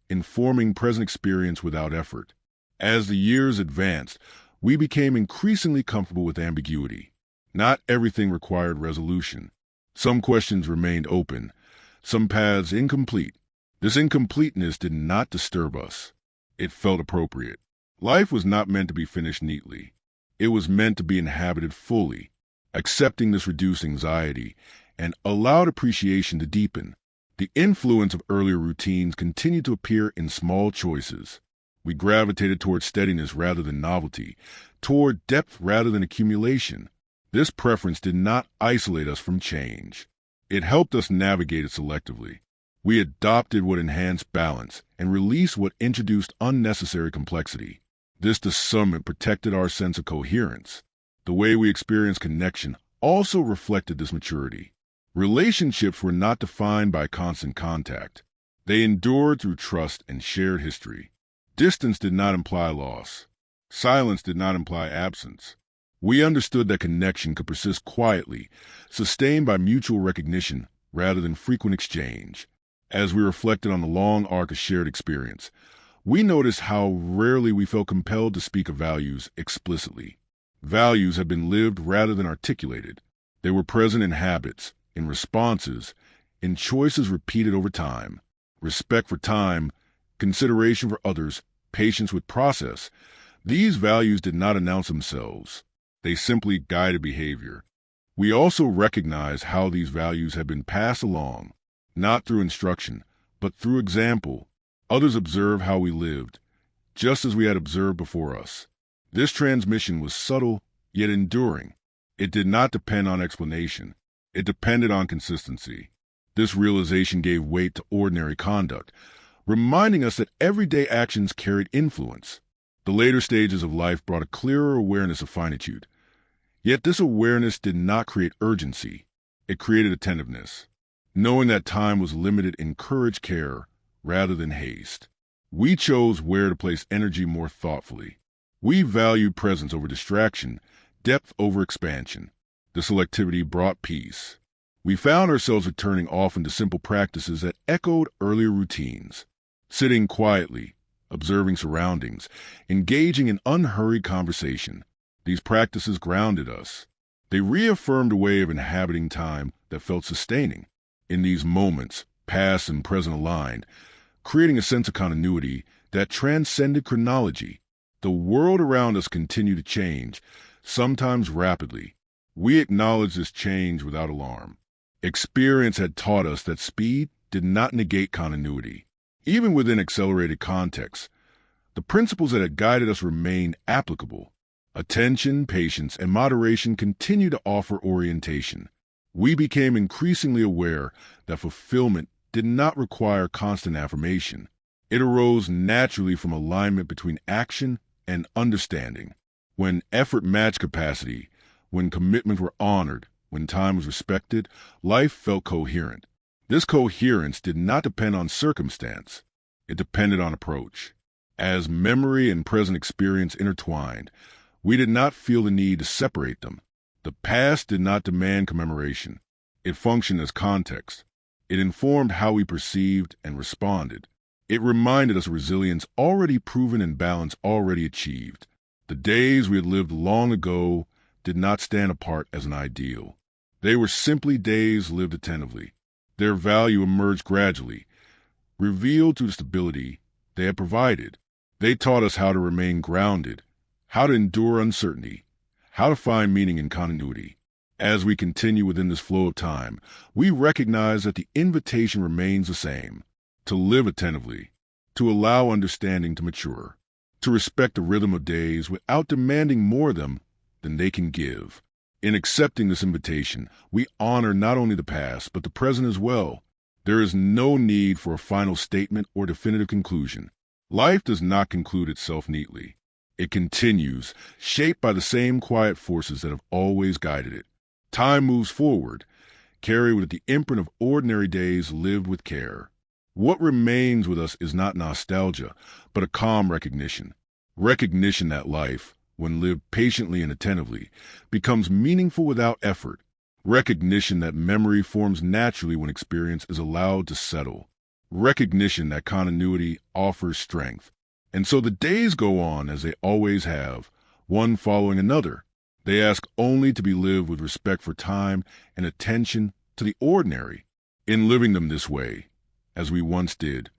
informing present experience without effort. As the years advanced, we became increasingly comfortable with ambiguity. Not everything required resolution. Some questions remained open, some paths incomplete. This incompleteness did not disturb us. It felt appropriate. Life was not meant to be finished neatly. It was meant to be inhabited fully. Accepting this reduced anxiety and allowed appreciation to deepen. The influence of earlier routines continued to appear in small choices. We gravitated toward steadiness rather than novelty, toward depth rather than accumulation. This preference did not isolate us from change. It helped us navigate it selectively. We adopted what enhanced balance and released what introduced unnecessary complexity. This discernment protected our sense of coherence. The way we experienced connection also reflected this maturity. Relationships were not defined by constant contact. They endured through trust and shared history. Distance did not imply loss. Silence did not imply absence. We understood that connection could persist quietly, sustained by mutual recognition rather than frequent exchange. As we reflected on the long arc of shared experience, we noticed how rarely we felt compelled to speak of values explicitly. Values had been lived rather than articulated. They were present in habits, in responses, in choices repeated over time. Respect for time, consideration for others, patience with process. These values did not announce themselves. They simply guided behavior. We also recognized how these values had been passed along, not through instruction, but through example. Others observed how we lived, just as we had observed before us. This transmission was subtle, yet enduring. It did not depend on explanation. It depended on consistency. This realization gave weight to ordinary conduct, reminding us that everyday actions carried influence. The later stages of life brought a clearer awareness of finitude. Yet this awareness did not create urgency. It created attentiveness. Knowing that time was limited encouraged care rather than haste. We chose where to place energy more thoughtfully. We valued presence over distraction, depth over expansion. The selectivity brought peace. We found ourselves returning often to simple practices that echoed earlier routines. Sitting quietly, observing surroundings, engaging in unhurried conversation. These practices grounded us. They reaffirmed a way of inhabiting time that felt sustaining. In these moments, past and present aligned, creating a sense of continuity that transcended chronology. The world around us continued to change, sometimes rapidly. We acknowledged this change without alarm. Experience had taught us that speed did not negate continuity. Even within accelerated contexts, The principles that had guided us remained applicable. Attention, patience, and moderation continued to offer orientation. We became increasingly aware that fulfillment did not require constant affirmation. It arose naturally from alignment between action and understanding. When effort matched capacity, when commitments were honored, when time was respected, life felt coherent. This coherence did not depend on circumstance. It depended on approach. As memory and present experience intertwined, we did not feel the need to separate them. The past did not demand commemoration. It functioned as context. It informed how we perceived and responded. It reminded us of resilience already proven and balance already achieved. The days we had lived long ago did not stand apart as an ideal. They were simply days lived attentively. Their value emerged gradually, revealed through the stability they had provided. They taught us how to remain grounded, how to endure uncertainty, how to find meaning in continuity. As we continue within this flow of time, we recognize that the invitation remains the same: to live attentively, to allow understanding to mature, to respect the rhythm of days without demanding more of them than they can give. In accepting this invitation, we honor not only the past, but the present as well. There is no need for a final statement or definitive conclusion. Life does not conclude itself neatly. It continues, shaped by the same quiet forces that have always guided it. Time moves forward, carried with the imprint of ordinary days lived with care. What remains with us is not nostalgia, but a calm recognition. Recognition that life, when lived patiently and attentively, becomes meaningful without effort. Recognition that memory forms naturally when experience is allowed to settle. Recognition that continuity offers strength. And so the days go on as they always have, one following another. They ask only to be lived with respect for time and attention to the ordinary. In living them this way, as we once did,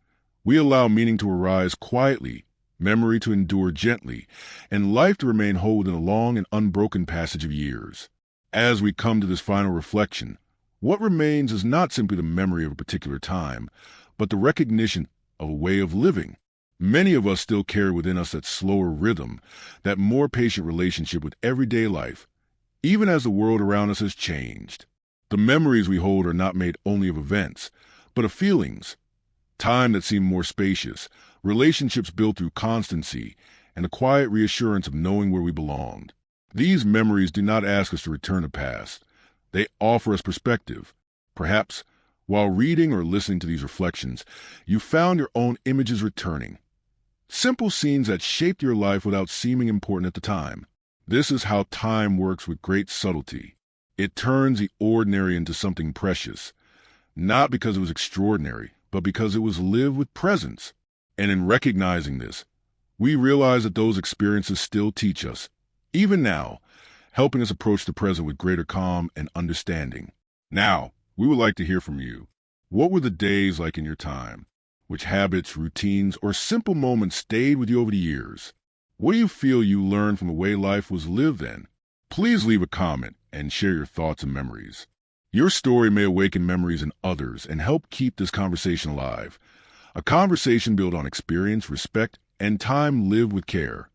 we allow meaning to arise quietly, memory to endure gently, and life to remain whole within a long and unbroken passage of years. As we come to this final reflection, what remains is not simply the memory of a particular time, but the recognition of a way of living. Many of us still carry within us that slower rhythm, that more patient relationship with everyday life, even as the world around us has changed. The memories we hold are not made only of events, but of feelings. Time that seemed more spacious, relationships built through constancy, and a quiet reassurance of knowing where we belonged. These memories do not ask us to return to the past. They offer us perspective. Perhaps, while reading or listening to these reflections, you found your own images returning. Simple scenes that shaped your life without seeming important at the time. This is how time works with great subtlety. It turns the ordinary into something precious, not because it was extraordinary, but because it was lived with presence. And in recognizing this, we realize that those experiences still teach us, even now, helping us approach the present with greater calm and understanding. Now, we would like to hear from you. What were the days like in your time? Which habits, routines, or simple moments stayed with you over the years? What do you feel you learned from the way life was lived then? Please leave a comment and share your thoughts and memories. Your story may awaken memories in others and help keep this conversation alive. A conversation built on experience, respect, and time lived with care.